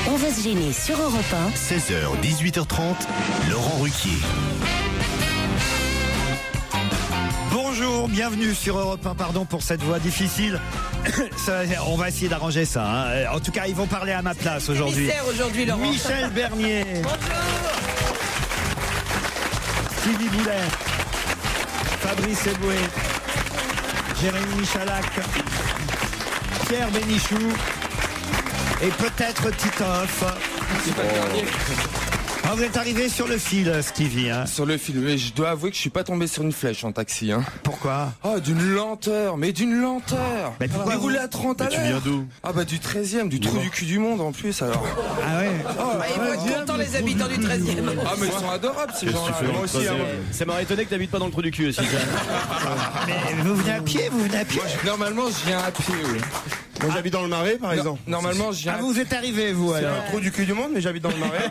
On va se gêner sur Europe 16h, 18h30, Laurent Ruquier. Bonjour, bienvenue sur Europe 1, pardon pour cette voix difficile. On va essayer d'arranger ça. Hein. En tout cas, ils vont parler à ma place aujourd'hui. Aujourd'hui, Laurent. Michel Bernier. Stevie Boulet. Fabrice Eboué. Jérémy Michalak. Pierre Bénichou. Et peut-être Titoff. C'est pas le dernier. Ah, vous êtes arrivé sur le fil, Stevie. Hein. Sur le fil, mais je dois avouer que je suis pas tombé sur une flèche en taxi. Hein. Pourquoi? Oh, d'une lenteur, mais d'une lenteur. Mais pourquoi il roulait à 30 à l'heure. Tu viens d'où? Ah bah du 13e, du trou du cul du monde en plus alors. Ah ouais. Ils vont être contents les habitants du 13e. Ah mais ils sont adorables ces gens-là. Moi aussi. Hein. Ça m'aurait étonné que t'habites pas dans le trou du cul aussi. Mais vous venez à pied, Normalement, je viens à pied, oui. Moi j'habite dans le Marais par exemple. Normalement, je viens. Ah, vous êtes arrivé, vous, C'est alors. un trou du cul du monde, mais j'habite dans le Marais.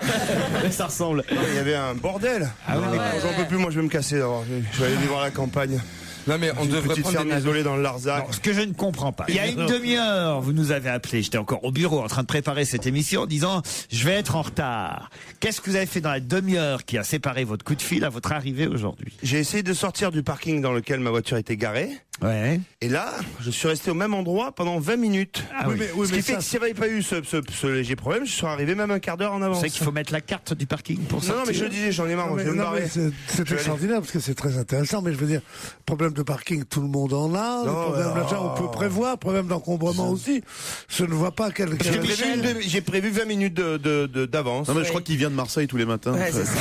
Ça ressemble. Il y avait un bordel. Ah ouais. J'en peux plus, moi je vais me casser d'abord. Je vais aller vivre à la campagne. Non mais on devrait Petite prendre ferme des isolée dans le Larzac. Non, ce que je ne comprends pas. Il y a une demi-heure, vous nous avez appelé. J'étais encore au bureau en train de préparer cette émission en disant je vais être en retard. Qu'est-ce que vous avez fait dans la demi-heure qui a séparé votre coup de fil à votre arrivée aujourd'hui? J'ai essayé de sortir du parking dans lequel ma voiture était garée. Ouais. Et là, je suis resté au même endroit pendant 20 minutes. Ah oui. Ce qui fait que s'il n'y avait pas eu ce léger problème, je serais arrivé même un quart d'heure en avance. C'est qu'il faut mettre la carte du parking pour Non, sortir. non, mais je le disais, j'en ai marre, moi, je vais me barrer. C'est extraordinaire parce que c'est très intéressant, mais je veux dire, problème de parking, tout le monde en a. Problème d'argent, on peut prévoir. Problème d'encombrement aussi. Je ne vois pas quel. J'ai prévu 20 minutes d'avance. Non mais je crois qu'il vient de Marseille tous les matins. Ouais, c'est ça.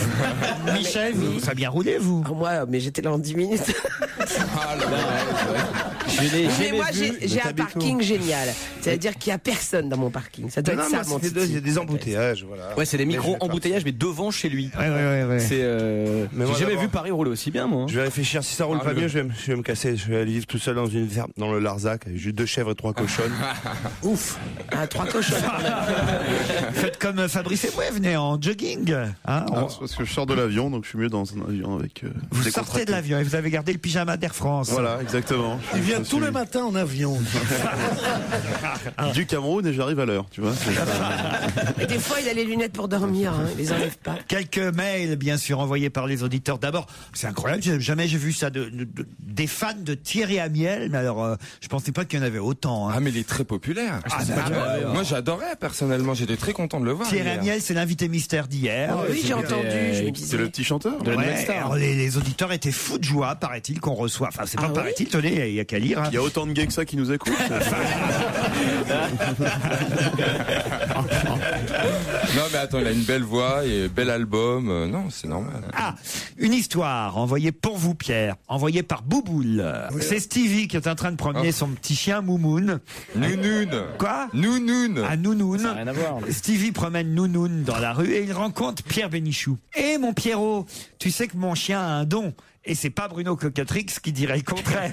Michel, ça a bien roulé, vous? Ah, moi, mais j'étais là en 10 minutes. Ah là là. Mais moi, j'ai un parking génial. C'est-à-dire qu'il n'y a personne dans mon parking. Ça doit être ça, mon Il y a des embouteillages, voilà. Ouais, c'est des micro-embouteillages mais devant chez lui. Ouais. C'est Mais moi, j'ai jamais d'abord, vu Paris rouler aussi bien moi. Je vais réfléchir, si ça roule pas mieux, je vais me casser. Je vais aller vivre tout seul dans une ferme, dans le Larzac, avec juste 2 chèvres et 3 cochonnes. Ouf. Ah, 3 cochons. Faites comme Fabrice Eboué, venez en jogging. Hein, C'est parce que je sors de l'avion donc je suis mieux dans un avion avec vous sortez de l'avion et vous avez gardé le pyjama d'Air France. Voilà, exactement. Il vient tous les matins en avion. Du Cameroun et j'arrive à l'heure, tu vois. Et des fois, il a les lunettes pour dormir. Hein. Il les enlève pas. Quelques mails, bien sûr, envoyés par les auditeurs. D'abord, c'est incroyable, jamais j'ai vu ça, des fans de Thierry Amiel. Mais alors, je pensais pas qu'il y en avait autant. Hein. Ah mais il est très populaire. Moi j'adorais personnellement, j'étais très content de le voir. Thierry hier. Amiel, c'est l'invité mystère d'hier. Oui, j'ai entendu. Je me disais. C'est le petit chanteur de la Ouais, Nouvelle Star. alors les auditeurs étaient fous de joie, paraît-il, qu'on reçoit. Enfin, c'est pas paraît-il, tenez, il y a qu'à lire. Hein. Il y a autant de gays que ça qui nous écoutent. Non mais attends, il a une belle voix et bel album. Non, c'est normal. Ah, une histoire envoyée pour vous, Pierre, envoyée par Bouboule. C'est Stevie qui est en train de promener son petit chien Moumoun. Nounoun. Quoi? Nounoun. À Nounoun. Ça n'a rien à voir. Stevie promène Nounoun dans la rue et il rencontre Pierre Bénichou. Eh mon Pierrot, tu sais que mon chien a un don. Et c'est pas Bruno Cocatrix qui dirait le contraire.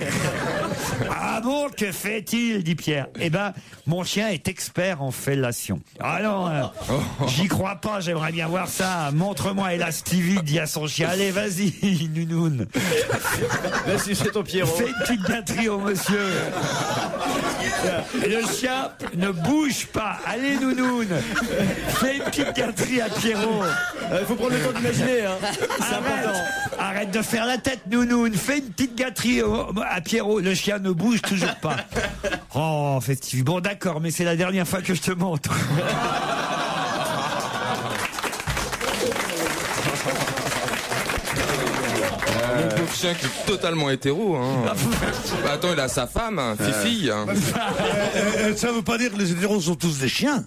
Ah bon, que fait-il, dit Pierre. Eh ben, mon chien est expert en fellation. Ah non, j'y crois pas, j'aimerais bien voir ça. Montre-moi. Et là, Stevie dit à son chien, allez, vas-y, Nounoun. Vas-y, c'est ton Pierrot. Fais une petite gâterie au monsieur. Et le chien ne bouge pas. Allez, Nounoun. Fais une petite gâterie à Pierrot. Il faut prendre le temps d'imaginer, hein. C'est important. Arrête de faire la tête, Nounoun. Fais une petite gâterie à Pierrot. Le chien ne bouge toujours pas. Oh, festif. Bon, d'accord, mais c'est la dernière fois que je te montre. Mon pauvre chien qui est totalement hétéro. Hein. Bah, attends, il a sa femme, hein, Fifi. Hein. Ça veut pas dire que les hétéros sont tous des chiens.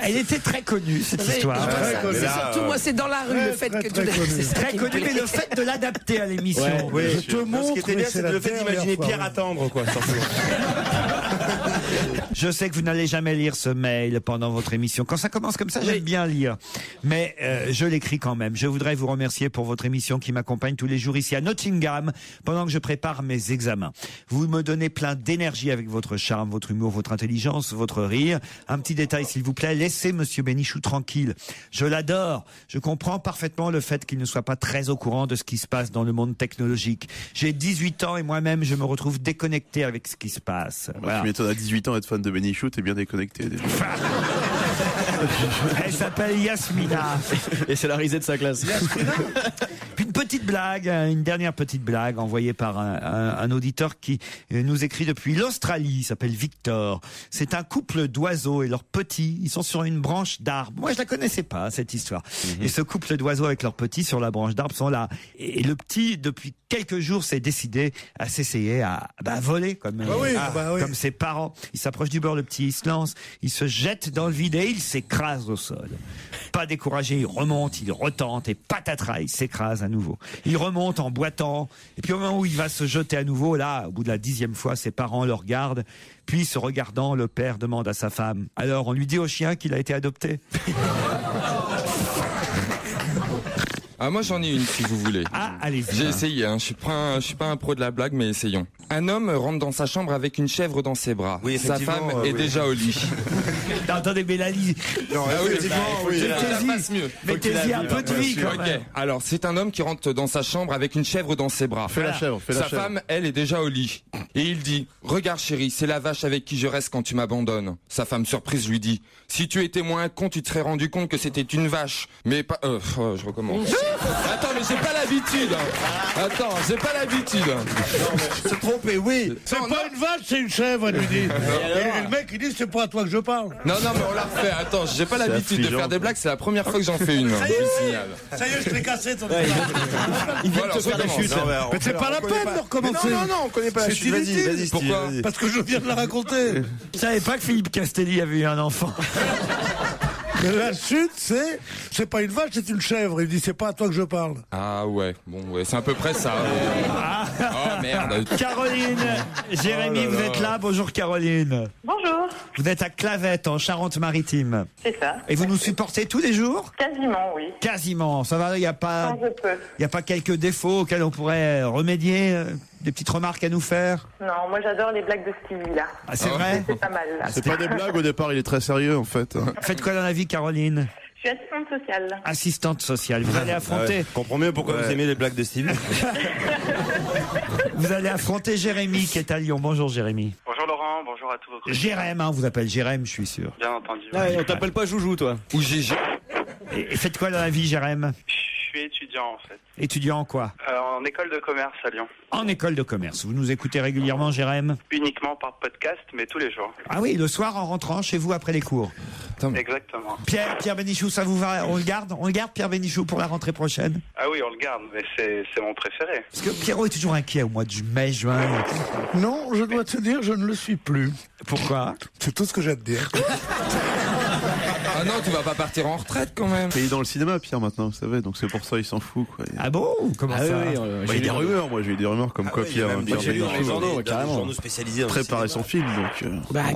Elle était très connue, cette Mais- histoire. C'est surtout moi, c'est dans la rue le fait que tu très connu. c'est ça Très qui me connue, plaît. mais le fait de l'adapter à l'émission. Je te Ce montre. qui était bien, c'est le fait d'imaginer Pierre attendre, quoi. Je sais que vous n'allez jamais lire ce mail pendant votre émission. Quand ça commence comme ça, j'aime bien lire. Mais je l'écris quand même. Je voudrais vous remercier pour votre émission qui m'accompagne tous les jours ici à Nottingham pendant que je prépare mes examens. Vous me donnez plein d'énergie avec votre charme, votre humour, votre intelligence, votre rire. Un petit détail, s'il vous plaît. Laissez Monsieur Bénichou tranquille. Je l'adore. Je comprends parfaitement le fait qu'il ne soit pas très au courant de ce qui se passe dans le monde technologique. J'ai 18 ans et moi-même, je me retrouve déconnecté avec ce qui se passe. Voilà. Tu m'étonnes à 18 ans être fan de Bénichou, t'es bien déconnecté déjà. Elle s'appelle Yasmina. Et c'est la risée de sa classe. Puis une petite blague, une dernière petite blague envoyée par un auditeur qui nous écrit depuis l'Australie. Il s'appelle Victor. C'est un couple d'oiseaux et leurs petits. Ils sont sur une branche d'arbre. Moi, je la connaissais pas, cette histoire. Et ce couple d'oiseaux avec leurs petits sur la branche d'arbre sont là. Et le petit, depuis quelques jours, s'est décidé à s'essayer à voler comme ses parents. Il s'approche du bord, le petit, il se lance, il se jette dans le vide et il s'écrase au sol. Pas découragé, il remonte, il retente et patatras, il s'écrase à nouveau. Il remonte en boitant et puis au moment où il va se jeter à nouveau, là, au bout de la 10e fois, ses parents le regardent. Puis, se regardant, le père demande à sa femme: alors, on lui dit au chien qu'il a été adopté? Ah, moi j'en ai une si vous voulez. Ah, allez-y. J'ai essayé, hein. Je suis pas un pro de la blague, mais essayons. Un homme rentre dans sa chambre avec une chèvre dans ses bras. Oui, sa femme est déjà au lit. Non, attendez, mais la liste. Non, Mettez-y un peu de vie quand même. Alors, c'est un homme qui rentre dans sa chambre avec une chèvre dans ses bras. Fais la chèvre. Sa femme, elle, est déjà au lit. Et il dit: regarde chérie, c'est la vache avec qui je reste quand tu m'abandonnes. Sa femme surprise lui dit: si tu étais moins con, tu te serais rendu compte que c'était une vache. Mais pas... je recommence. Attends, mais j'ai pas l'habitude. Attends, j'ai pas l'habitude. Se tromper, oui. C'est pas une vache, c'est une chèvre, elle lui dit. Et le mec, il dit: c'est pas à toi que je parle. Non, mais on l'a refait. Attends, j'ai pas l'habitude de faire des blagues. C'est la première fois que j'en fais une. Je vous signale. Ça y est, je l'ai cassé, ton Voilà, je recommence. Mais c'est pas la peine de recommencer. Non, on connaît pas la chute. Vas-y, Pourquoi? Steve. Parce que je viens de la raconter. Je savais pas que Philippe Castelli avait eu un enfant. Mais la chute, c'est pas une vache, c'est une chèvre. Il dit: c'est pas à toi que je parle. Ah ouais, bon, ouais, c'est à peu près ça. Oh merde. Caroline, Jérémy, vous êtes là. Bonjour Caroline. Bonjour, Vous êtes à Clavette, en Charente-Maritime. c'est ça. Et vous nous supportez tous les jours? Quasiment, oui. Quasiment. Ça va, il n'y a pas... Quand je peux. Il n'y a pas quelques défauts auxquels on pourrait remédier, des petites remarques à nous faire? Non, moi j'adore les blagues de Stevie, là. Ah, c'est vrai? C'est pas mal, là. C'est pas des blagues, au départ, il est très sérieux, en fait. Faites quoi dans la vie, Caroline? Je suis assistante sociale. Assistante sociale. Vous allez affronter... Je comprends mieux pourquoi vous aimez les blagues de Stevie. Vous allez affronter Jérémy qui est à Lyon. Bonjour Jérémy. Bonjour Laurent, bonjour à tous votre équipe. Jérém, hein, on vous appelle Jérém, je suis sûr. Bien entendu. On t'appelle pas Joujou, toi. Ou GG. Et faites quoi dans la vie, Jérém? Je suis étudiant en fait. Étudiant en quoi? En école de commerce à Lyon. En école de commerce. Vous nous écoutez régulièrement, Jérém? Uniquement par podcast, mais tous les jours. Ah oui, le soir en rentrant chez vous après les cours. Exactement. Pierre Bénichou, ça vous va? On le garde? On le garde, Pierre Bénichou, pour la rentrée prochaine? Ah oui, on le garde, mais c'est mon préféré. Parce que Pierrot est toujours inquiet au mois de mai, juin. Non, je dois te dire, je ne le suis plus. Pourquoi? C'est tout ce que j'ai à te dire. Ah non, tu vas pas partir en retraite quand même. Mais il est dans le cinéma, Pierre, maintenant, vous savez, donc c'est pour ça, il s'en fout, quoi. Ah bon? Comment ça? Il y a des rumeurs, moi, j'ai eu des rumeurs comme quoi Pierre Dans les carrément journaux spécialisés. préparait son film, donc. À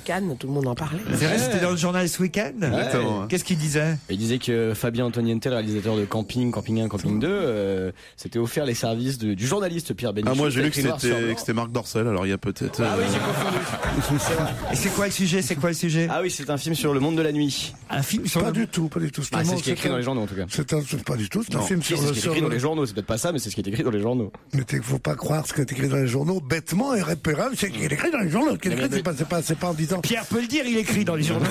Cannes, tout le monde en parlait. C'est vrai, c'était dans le journal ce week-end? Exactement. Qu'est-ce qu'il disait? Il disait que Fabien Antoniente, réalisateur de Camping 1, Camping 2, s'était offert les services du journaliste Pierre Bénichou. Ah, moi, j'ai lu que c'était Marc Dorcel, alors il y a peut-être. Ah oui, j'ai confondu. Et c'est quoi le sujet? Ah oui, c'est un film sur le monde de la nuit. Un film sur Pas du tout. Ah, c'est ce qui est écrit dans les journaux en tout cas. C'est pas du tout. C'est un film C'est sur ce qui est écrit dans les journaux, c'est peut-être pas ça, mais c'est ce qui est écrit dans les journaux. Mais faut pas croire ce qui est écrit dans les journaux bêtement et répérable. C'est qu'il est écrit dans les journaux. C'est pas en disant. Pierre peut le dire, il écrit dans les journaux.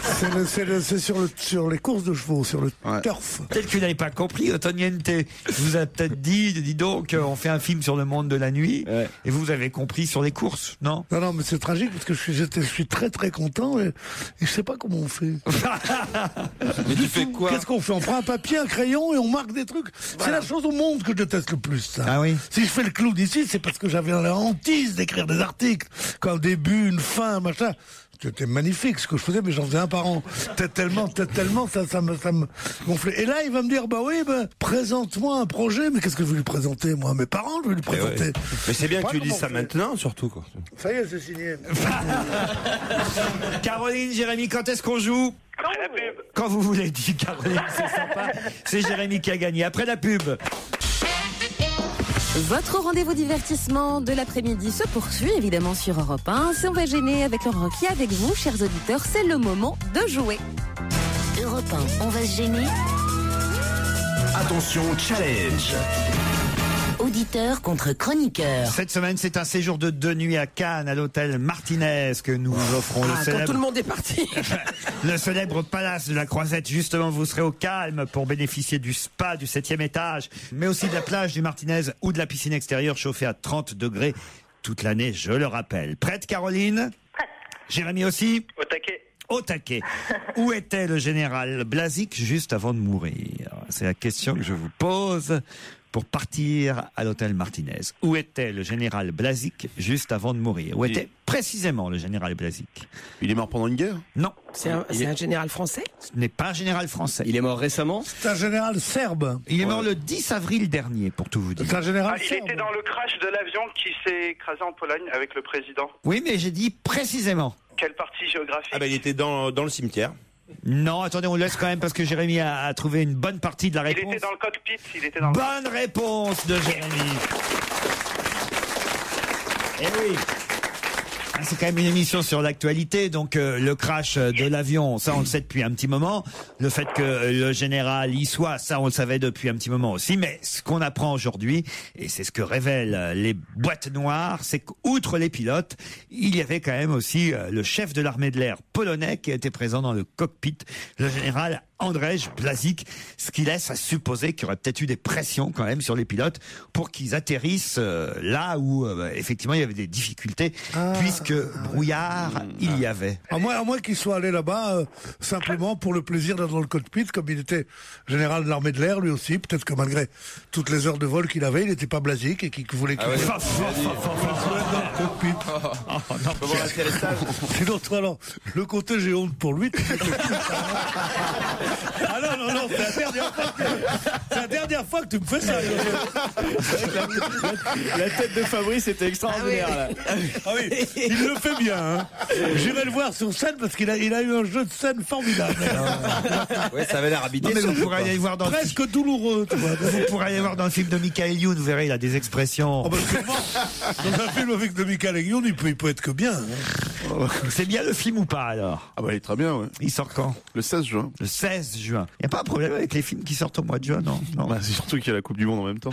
C'est sur les courses de chevaux, sur le turf. Peut-être que vous n'avez pas compris, Antoniente vous a peut-être dit, dis donc, on fait un film sur le monde de la nuit, et vous avez compris sur les courses, non? Non, mais c'est tragique parce que je suis très très content et je sais pas comment on fait. Mais tu fais quoi? Qu'est-ce qu'on fait? On prend un papier, un crayon et on marque des trucs. C'est la chose au monde que je déteste le plus, ça. Ah oui? Si je fais le clown ici, c'est parce que j'avais la hantise d'écrire des articles. Qu'un début, une fin, machin. C'était magnifique ce que je faisais, mais j'en faisais un par an. Tellement, ça me gonflait. Et là, il va me dire, présente-moi un projet. Mais qu'est-ce que je vais lui présenter, moi? Mes parents, je vais lui présenter. Ouais. Mais c'est bien que tu dises ça maintenant, surtout, quoi. Ça y est, c'est signé. Caroline, Jérémy, quand est-ce qu'on joue? Après la pub. Quand vous voulez, dit Caroline, c'est sympa. C'est Jérémy qui a gagné. Après la pub. Votre rendez-vous divertissement de l'après-midi se poursuit évidemment sur Europe 1. Si on va gêner avec Laurent Ruquier, avec vous, chers auditeurs, c'est le moment de jouer. Europe 1, on va se gêner. Attention, challenge. auditeur contre chroniqueur. Cette semaine, c'est un séjour de 2 nuits à Cannes, à l'hôtel Martinez, que nous vous offrons. Quand tout le monde est parti. Le célèbre palace de la Croisette. Justement, vous serez au calme pour bénéficier du spa du 7e étage, mais aussi de la plage du Martinez ou de la piscine extérieure chauffée à 30 degrés toute l'année, je le rappelle. Prête, Caroline? Prête. Jérémy aussi? Au taquet. Au taquet. Où était le général Blazic juste avant de mourir? C'est la question que je vous pose pour partir à l'hôtel Martinez. Où était le général Blazic juste avant de mourir? Où était précisément le général Blazic? Il est mort pendant une guerre? Non. C'est un général français? Ce n'est pas un général français. Il est mort récemment? C'est un général serbe. Il est mort le 10 avril dernier, pour tout vous dire. C'est un général Il serbe. était dans le crash de l'avion qui s'est écrasé en Pologne avec le président. Oui, mais j'ai dit précisément. Quelle partie géographique? Ah bah il était dans le cimetière. Non, attendez, on laisse quand même parce que Jérémy a trouvé une bonne partie de la Il réponse. était dans le cockpit, il était dans le... Bonne réponse de Jérémy. Eh oui. C'est quand même une émission sur l'actualité, donc le crash de l'avion, ça on le sait depuis un petit moment. Le fait que le général y soit, ça on le savait depuis un petit moment aussi. Mais ce qu'on apprend aujourd'hui, et c'est ce que révèlent les boîtes noires, c'est qu'outre les pilotes, il y avait quand même aussi le chef de l'armée de l'air polonais qui était présent dans le cockpit, le général Andrzej Blazic, ce qui laisse à supposer qu'il y aurait peut-être eu des pressions quand même sur les pilotes pour qu'ils atterrissent là où effectivement il y avait des difficultés, puisque brouillard il y avait. À moins qu'il soit allé là-bas simplement pour le plaisir d'être dans le cockpit, comme il était général de l'armée de l'air lui aussi. Peut-être que malgré toutes les heures de vol qu'il avait, il n'était pas Blazic et qu'il voulait qu'il soit dans le cockpit. Sinon, toi, alors, le côté j'ai honte pour lui. Ah non, c'est la dernière fois que tu me fais ça. La tête de Fabrice était extraordinaire. Là. Ah oui, il le fait bien. Hein. J'irai le voir sur scène parce qu'il a eu un jeu de scène formidable. Ouais, ça avait l'air habité. Vous pourrez aller voir dans presque douloureux. Tu vois. Vous pourrez aller voir dans le film de Michael Youn, vous verrez, il a des expressions. Oh bah dans un film avec de Michael Youn, il peut être que bien. Hein. C'est bien le film ou pas alors? Ah bah il est très bien, ouais. Il sort quand? Le 16 juin. Le 16 juin. Il n'y a pas un problème avec les films qui sortent au mois de juin, non? Bah, c'est surtout qu'il y a la Coupe du Monde en même temps.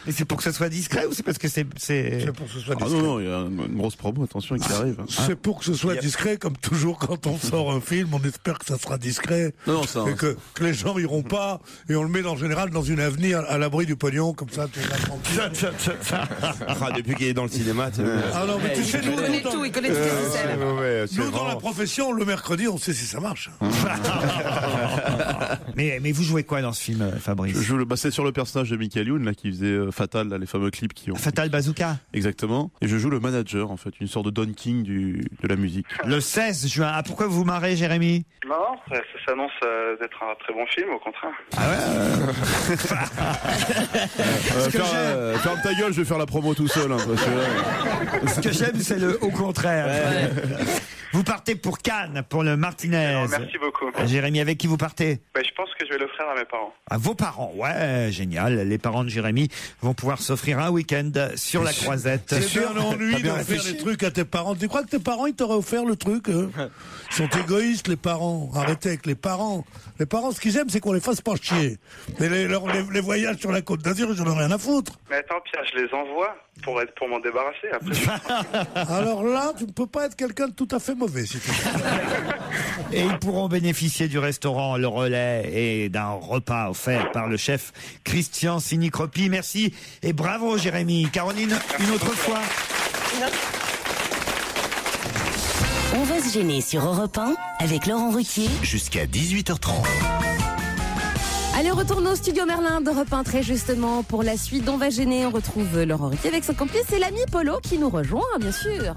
Mais c'est pour que ce soit discret ou c'est parce que c'est... C'est pour que ce soit Ah discret. non, il y a une grosse promo, attention, qui arrive. C'est pour que ce soit discret, comme toujours quand on sort un film, on espère que ça sera discret. Non, ça. Et que les gens iront pas, et on le met en général dans une avenue à l'abri du pognon, comme ça, tout Ah, depuis qu'il est dans le cinéma. Ah non, mais tu sais, nous, connaît tout, il connaît toutes les scènes. nous, dans la profession, le mercredi, on sait si ça marche. Mais vous jouez quoi dans ce film, Fabrice? Je joue c'est sur le personnage de Michael Youn, là, qui faisait Fatal, là, les fameux clips qui ont. Fatal Bazooka. Exactement. Et je joue le manager, en fait, une sorte de Don King de la musique. Le 16 juin. Ah, pourquoi vous vous marrez, Jérémy? Non, ça s'annonce d'être un très bon film, au contraire. Ah ouais. Ferme ta gueule, je vais faire la promo tout seul. Hein, parce que là... Ce que j'aime, c'est le au contraire. Vous partez pour Cannes, pour le Martinez. Alors, merci beaucoup. Jérémy, avec qui vous partez? Je pense que je vais l'offrir à mes parents. À vos parents, ouais, génial. Les parents de Jérémy vont pouvoir s'offrir un week-end sur la Croisette. C'est sûr, un ennui de faire des trucs à tes parents. Tu crois que tes parents, ils t'auraient offert le truc? Ils sont égoïstes, les parents. Arrêtez avec les parents. Les parents, ce qu'ils aiment, c'est qu'on les fasse pas chier. Et les voyages sur la Côte d'Azur, ils en ont rien à foutre. Mais attends, Pierre, je les envoie pour m'en débarrasser après. Alors là, tu ne peux pas être quelqu'un de tout à fait mauvais, si tu veux. Et ils pourront bénéficier du restaurant Le Relais et d'un repas offert par le chef Christian Sinicropi. Merci et bravo Jérémy. Caroline, une autre fois. On va se gêner sur Europe 1 avec Laurent Ruquier. Jusqu'à 18h30. Allez, on retourne au studio Merlin d'Europe 1 très justement pour la suite d'On va gêner. On retrouve Laurent Ruquier avec son complice et l'ami Polo qui nous rejoint, bien sûr.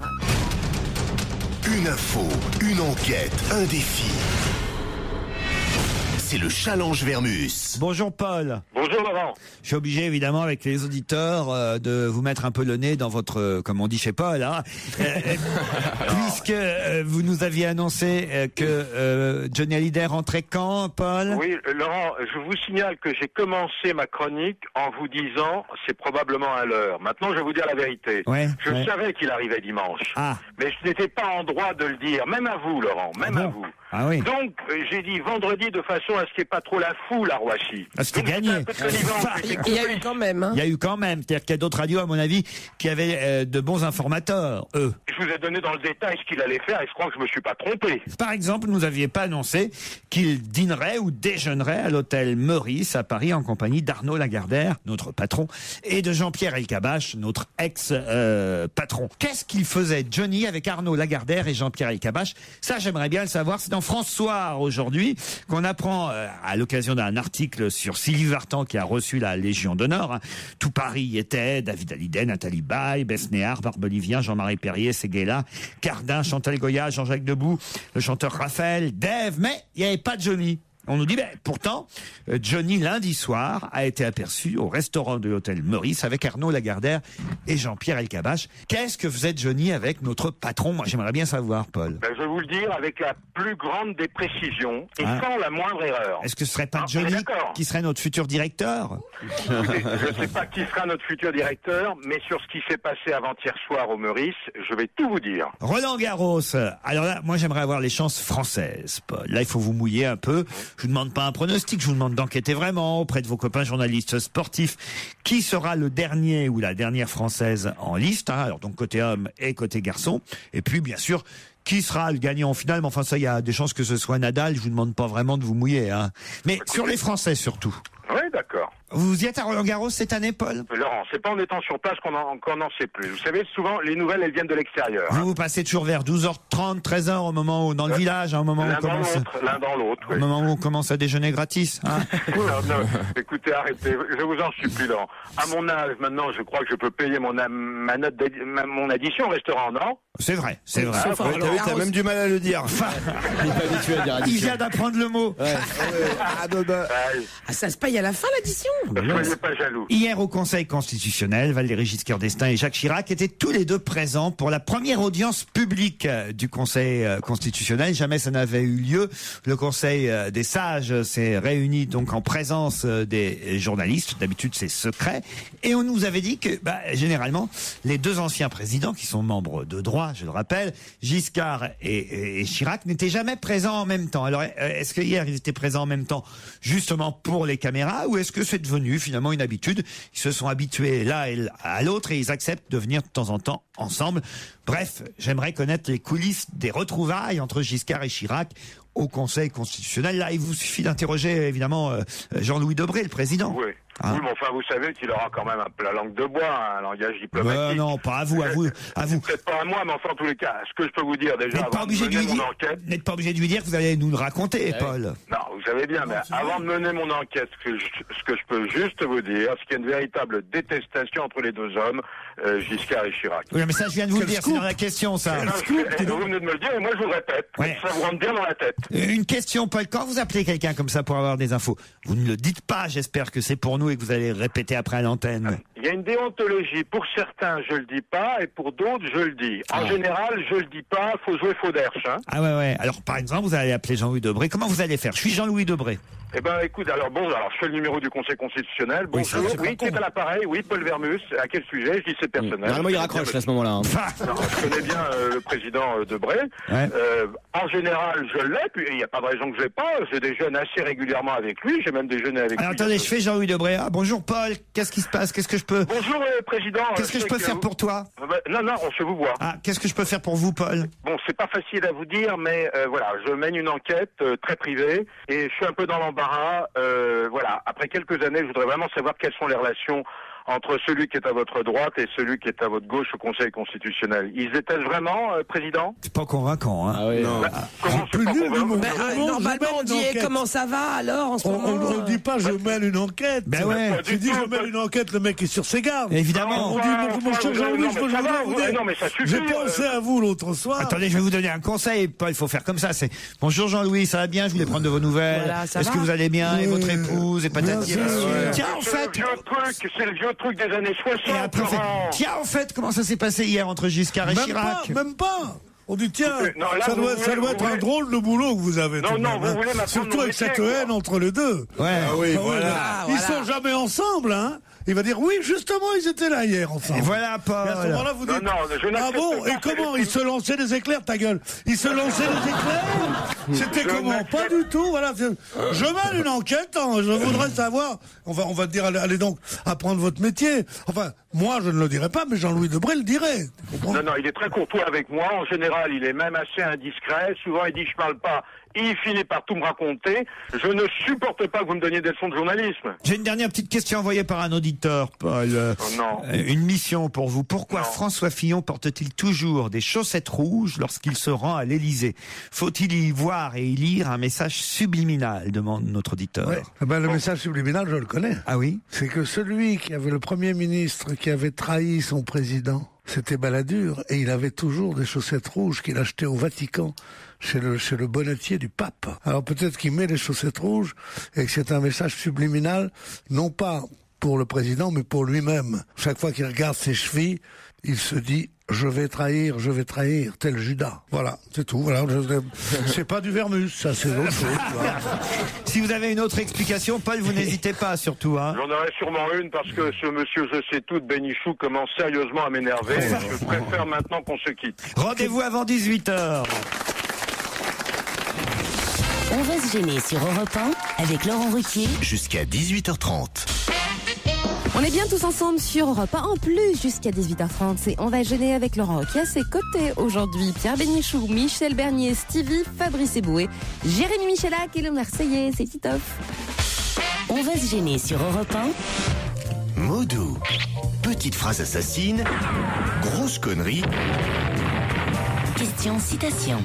Une info, une enquête, un défi. C'est le challenge Vermus. Bonjour Paul. Bonjour Laurent. Je suis obligé évidemment avec les auditeurs de vous mettre un peu le nez dans votre, comme on dit chez Paul, hein, puisque vous nous aviez annoncé que Johnny Hallyday rentrait quand, Paul? Oui, Laurent, je vous signale que j'ai commencé ma chronique en vous disant c'est probablement à l'heure. Maintenant, je vais vous dire la vérité. Je savais qu'il arrivait dimanche, mais je n'étais pas en droit de le dire, même à vous, Laurent, même à vous. Ah oui. Donc, j'ai dit vendredi de façon à ce qu'il n'y ait pas trop la foule à Roissy. C'était gagné. votre connivence. Il y a eu quand même. Hein. Il y a eu quand même. C'est-à-dire qu'il y a d'autres radios, à mon avis, qui avaient de bons informateurs, eux. Je vous ai donné dans le détail ce qu'il allait faire et je crois que je me suis pas trompé. Par exemple, vous n'aviez pas annoncé qu'il dînerait ou déjeunerait à l'hôtel Meurice à Paris en compagnie d'Arnaud Lagardère, notre patron, et de Jean-Pierre Elkabbach, notre ex-patron. Qu'est-ce qu'il faisait, Johnny, avec Arnaud Lagardère et Jean-Pierre Elkabbach? Ça, j'aimerais bien le savoir. C'est dans France Soir aujourd'hui qu'on apprend, à l'occasion d'un article sur Sylvie Vartan qui a reçu la Légion d'honneur. Hein. Tout Paris y était, David Hallyday, Nathalie Baye, Besnéard, Barbelivien, Jean-Marie Perrier, Séguéla, Cardin, Chantal Goya, Jean-Jacques Debout, le chanteur Raphaël, Dave, mais il n'y avait pas de Johnny. On nous dit, pourtant, Johnny, lundi soir, a été aperçu au restaurant de l'hôtel Meurice avec Arnaud Lagardère et Jean-Pierre Elkabbach. Qu'est-ce que faisait Johnny avec notre patron? Moi, j'aimerais bien savoir, Paul. Je vais vous le dire avec la plus grande des précisions et sans la moindre erreur. Est-ce que ce serait pas Johnny qui serait notre futur directeur? Je ne sais pas qui sera notre futur directeur, mais sur ce qui s'est passé avant-hier soir au Meurice, je vais tout vous dire. Roland Garros. Alors là, moi, j'aimerais avoir les chances françaises, Paul. Là, il faut vous mouiller un peu. Je vous demande pas un pronostic, je vous demande d'enquêter vraiment auprès de vos copains journalistes sportifs. Qui sera le dernier ou la dernière française en liste, hein, alors donc côté homme et côté garçon. Et puis, bien sûr, qui sera le gagnant final? Mais enfin, ça, il y a des chances que ce soit Nadal. Je vous demande pas vraiment de vous mouiller, hein. Mais sur les Français, surtout. Oui, d'accord. Vous y êtes à Roland-Garros cette année, Paul? Laurent, c'est pas en étant sur place qu'on en sait plus. Vous savez, souvent, les nouvelles, elles viennent de l'extérieur. Vous passez toujours vers 12h30, 13h au moment où, dans le village, au moment où on commence... L'un dans l'autre, oui. Au moment où on commence à déjeuner gratis, hein. Non, écoutez, arrêtez. Je vous en supplie, Laurent. À mon âge, maintenant, je crois que je peux payer mon addition au restaurant, non? C'est vrai, c'est vrai. T'as même du mal à le dire. Il vient d'apprendre le mot. Ouais. Ça se paye à la fin, l'addition? Soyez pas jaloux. Hier, au Conseil constitutionnel, Valéry Giscard d'Estaing et Jacques Chirac étaient tous les deux présents pour la première audience publique du Conseil constitutionnel. Jamais ça n'avait eu lieu. Le Conseil des sages s'est réuni donc en présence des journalistes. D'habitude, c'est secret. Et on nous avait dit que, généralement, les deux anciens présidents, qui sont membres de droit, je le rappelle, Giscard et Chirac, n'étaient jamais présents en même temps. Alors, est-ce que hier, ils étaient présents en même temps, justement pour les caméras, ou est-ce que c'est devenu finalement une habitude? Ils se sont habitués l'un à l'autre et ils acceptent de venir de temps en temps ensemble. Bref, j'aimerais connaître les coulisses des retrouvailles entre Giscard et Chirac au Conseil constitutionnel. Là, il vous suffit d'interroger évidemment Jean-Louis Debré, le président. Oui. Hein? Oui, mais enfin, vous savez qu'il aura quand même la langue de bois, un langage diplomatique. Non, pas à vous. Peut-être pas à moi, mais enfin, en tous les cas, ce que je peux vous dire déjà, avant de mener mon enquête... Vous n'êtes pas obligé de lui dire que vous allez nous le raconter, Paul. Non, vous savez bien, mais avant de mener mon enquête, ce que je peux juste vous dire, c'est qu'il y a une véritable détestation entre les deux hommes, Giscard et Chirac. Oui, mais ça, je viens de vous le dire, c'est dans la question, ça. Vous venez de me le dire, et moi, je vous le répète. Ouais. Ça vous rentre bien dans la tête. Une question, Paul. Quand vous appelez quelqu'un comme ça pour avoir des infos, vous ne le dites pas, j'espère que c'est pour nous et que vous allez répéter après à l'antenne. Il y a une déontologie. Pour certains, je le dis pas, et pour d'autres, je le dis. En général, je le dis pas, faut jouer faux d'herche. Hein. Ah ouais. Alors, par exemple, vous allez appeler Jean-Louis Debré. Comment vous allez faire? Je suis Jean-Louis Debré. Eh ben, écoute, alors je fais le numéro du Conseil constitutionnel. Bonjour, oui, qui est à l'appareil? Oui, Paul Vermus. À quel sujet? Je dis c'est personnel. Normalement, il raccroche à ce moment-là. Hein. Non, je connais bien le président Debré. Ouais. En général, je l'ai, puis il n'y a pas de raison que je l'ai pas. Je déjeune assez régulièrement avec lui. J'ai même déjeuné avec lui. Alors, attendez, je fais Jean-Louis Debré. Ah, bonjour Paul. Qu'est-ce qui se passe? Qu'est-ce que je peux... Bonjour, président. Qu'est-ce que je peux faire pour toi? Non, je vous vois. Ah, qu'est-ce que je peux faire pour vous, Paul? Bon, c'est pas facile à vous dire, mais voilà, je mène une enquête très privée et je suis un peu dans l'embarras. Voilà, après quelques années, je voudrais vraiment savoir quelles sont les relations entre celui qui est à votre droite et celui qui est à votre gauche au Conseil constitutionnel. Ils étaient vraiment, président? C'est pas convaincant, hein? Ah oui. Non. Comment c'est pas convaincant? Normalement, on dit comment ça va alors en ce moment? On ne dit pas je mène une enquête. Ben ouais. Tu dis je mène une enquête, le mec est sur ses gardes. Évidemment. On dit mon cher Jean-Louis, je veux vous dire. Non, mais ça suffit. J'ai pensé à vous l'autre soir. Attendez, je vais vous donner un conseil, Paul. Il faut faire comme ça. C'est bonjour Jean-Louis, ça va bien? Je voulais prendre de vos nouvelles. Voilà, est-ce que vous allez bien? Et votre épouse et patati. Tiens, en fait. C'est le vieux truc des années 60. Et après, tiens, en fait, comment ça s'est passé hier entre Giscard et Chirac? Même pas. On dit tiens, ça doit être un drôle de boulot que vous avez. Non, vous voulez m'apprendre surtout avec cette haine entre les deux. Ouais. Ah oui, voilà. Ils sont jamais ensemble, hein. Il va dire oui, justement, ils étaient là hier ensemble. Et voilà, Paul. Et à ce moment-là, vous dites ah bon, et comment ils se lançaient des éclairs, ta gueule? Ils se lançaient des éclairs? C'était comment? Pas du tout, voilà. Je mène une enquête, hein, je voudrais savoir, on va te dire, allez donc apprendre votre métier. Enfin, moi je ne le dirais pas, mais Jean-Louis Debré le dirait. Non, il est très courtois avec moi, en général il est même assez indiscret, souvent il dit je parle pas. Il finit par tout me raconter. Je ne supporte pas que vous me donniez des leçons de journalisme. J'ai une dernière petite question envoyée par un auditeur, Paul. Non. Une mission pour vous. Pourquoi François Fillon porte-t-il toujours des chaussettes rouges lorsqu'il se rend à l'Élysée? Faut-il y voir et y lire un message subliminal, demande notre auditeur. Ouais. Le message subliminal, je le connais. Ah oui? C'est que celui qui avait le Premier ministre qui avait trahi son président, c'était Balladur, et il avait toujours des chaussettes rouges qu'il achetait au Vatican. Chez le bonnetier du pape. Alors peut-être qu'il met les chaussettes rouges et que c'est un message subliminal, non pas pour le président, mais pour lui-même. Chaque fois qu'il regarde ses chevilles, il se dit « je vais trahir, tel Judas ». Voilà, c'est tout. Voilà, c'est pas du vermus, ça c'est autre chose. Voilà. Si vous avez une autre explication, Paul, vous n'hésitez pas surtout. Hein. J'en aurais sûrement une parce que ce monsieur Je sais tout de Bénichou commence sérieusement à m'énerver. Je préfère maintenant qu'on se quitte. Rendez-vous avant 18h. On va se gêner sur Europe 1 avec Laurent Ruquier. Jusqu'à 18h30. On est bien tous ensemble sur Europe 1. En plus, jusqu'à 18h30, c'est On va gêner avec Laurent Ruquier. À ses côtés aujourd'hui, Pierre Bénichou, Michel Bernier, Stevie, Fabrice Eboué, Jérémy Michalak et le Marseillais, c'est Titoff. On va se gêner sur Europe 1. Modou. Petite phrase assassine. Grosse connerie. Question citation.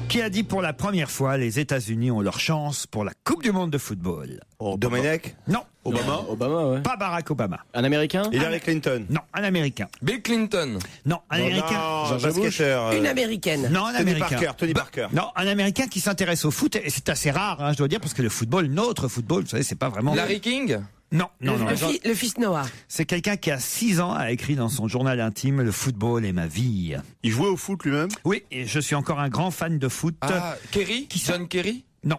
Qui a dit pour la première fois les États-Unis ont leur chance pour la Coupe du Monde de football? Domenech? Non. Obama, ouais. Pas Barack Obama. Un Américain? Hillary Clinton? Non, un Américain. Bill Clinton? Non, un Américain. Une Américaine. Non, un Américain. Tony Parker. Non, un Américain qui s'intéresse au foot, et c'est assez rare, hein, je dois dire, parce que le football, notre football, vous savez, c'est pas vraiment... Larry King? Non. Le fils Noah. C'est quelqu'un qui a 6 ans a écrit dans son journal intime « Le football est ma vie ». Il jouait au foot lui-même? Oui, et je suis encore un grand fan de foot. Ah, Kerry? John Kerry? Non.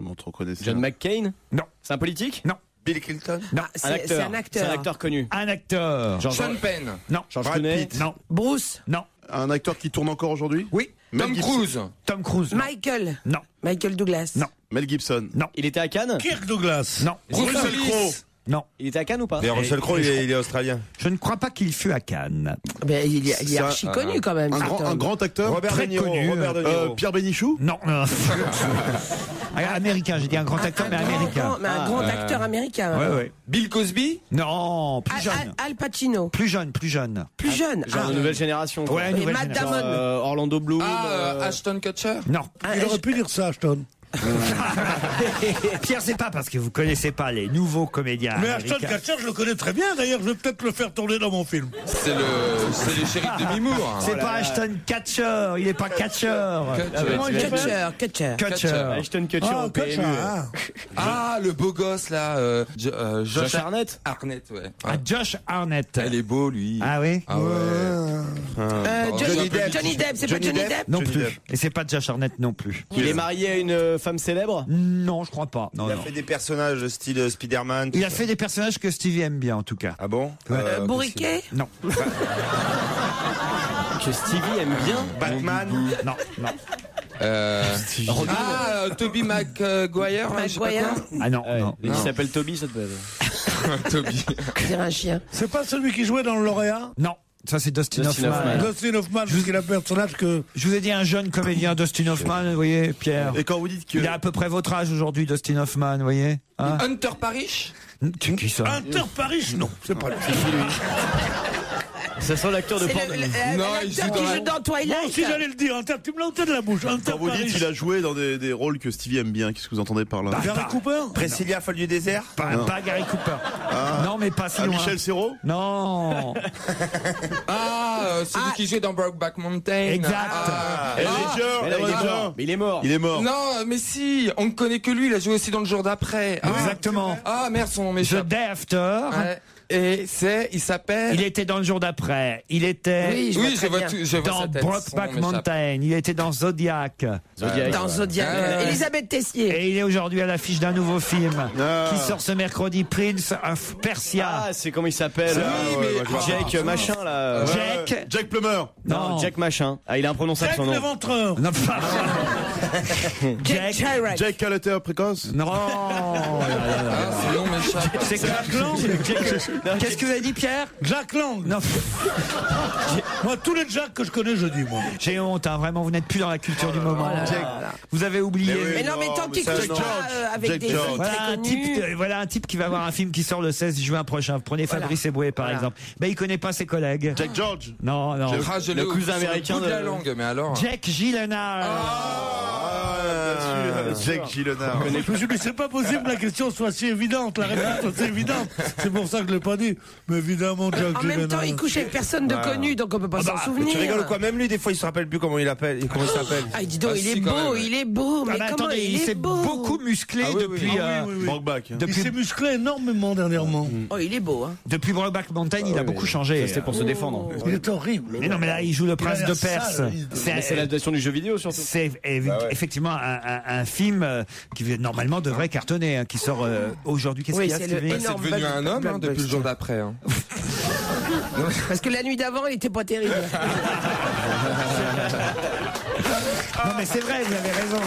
On te reconnaît. John McCain? Non. C'est un politique? Non. Bill Clinton? Non. C'est un acteur. C'est un acteur connu. Un acteur. Sean Penn? Non. George Clooney? Non. Bruce. Non. Un acteur qui tourne encore aujourd'hui? Oui. Tom Cruise? Tom Cruise. Michael. Non. Michael Douglas. Non. Mel Gibson? Non. Il était à Cannes? Kirk Douglas. Non. Russell Crowe? Non. Il était à Cannes ou pas? Et Russell Crowe, il est australien. Je ne crois pas qu'il fut à Cannes. Ben, il est archi connu quand même. Un grand acteur? Robert Très De Niro. connu, Robert De Niro. Pierre Bénichou? Non. Américain, j'ai dit un grand acteur, mais américain. Un grand acteur américain. Ouais. Bill Cosby? Non, plus jeune. Al Pacino. Plus jeune. Plus jeune. Genre de nouvelle génération. quoi. Ouais, Et nouvelle Matt génération. Damon. Orlando Bloom. Ashton Kutcher? Non. Il aurait pu dire ça, Ashton. Pierre, c'est pas parce que vous connaissez pas les nouveaux comédiens Mais Ashton américains. Kutcher, je le connais très bien. D'ailleurs, je vais peut-être le faire tourner dans mon film. C'est les shérifs de Mimour. C'est pas Ashton Catcher, il est pas Catcher. Kutcher. Ashton Kutcher au PMU. Ah, le beau gosse là. Josh Arnett? Arnett, ouais. Ah, Josh Arnett. Elle est beau, lui. Ah oui? Ah ouais. Johnny Depp, c'est pas Johnny Depp? Non plus. Et c'est pas Josh Arnett non plus. Il est marié à une femme célèbre? Non, je crois pas. Non, Il a fait des personnages style Spider-Man. Il a fait des personnages que Stevie aime bien, en tout cas. Ah bon? Bourriquet? Non. Que Stevie aime bien? Batman? Non. Tobey Maguire? Ah non. Il s'appelle Toby, ça te peut être. Toby. C'est un chien. C'est pas celui qui jouait dans le lauréat? Non. Ça, c'est Dustin Hoffman. Dustin Hoffman, parce qu'il a un personnage que... Je vous ai dit un jeune comédien, Dustin Hoffman, vous voyez, Pierre. Et quand vous dites que... Il a à peu près votre âge aujourd'hui, Dustin Hoffman, vous voyez. Hein? Hunter Parrish? Tu qui ça? Hunter Parrish, non, c'est pas lui. Ça sent l'acteur de C'est l'acteur qui joue dans Twilight. Moi aussi, j'allais le dire. Tu me l'as ôté de la bouche. Hunter Quand vous dites Parrish. qu'il a joué dans des rôles que Stevie aime bien, qu'est-ce que vous entendez par là? Gary Cooper? Priscilla, folle du désert? Pas Gary Cooper. Non, mais pas si loin. Michel Serrault? Non. Celui qui joue dans Brokeback Mountain. Exact. Mais il est mort. Il est mort. Non, mais si, on ne connaît que lui, il a joué aussi dans Le Jour d'après. Exactement. Ah, merde, son nom The m'échappe. Day After. Ouais. Et il s'appelle. Il était dans Le Jour d'après. Il était Oui, je vois dans Brokeback Mountain. Il était dans Zodiac. Dans Zodiac. Elisabeth Tessier. Et il est aujourd'hui à l'affiche d'un nouveau film qui sort ce mercredi, Prince of Persia. Ah, c'est comment il s'appelle Jack machin là. Jack Plummer. Non, Jack machin. Ah, il est imprononçable son nom. Jack l'éventreur. Non, pas. Jack Calater précoce. Non. C'est long, m'échappe. C'est Jack Lang. Qu'est-ce que vous avez dit, Pierre? Jack Lang. Non. Moi, tous les Jack que je connais, je dis, moi. J'ai honte, hein, vraiment, vous n'êtes plus dans la culture du moment. Vous avez oublié. Mais non, mais tant qu'il couche pas avec des filles très connues. Voilà un type qui va avoir un film qui sort le 16 juin prochain. Vous prenez Fabrice Eboué, par exemple. Ben, il connaît pas ses collègues. Jack George. Non. Le cousin américain de la langue, mais alors. Jack Gyllenhaal. Jack Gyllenhaal. Mais c'est pas possible que la question soit si évidente, la réponse soit si évidente. C'est pour ça que je l'ai pas dit. Mais évidemment, Jack Gyllenhaal. En même temps, il couche avec personne de connu, donc on peut pas s'en souvenir. Tu rigoles quoi? Même lui, des fois, il se rappelle plus comment il s'appelle. Comment il s'appelle? Ah, dis donc, il est beau. Mais comment attendez, il s'est beaucoup musclé depuis. Brokeback. Il s'est musclé énormément dernièrement. Oh, il est beau, hein. Depuis Brokeback Mountain, il a beaucoup changé. C'était pour se défendre. Il est horrible. Mais non, mais là, il joue le prince de Perse. C'est l'adaptation du jeu vidéo, surtout. C'est effectivement un film qui normalement devrait cartonner, qui sort aujourd'hui. Qu'est-ce qu'il y a? C'est devenu un homme depuis Le Jour d'après. Parce que la nuit d'avant, il était pas terrible. Non, mais c'est vrai, vous avez raison.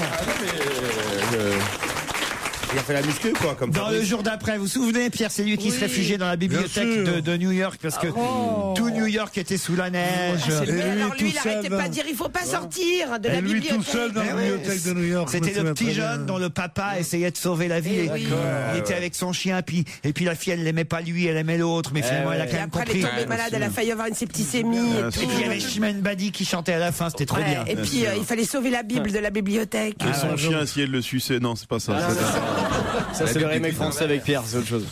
Il a fait la muscu, quoi, comme dans Le Jour d'après. Vous vous souvenez, Pierre, c'est lui qui se réfugiait dans la bibliothèque de New York parce que tout New York était sous la neige. Alors lui, il n'arrêtait pas de dire il faut pas sortir de la bibliothèque. Lui tout seul dans la bibliothèque de New York. C'était le petit jeune dont le papa essayait de sauver la vie. Il était avec son chien, et puis la fille, elle l'aimait pas lui, elle aimait l'autre, mais finalement, elle a quand même compris. Après, elle est tombée malade, elle a failli avoir une septicémie. Et puis il y avait Chimène Badi qui chantait à la fin, c'était trop bien. Et puis il fallait sauver la Bible de la bibliothèque. Et son chien essayait de le sucer. Non, c'est pas ça. Ça, c'est le remake français avec Pierre, c'est autre chose.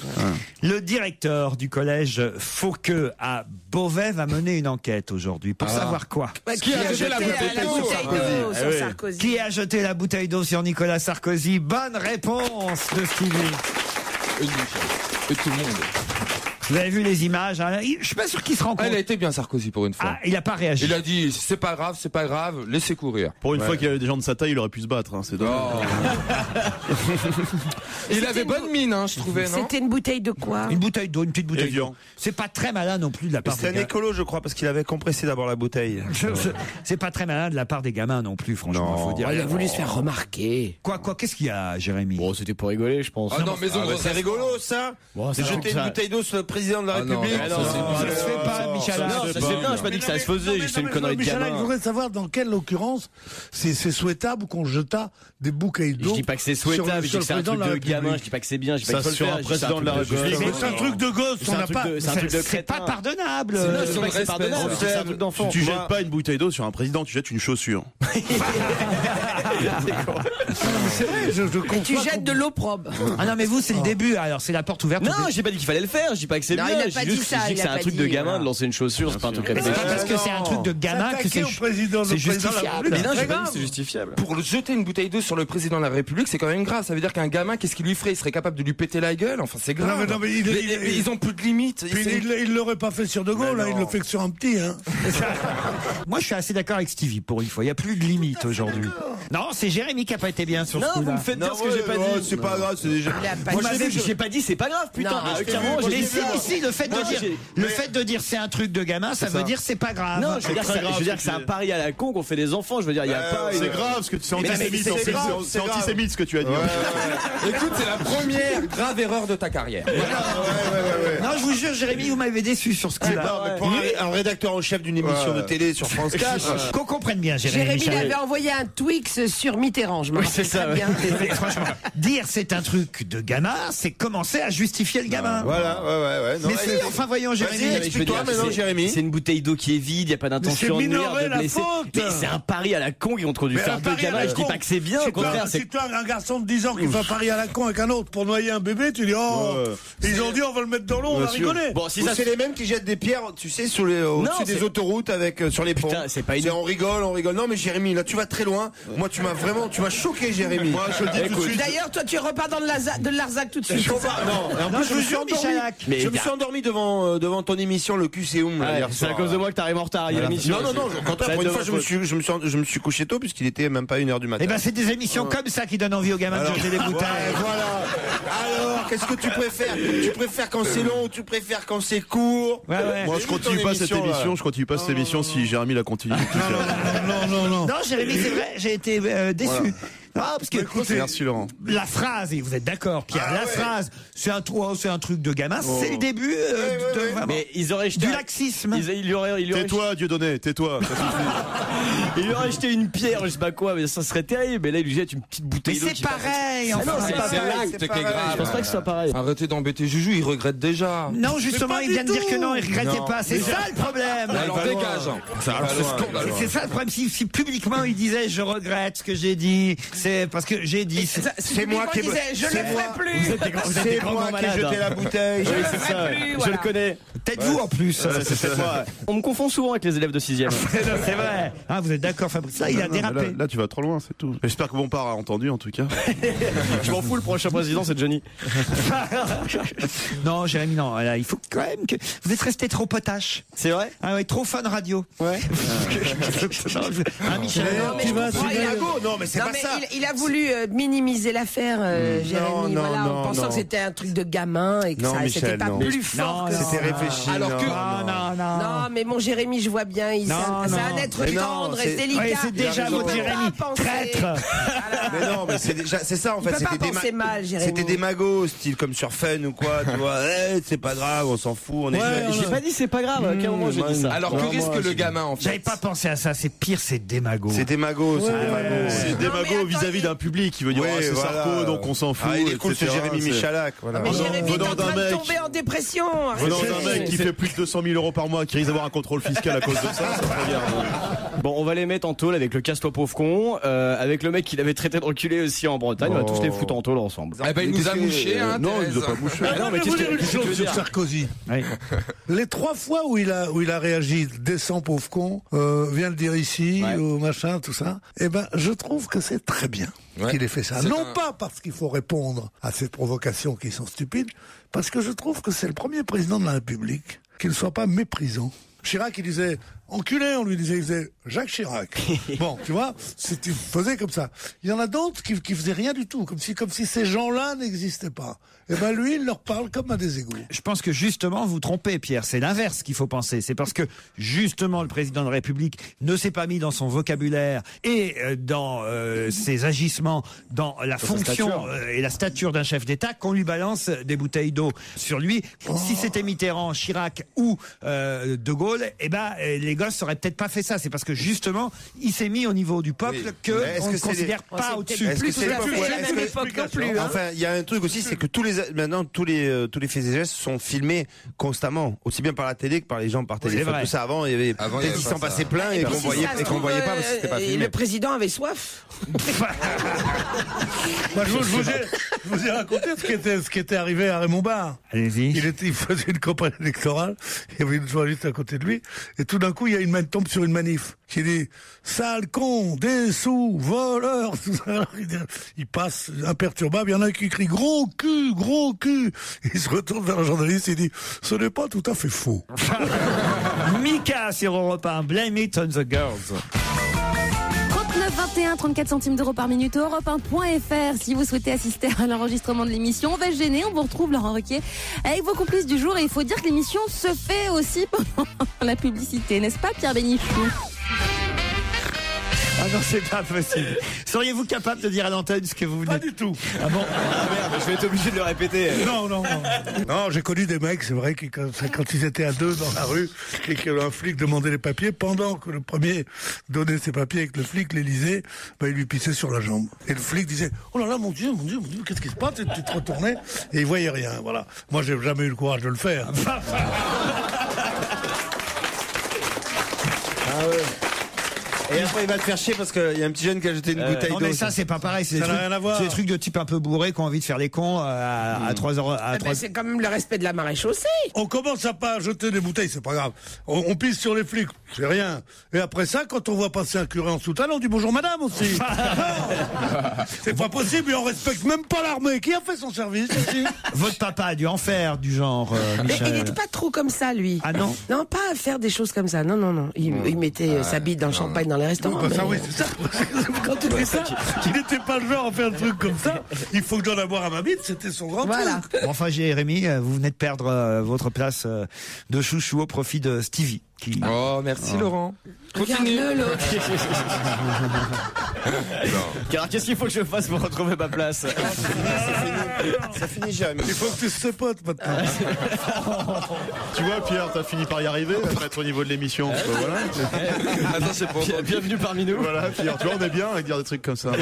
Le directeur du collège Fauqueux à Beauvais va mener une enquête aujourd'hui pour savoir quoi. Qui a jeté la bouteille d'eau sur Sarkozy? Qui a jeté la bouteille d'eau sur Nicolas Sarkozy? Bonne réponse de Stevie. Et tout le monde. Vous avez vu les images, hein? Je suis pas sûr qu'il se rend compte. Il a été bien Sarkozy pour une fois. Ah, il a pas réagi. Il a dit c'est pas grave, laissez courir. Pour une fois qu'il y avait des gens de sa taille, il aurait pu se battre. C'est dommage. Il avait bonne mine, je trouvais, non? C'était une bouteille de quoi? Une bouteille d'eau, une petite bouteille d'eau. C'est pas très malin non plus de la part des gamins. C'est un écolo, je crois, parce qu'il avait compressé d'abord la bouteille. C'est pas très malin de la part des gamins non plus, franchement. Faut dire. Il a voulu se faire remarquer. Quoi, qu'est-ce qu'il y a, Jérémy? Bon, c'était pour rigoler, je pense. Ah non, mais c'est rigolo, ça. C'est jeter une bouteille d'eau sur le président de la République. Ça se fait pas, Michel. Non, ça se fait pas. Je pas dit que ça se faisait. Juste une connerie de gamin. Je voudrais savoir dans quelle occurrence c'est souhaitable qu'on jeta des bouteilles d'eau. Je dis pas que c'est souhaitable. Je dis que c'est un truc de gamin. Je dis pas que c'est bien. Je dis pas qu'il faut le faire. Président de la République. C'est un truc de gosse. On n'a pas. C'est un truc de crétin. C'est pas pardonnable. C'est pardonnable. C'est un truc d'enfant. Tu jettes pas une bouteille d'eau sur un président, tu jettes une chaussure. C'est vrai. Tu jettes de l'opprobre. Ah non, mais vous, c'est le début. Alors, c'est la porte ouverte. Non, j'ai pas dit qu'il fallait le faire. Je dis pas que c'est bien. Je dis que c'est un truc de gamin de lancer une chaussure. C'est pas un truc. Mais c'est pas parce que c'est un truc de gamin que c'est justifiable. Mais non, j'ai pas dit que c'est justifiable. Pour jeter une bouteille d'eau sur le président de la République, c'est quand même grave. Ça veut dire qu'un gamin, qu'est-ce qu'il lui ferait? Il serait capable de lui péter la gueule? Enfin, c'est grave. Non, mais ils ont plus de limites. Il l'aurait pas fait sur De Gaulle, il le fait que sur un petit. Moi, je suis assez d'accord avec Stevie pour une fois. Il y a plus de limites aujourd'hui. Non, c'est Jérémy qui a pas été bien sur ce coup-là. Non, vous me faites dire ce que j'ai pas dit. C'est pas grave, c'est déjà. Moi, j'ai pas dit c'est pas grave, putain. Clairement, si, le fait de dire c'est un truc de gamin, ça veut dire c'est pas grave. Non, je veux dire que c'est un pari à la con qu'on fait des enfants. Je veux dire, il y a pas. C'est grave parce que c'est antisémite. C'est antisémite ce que tu as dit. Écoute, c'est la première grave erreur de ta carrière. Non, je vous jure, Jérémy, vous m'avez déçu sur ce coup-là. Pour un rédacteur en chef d'une émission de télé sur France 4. Qu'on comprenne bien, Jérémy. Jérémy avait envoyé un Twix sur Mitterrand, je me rappelle très bien. Franchement, dire c'est un truc de gamin, c'est commencer à justifier le gamin. Voilà, ouais. Mais c'est, enfin, voyons, Jérémy. Explique-toi maintenant, Jérémy. C'est une bouteille d'eau qui est vide, il n'y a pas d'intention de nuire, de blesser. Mais c'est un pari à la con qu'ils ont trop dû faire deux gamins. Je dis pas que c'est bien, au contraire. Si toi, un garçon de 10 ans qui fait un pari à la con avec un autre pour noyer un bébé, tu dis, oh, ils ont dit, on va le mettre dans l'eau, on va rigoler. Bon, si c'est les mêmes qui jettent des pierres, tu sais, au-dessus des autoroutes avec, sur les ponts. Putain, c'est pas on rigole. Non, mais Jérémy, là, tu vas très loin. Moi, tu m'as choqué, Jérémy. Moi, je le dis tout de suite. D'ailleurs, toi, tu repars dans de Larzac tout de suite. Non, en plus, je me suis endormi. Je me suis endormi devant ton émission, le cul c'est c'est à cause de moi que t'arrives en retard à l'émission. Non, au contraire, pour une fois, je me suis couché tôt puisqu'il était même pas 1h du matin. Eh ben, c'est des émissions comme ça qui donnent envie aux gamins de jeter des bouteilles. Voilà. Alors, qu'est-ce que tu préfères? Tu préfères quand c'est long ou tu préfères quand c'est court? Moi, je continue pas cette émission. Je continue pas cette émission si Jérémy la continue. Non. Non, Jérémy, c'est vrai, j'ai été déçu. Voilà. Non, parce que écoutez, merci Laurent. La phrase, et vous êtes d'accord, Pierre, la phrase, c'est un truc de gamin, c'est le début mais ils auraient jeté du laxisme. Tais-toi, Dieudonné, tais-toi. Il lui aurait jeté une pierre, je sais pas quoi, mais ça serait terrible. Mais là, il lui jette une petite bouteille d'eau. Mais c'est pareil, enfin. Non, c'est l'acte qui est grave. Je pense pas que ce soit pareil. Arrêtez d'embêter Juju, il regrette déjà. Non, justement, il vient de dire que non, il regrettait pas. C'est ça le problème. Alors dégage. C'est ça le problème. Si publiquement il disait je regrette ce que j'ai dit, c'est parce que j'ai dit. C'est moi qui disais je le ferai plus. C'est moi qui ai jeté la bouteille. Je le connais. Peut-être vous en plus. On me confond souvent avec les élèves de 6e. C'est vrai. Vous êtes d'accord, Fabrice? Là, il a dérapé. Là, tu vas trop loin, c'est tout. J'espère que Bompard a entendu, en tout cas. Je m'en fous, le prochain président, c'est Johnny. Non, Jérémy, non. Là, il faut quand même que. Vous êtes resté trop potache. C'est vrai? Ah ouais, trop fun radio. Ouais. Michel. Non, mais c'est pas ça. Il a voulu minimiser l'affaire, Jérémy, en pensant que c'était un truc de gamin et que c'était pas plus fort que ça. C'était réfléchi. Alors que non, mais mon Jérémy, je vois bien, c'est un être tendre et délicat. C'est déjà votre Jérémy, traître. Mais non, mais c'est ça en fait. C'était des magos, style comme sur Fun ou quoi, tu vois. C'est pas grave, on s'en fout. J'ai pas dit c'est pas grave. À quel moment j'ai dit ça? Alors que risque le gamin en fait? J'avais pas pensé à ça. C'est pire, c'est démago. C'est démago, C'est démago vis-à-vis d'un public qui veut dire c'est Sarko, donc on s'en fout. Il est cool, c'est Jérémy Michalak. Mais Jérémy est en train de tomber en dépression. Venant d'un mec qui fait plus de 200 000 € par mois, qui risque d'avoir un contrôle fiscal à cause de ça, ça regarde. Bon, on va les mettre en tôle avec le casse-toi pauvre con, avec le mec qui l'avait traité de reculé aussi en Bretagne. On va tous les foutre en tôle ensemble. Eh ben, il nous a mouché, hein. Non, il nous a pas mouché. Non, mais qu'est-ce que tu veux dire sur Sarkozy? Les 3 fois où il a réagi, descend pauvre con, vient le dire ici, ou machin, tout ça, eh ben, je trouve que c'est très bien qu'il ait fait ça. Non pas parce qu'il faut répondre à ces provocations qui sont stupides, parce que je trouve que c'est le premier président de la République qui ne soit pas méprisant. Chirac, il disait enculé, on lui disait, il faisait Jacques Chirac. Bon, tu vois, il faisait comme ça. Il y en a d'autres qui faisaient rien du tout, comme si ces gens-là n'existaient pas. Et ben lui, il leur parle comme à des égouts. Je pense que justement, vous trompez, Pierre. C'est l'inverse qu'il faut penser. C'est parce que justement, le président de la République ne s'est pas mis dans son vocabulaire et dans ses agissements, dans la fonction et la stature d'un chef d'État, qu'on lui balance des bouteilles d'eau sur lui. Si c'était Mitterrand, Chirac ou De Gaulle, eh ben les gosses n'auraient peut-être pas fait ça. C'est parce que justement, il s'est mis au niveau du peuple qu'on ne considère pas au-dessus. Plus tout à fait la même époque non plus. Enfin, il y a un truc aussi, c'est que maintenant tous les faits et gestes sont filmés constamment, aussi bien par la télé que par les gens par téléphone. Tout ça avant, il y avait peut-être qu'il s'en passait plein et qu'on voyait pas parce que c'était pas filmé. Le président avait soif. Moi, je vous ai raconté ce qui était arrivé à Raymond Barre. Allez-y. Il faisait une campagne électorale, il y avait une journaliste à côté de lui, et tout d'un coup, il y a une main tombe sur une manif qui dit « Sale con, des sous, voleur !» Il passe imperturbable, il y en a qui crie « Gros cul, gros cul !» Il se retourne vers le journaliste et dit « Ce n'est pas tout à fait faux. » Mika sur Europe 1, Blame It on the Girls. 21, 34 centimes d'euros par minute, europe1.fr. Si vous souhaitez assister à l'enregistrement de l'émission, on va se gêner, on vous retrouve Laurent Ruquier avec vos complices du jour. Et il faut dire que l'émission se fait aussi pendant la publicité, n'est-ce pas, Pierre Bénichou? Ah non, c'est pas possible. Seriez-vous capable de dire à l'antenne ce que vous venez? Pas du tout. Ah bon? Ah merde, je vais être obligé de le répéter. Non. Non, j'ai connu des mecs, c'est vrai, qui quand ils étaient à deux dans la rue et qu'un flic demandait les papiers, pendant que le premier donnait ses papiers et que le flic les lisait, il lui pissait sur la jambe. Et le flic disait « Oh là là, mon Dieu, qu'est-ce qui se passe ?» Et tu te retournais et il voyait rien, voilà. Moi, j'ai jamais eu le courage de le faire. Ah ouais. Et après, il va te faire chier parce qu'il y a un petit jeune qui a jeté une bouteille d'eau. Non, mais ça, c'est pas pareil. C'est des trucs de type un peu bourré qui ont envie de faire les cons à 3h. C'est quand même le respect de la marée chaussée. On commence à pas jeter des bouteilles, c'est pas grave. On pisse sur les flics, c'est rien. Et après ça, quand on voit passer un curé en soutane, on dit bonjour madame aussi. C'est pas possible, et on respecte même pas l'armée. Qui a fait son service ici? Votre papa a dû en faire du genre, Michel. Mais il n'était pas trop comme ça, lui. Ah non? Non, pas à faire des choses comme ça. Non. Il mettait sa bite dans le champagne dans les restaurants. Ça, oui, c'est ça. Quand tu dis ça, il n'était pas le genre à faire un truc comme ça. Il faut que j'en avoir à ma bite, c'était son grand truc. Enfin, Jérémy, vous venez de perdre votre place de chouchou au profit de Stevie. Oh, merci Laurent. Continue. Alors, qu'est-ce qu'il faut que je fasse pour retrouver ma place? Ça finit jamais. Il faut que tu se potes maintenant. Tu vois, Pierre, t'as fini par y arriver, à être au niveau de l'émission. Voilà. Attends, c'est pour Bienvenue parmi nous. Voilà, Pierre, tu vois, on est bien avec dire des trucs comme ça.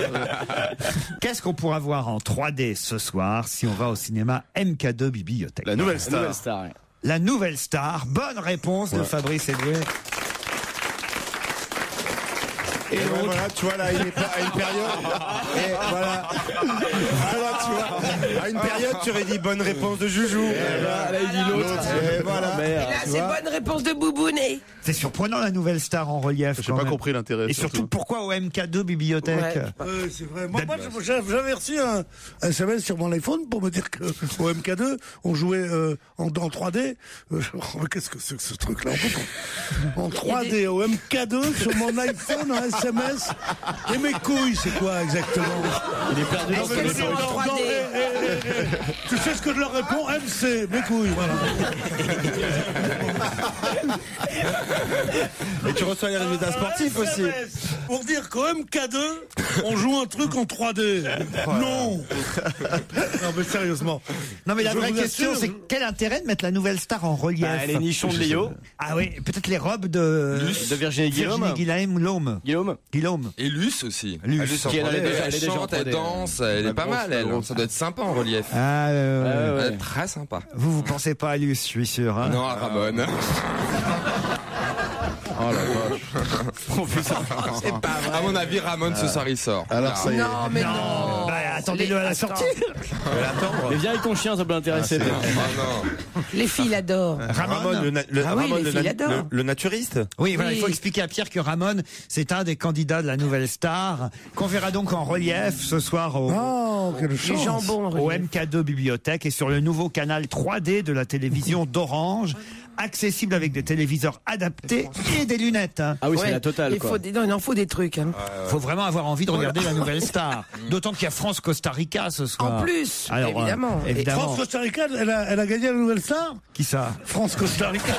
Qu'est-ce qu'on pourra voir en 3D ce soir si on va au cinéma MK2 Bibliothèque? La nouvelle star. La nouvelle star. Bonne réponse de Fabrice Eboué. Et voilà, tu vois, là, il est pas à une période. Et voilà. Voilà, tu vois. À une période, tu aurais dit bonne réponse de Joujou. Et là, il dit l'autre. Et voilà. Et là, c'est bonne réponse de Boubounet. C'est surprenant, la nouvelle star en relief. J'ai pas compris l'intérêt. Et surtout, pourquoi au MK2 Bibliothèque? C'est vrai. Moi, j'avais reçu un SMS sur mon iPhone pour me dire qu'au MK2, on jouait en 3D. Qu'est-ce que c'est que ce truc-là? En 3D, au MK2, sur mon iPhone, un SMS. Et mes couilles, c'est quoi exactement? Il est perdu dans Est-ce que c'est en 3D? Tu sais ce que je leur réponds? MC, mes couilles, voilà. Et tu reçois les résultats sportifs aussi. Pour dire qu'au MK2, on joue un truc en 3D. Non. Non, mais sérieusement. Non, mais la vraie question, c'est quel intérêt de mettre la nouvelle star en relief? Les nichons de Léo. Ah oui, peut-être les robes de Virginie Guillaume. Guillaume. Et Luce aussi. Luce. Elle chante, elle danse, elle est pas mal, elle. Ça doit être sympa en relief. Ouais. Très sympa. Vous pensez pas à Luce, je suis sûr. Hein? Non, à Ramon. Oh la vache. C'est pas vrai. À mon avis, Ramon, ce soir, il sort. Alors ça y est. Non, mais non. Attendez-le à la sortie. Mais viens avec ton chien, ça peut l'intéresser. Les filles l'adorent. Ramon, le naturiste. Oui, voilà, il faut expliquer à Pierre que Ramon, c'est un des candidats de la nouvelle star, qu'on verra donc en relief ce soir au MK2 Bibliothèque et sur le nouveau canal 3D de la télévision d'Orange, accessible avec des téléviseurs adaptés et des lunettes. Hein. Ah oui, c'est la totale. Il en faut des trucs. Hein. Faut vraiment avoir envie de regarder la nouvelle star. D'autant qu'il y a France-Costa Rica ce soir. En plus, alors, évidemment. France-Costa Rica, elle a gagné la nouvelle star? Qui ça? France-Costa Rica.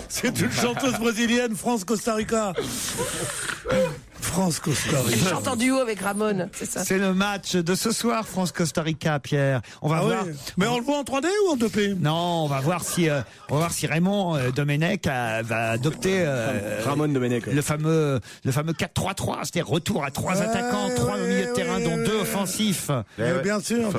C'est une chanteuse brésilienne, France-Costa Rica. France-Costa Rica. Elle chante en duo avec Ramon, c'est ça. C'est le match de ce soir, France-Costa Rica, Pierre. On va voir. Oui. Mais on le voit en 3D ou en 2P? Non, on va voir si Raymond Domenech va adopter Ramon Domenech, le fameux 4-3-3, c'est-à-dire retour à 3 attaquants, 3 au milieu de terrain, dont 2 offensifs. Bien sûr.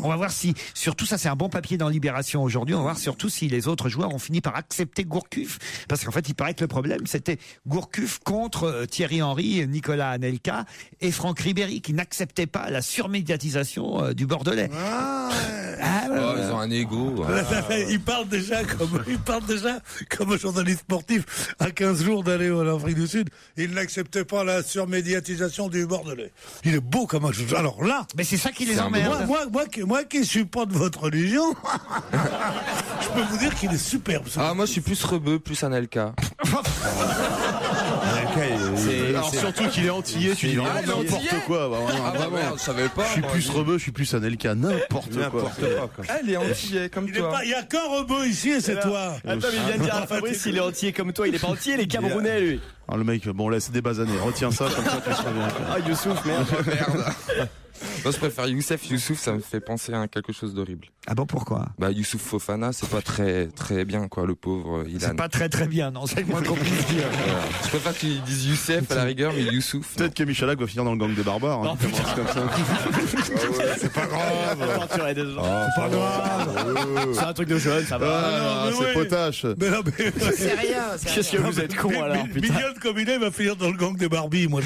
On va voir si, surtout ça c'est un bon papier dans Libération aujourd'hui, on va voir surtout si les autres joueurs ont fini par accepter Gourcuff, parce qu'en fait il paraît que le problème c'était Gourcuff contre Thierry Henry, Nicolas Anelka et Franck Ribéry qui n'acceptaient pas la surmédiatisation du Bordelais. Ils ont un ego. Il parle déjà comme un journaliste sportif à 15 jours d'aller en Afrique du Sud. Il n'acceptait pas la surmédiatisation du Bordelais. Il est beau comme un chose. Alors là, mais c'est ça qui les emmerde. Moi qui suis pas de votre religion, je peux vous dire qu'il est superbe. Moi je suis plus rebeu, plus Anelka. Alors surtout qu'il est antillais, tu dis n'importe quoi. Merde, je savais pas. Je suis plus rebeu, je suis plus Anelka, n'importe quoi. Il est antillais comme toi. Il y a qu'un rebeu ici et c'est toi. Attends, mais il vient de dire à Fabrice il est antillais comme toi, il est pas antillais, il est camerounais lui. Alors le mec, bon là c'est des basanés, retiens ça comme ça tu seras bien. Youssouf, merde. Moi, je préfère Youssef. Youssouf, ça me fait penser à quelque chose d'horrible. Ah bon, pourquoi? Bah, Youssouf Fofana, c'est pas très, très bien, quoi, le pauvre Ilan. C'est pas très très bien, non, c'est le moins qu'on puisse dire. Je préfère qu'ils disent Youssef à la rigueur, mais Youssouf. Peut-être que Michalak va finir dans le gang des barbares. Non, comme ça. C'est pas grave. C'est pas grave. C'est un truc de jeune, ça va. C'est potache. Mais non, mais... C'est rien. Qu'est-ce que vous êtes con alors, putain. Mignonne comme il est, il va finir dans le gang des Barbies, moi.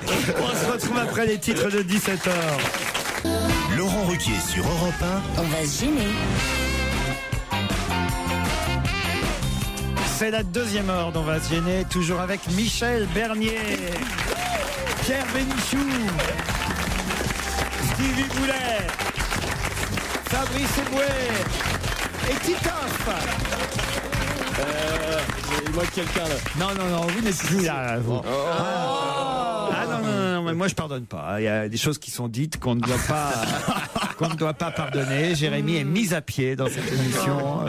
On se retrouve après les titres de 17h. Laurent Ruquier sur Europe 1. On va se gêner. C'est la deuxième heure d'On va se gêner, toujours avec Michel Bernier, Pierre Bénichou, Stevie Boulet, Fabrice Eboué et Titoff. Il manque quelqu'un là. Non, vous n'êtes plus là, vous. Ah non, mais moi je pardonne pas. Il y a des choses qui sont dites qu'on ne doit pas pardonner. Jérémy est mis à pied dans cette émission.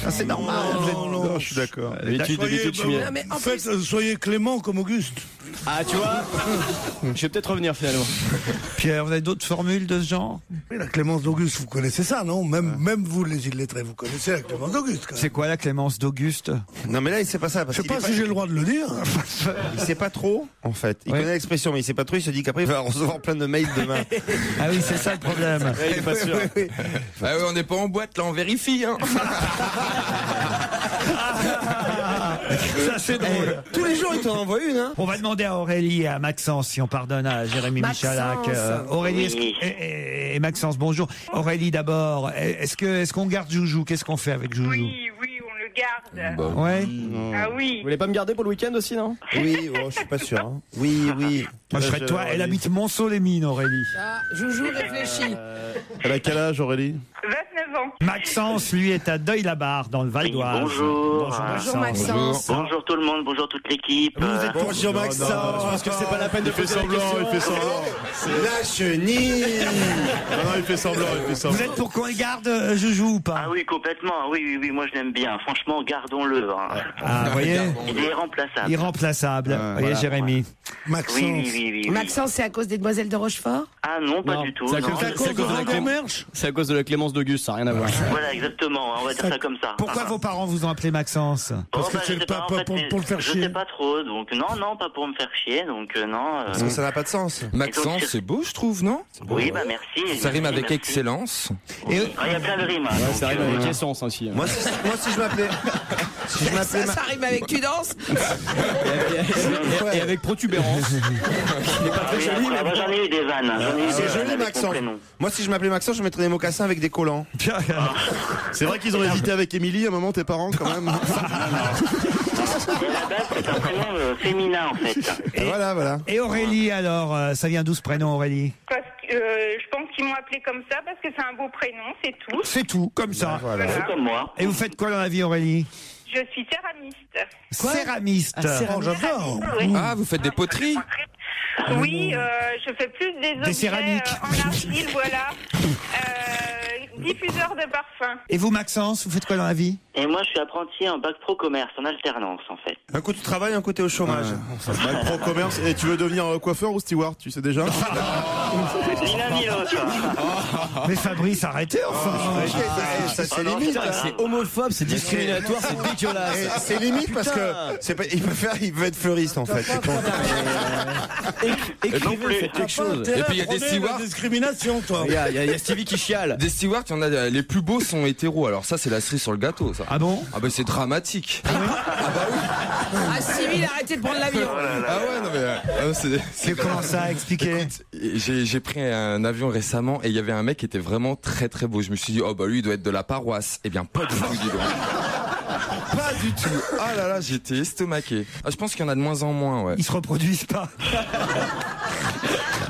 C'est normal. Non, je suis d'accord. En fait, soyez clément comme Auguste. Ah, tu vois, je vais peut-être revenir finalement. Pierre, vous avez d'autres formules de ce genre? Oui, la clémence d'Auguste, vous connaissez ça, non? Même vous, les illettrés, vous connaissez la clémence d'Auguste. C'est quoi la clémence d'Auguste? Non, mais là, il sait pas ça. Parce je sais pas si j'ai le droit de le dire. Il sait pas trop, en fait. Il connaît l'expression, mais il sait pas trop. Il se dit qu'après, il va recevoir plein de mails demain. Ah oui, c'est ça le problème. Ouais, il est pas sûr. Oui. Ah oui, on n'est pas en boîte, là, on vérifie, hein. Ça, c'est drôle. Tous les jours, il t'en envoie une, hein. On va demander à Aurélie et à Maxence si on pardonne à Jérémy Michalak. Aurélie et Maxence, bonjour. Aurélie d'abord, est-ce qu'on garde Joujou? Qu'est-ce qu'on fait avec Joujou? Oui, on le garde. Ouais. Ah oui. Vous voulez pas me garder pour le week-end aussi, non? Oui, je suis pas sûr. Hein. Oui. Moi, je serais de toi. Elle habite Monceau-les-Mines, Aurélie. Joujou réfléchit. Elle a quel âge, Aurélie? 29 ans. Maxence, lui, est à Deuil-la-Barre, dans le Val d'Oise. Bonjour. Bonjour Maxence. Bonjour tout le monde, bonjour toute l'équipe. Vous êtes Bonjour Maxence. Parce que c'est pas la peine de Il fait semblant. La chenille. Non, il fait semblant. Vous êtes pour qu'on y garde Joujou ou pas? Ah oui, complètement. Oui, moi je l'aime bien. Franchement, gardons-le. Hein. Ah, vous voyez, Il est irremplaçable. irremplaçable. Vous voyez, Jérémy. Maxence. Oui. Maxence, c'est à cause des demoiselles de Rochefort? Ah non, pas du tout. C'est à non. cause de la clémence d'Auguste, ça n'a rien à voir. Voilà, exactement. On va dire ça comme ça. Pourquoi vos parents vous ont appelé Maxence? Parce que c'est pas pour le faire Je chier. sais pas trop. Donc non, pas pour me faire chier. Donc non. Parce que ça n'a pas de sens. Maxence, c'est beau, je trouve, non? Oui, bah merci. Ça rime avec merci. excellence. Il y a plein de rimes. Ouais, ça arrive avec donc, essence aussi. Moi, si je m'appelais. Ça rime avec tu danses? Et avec protubérance. Il est pas très joli, mais j'en ai eu des vannes. C'est joli, Maxence. Moi, si je m'appelais Maxence, je mettrais des mocassins avec des collants. C'est vrai qu'ils ont hésité avec Émilie à un moment, tes parents, quand même. Et à la base, c'est un prénom féminin, en fait. Et voilà. Et Aurélie, alors, ça vient d'où ce prénom, Aurélie? Parce que je pense qu'ils m'ont appelé comme ça parce que c'est un beau prénom, c'est tout. C'est tout, comme ça. Voilà. C'est comme moi. Et vous faites quoi dans la vie, Aurélie? Je suis céramiste. Céramiste. Oh, j'adore. Oui. Ah, vous faites des poteries? Oui, je fais plus des objets céramiques. En argile, voilà. Diffuseur de parfum. Et vous, Maxence, vous faites quoi dans la vie? Et moi, je suis apprenti en bac pro commerce, en alternance, en fait. Un coup tu travailles, un coup t'es au chômage. Bac pro commerce. Et tu veux devenir coiffeur ou steward, tu sais déjà? Ni l'un ni l'autre. Mais Fabrice, arrêtez enfin. Ça, c'est limite. c'est homophobe, c'est discriminatoire, c'est dégueulasse. C'est limite parce que il veut être fleuriste en fait. Écrivez, faites quelque chose. Et puis il y a des La stewards. discrimination, toi. Il y a Stevie qui chiale. Des stewards, il y en a, les plus beaux sont hétéros. Alors ça, c'est la cerise sur le gâteau, ça. Ah bon? Ah bah c'est dramatique. Ah, Cyril, arrêtez de prendre l'avion. Ah ouais, non mais C'est comment ça? Expliquez. J'ai pris un avion récemment et il y avait un mec qui était vraiment très très beau. Je me suis dit, oh bah lui il doit être de la paroisse. Eh bien pas du tout, dis donc. Pas du tout. Ah là là, j'étais estomaqué. Ah, je pense qu'il y en a de moins en moins, ouais. Ils se reproduisent pas.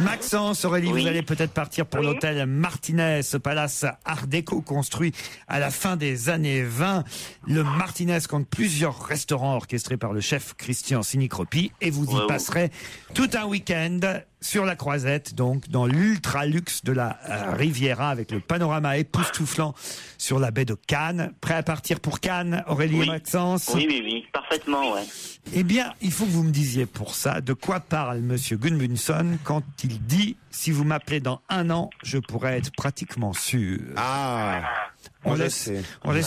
Maxence, Aurélie, vous allez peut-être partir pour l'hôtel Martinez, ce palace art déco construit à la fin des années 20. Le Martinez compte plusieurs restaurants orchestrés par le chef Christian Sinicropi et vous y passerez tout un week-end. sur la Croisette, donc dans l'ultra luxe de la Riviera, avec le panorama époustouflant sur la baie de Cannes. Prêt à partir pour Cannes, Aurélie et Maxence? Oui, parfaitement, ouais. Eh bien, il faut que vous me disiez pour ça de quoi parle Monsieur Gudmundsson quand il dit « Si vous m'appelez dans 1 an, je pourrais être pratiquement sûr ». On laisse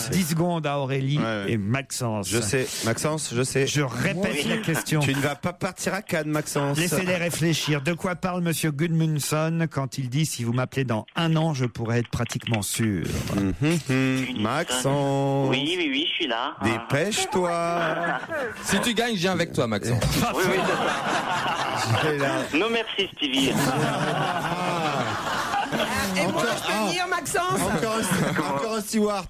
10 secondes à Aurélie et Maxence. Je sais, Maxence, je sais. Je répète la question. Tu ne vas pas partir à Cannes, Maxence. Laissez-les réfléchir. De quoi parle Monsieur Gudmundsson quand il dit « Si vous m'appelez dans 1 an, je pourrais être pratiquement sûr ». Maxence. Oui, je suis là. Dépêche-toi. Si tu gagnes, je viens avec toi, Maxence. Oui. Non, merci, Stevie. Et moi, je peux venir, Maxence? Encore un steward.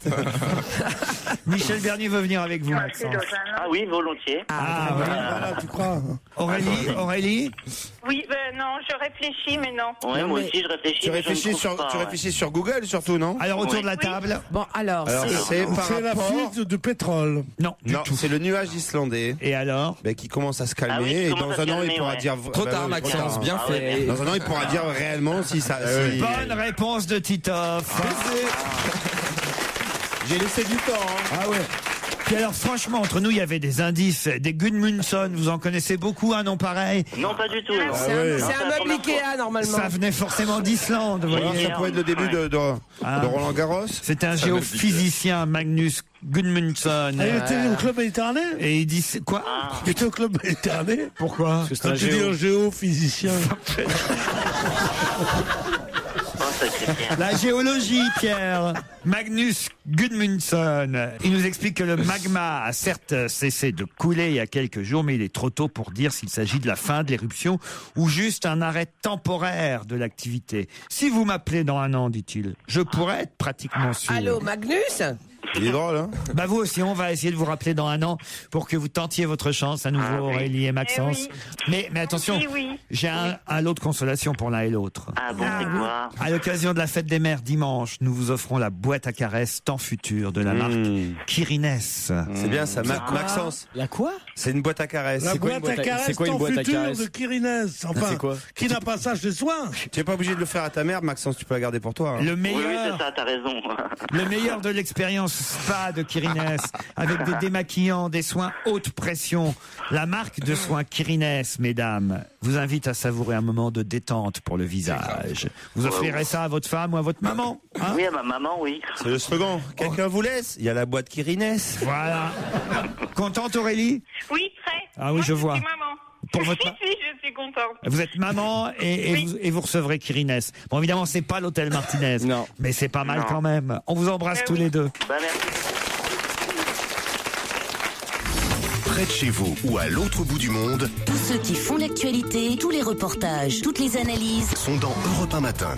Michel Bernier veut venir avec vous, Maxence. Ah oui, volontiers. Voilà, tu crois? Aurélie? Oui, non, je réfléchis, mais non. Ouais, moi aussi, je réfléchis. Tu réfléchis sur Google, surtout, non? Alors, autour de la table. Bon, alors c'est la fuite de pétrole. Non, c'est le nuage islandais. Et alors? Qui commence à se calmer. Et dans un an, il pourra dire... Trop tard, Maxence, bien fait. Dans un an, il pourra dire réellement si ça... Bonne réponse de Titoff. J'ai laissé du temps. Ah ouais. Puis alors, franchement, entre nous, il y avait des indices, des Gudmundsson. Vous en connaissez beaucoup, un nom pareil? Non, pas du tout. C'est un meuble Ikea, normalement. Ça venait forcément d'Islande, vous voyez. Ça pourrait être le début de Roland Garros. C'est un géophysicien, Magnus Gudmundsson. Il était au club méditerranéen. Et il dit quoi? Il était au club méditerranéen. Pourquoi? Quand tu dis un géophysicien. La géologie, Pierre. Magnus Gudmundsson. Il nous explique que le magma a certes cessé de couler il y a quelques jours, mais il est trop tôt pour dire s'il s'agit de la fin de l'éruption ou juste un arrêt temporaire de l'activité. Si vous m'appelez dans 1 an, dit-il, je pourrais être pratiquement sûr. Allô, Magnus? Il est drôle, hein? Vous aussi, on va essayer de vous rappeler dans 1 an pour que vous tentiez votre chance à nouveau, Aurélie et Maxence. Mais attention, j'ai un lot de consolation pour l'un et l'autre. Ah bon, c'est quoi? À l'occasion de la fête des mères dimanche, nous vous offrons la boîte à caresses temps futur de la marque Kirines. C'est bien ça, Maxence. La quoi? C'est une boîte à caresses. La boîte à caresses temps futur de Kirines. Enfin, c'est quoi? Qui n'a pas ça chez soi? Tu n'es pas obligé de le faire à ta mère, Maxence, tu peux la garder pour toi. Le meilleur, oui, c'est ça, t'as raison. Le meilleur de l'expérience spa de Kirines, avec des démaquillants, des soins haute pression. La marque de soins Kirines, mesdames, vous invite à savourer un moment de détente pour le visage. Vous offrirez ça à votre femme ou à votre maman, hein? Oui, à ma maman, oui. C'est le slogan. Quelqu'un vous laisse? Il y a la boîte Kirines. Voilà. Contente, Aurélie? Oui, très. Ah oui, Moi, je vois. Je suis maman. Pour votre Si, je suis contente. Vous êtes maman et vous recevrez Kirines. Bon, évidemment, c'est pas l'hôtel Martinez. Non. Mais c'est pas mal quand même. On vous embrasse tous les deux. Merci. Près de chez vous ou à l'autre bout du monde, Tous ceux qui font l'actualité, tous les reportages, toutes les analyses sont dans Europe 1 Matin.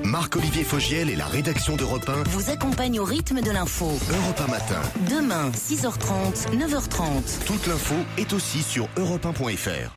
Marc-Olivier Fogiel et la rédaction d'Europe 1 vous accompagnent au rythme de l'info. Europe 1 Matin. Demain, 6h30, 9h30. Toute l'info est aussi sur europe1.fr.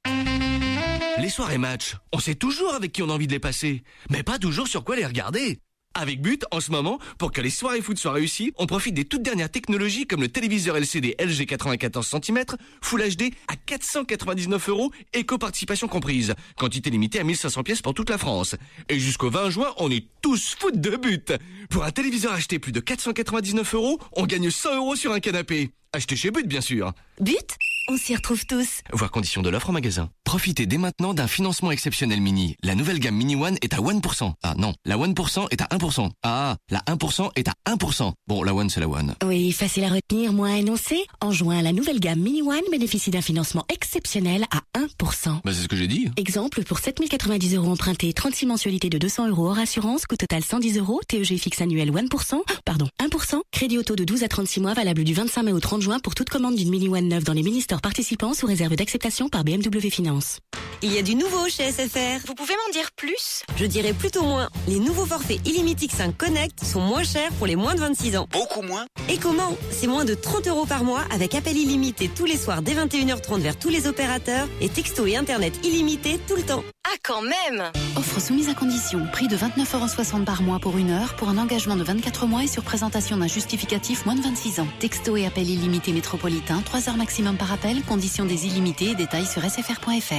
Les soirées match, on sait toujours avec qui on a envie de les passer, mais pas toujours sur quoi les regarder. Avec But, en ce moment, pour que les soirées foot soient réussies, on profite des toutes dernières technologies comme le téléviseur LCD LG 94 cm, Full HD à 499 €, éco-participation comprise. Quantité limitée à 1500 pièces pour toute la France. Et jusqu'au 20 juin, on est tous foot de But. Pour un téléviseur acheté plus de 499 €, on gagne 100 € sur un canapé. Acheté chez But, bien sûr. But, on s'y retrouve tous. Voir conditions de l'offre en magasin. Profitez dès maintenant d'un financement exceptionnel Mini. La nouvelle gamme Mini One est à 1%. Ah non, la 1% est à 1%. Ah, la 1% est à 1%. Bon, la One, c'est la One. Oui, facile à retenir, moins énoncé. En juin, la nouvelle gamme Mini One bénéficie d'un financement exceptionnel à 1%. Bah, c'est ce que j'ai dit. Exemple, pour 7090 € empruntés, 36 mensualités de 200 € hors assurance, coût total 110 €, TEG fixe annuel 1%, crédit auto de 12 à 36 mois valable du 25 mai au 30 juin pour toute commande d'une Mini One neuve dans les mini-stores participants sous réserve d'acceptation par BMW Finance. Il y a du nouveau chez SFR. Vous pouvez m'en dire plus? Je dirais plutôt moins. Les nouveaux forfaits Illimity X5 Connect sont moins chers pour les moins de 26 ans. Beaucoup moins? Et comment? C'est moins de 30 € par mois avec appel illimité tous les soirs dès 21h30 vers tous les opérateurs et texto et internet illimité tout le temps. Ah, quand même! Offre soumise à condition. Prix de 29,60 € par mois pour 1 heure, pour un engagement de 24 mois et sur présentation d'un justificatif moins de 26 ans. Texto et appel illimité métropolitain, 3 heures maximum par appel, conditions des illimités et détails sur sfr.fr.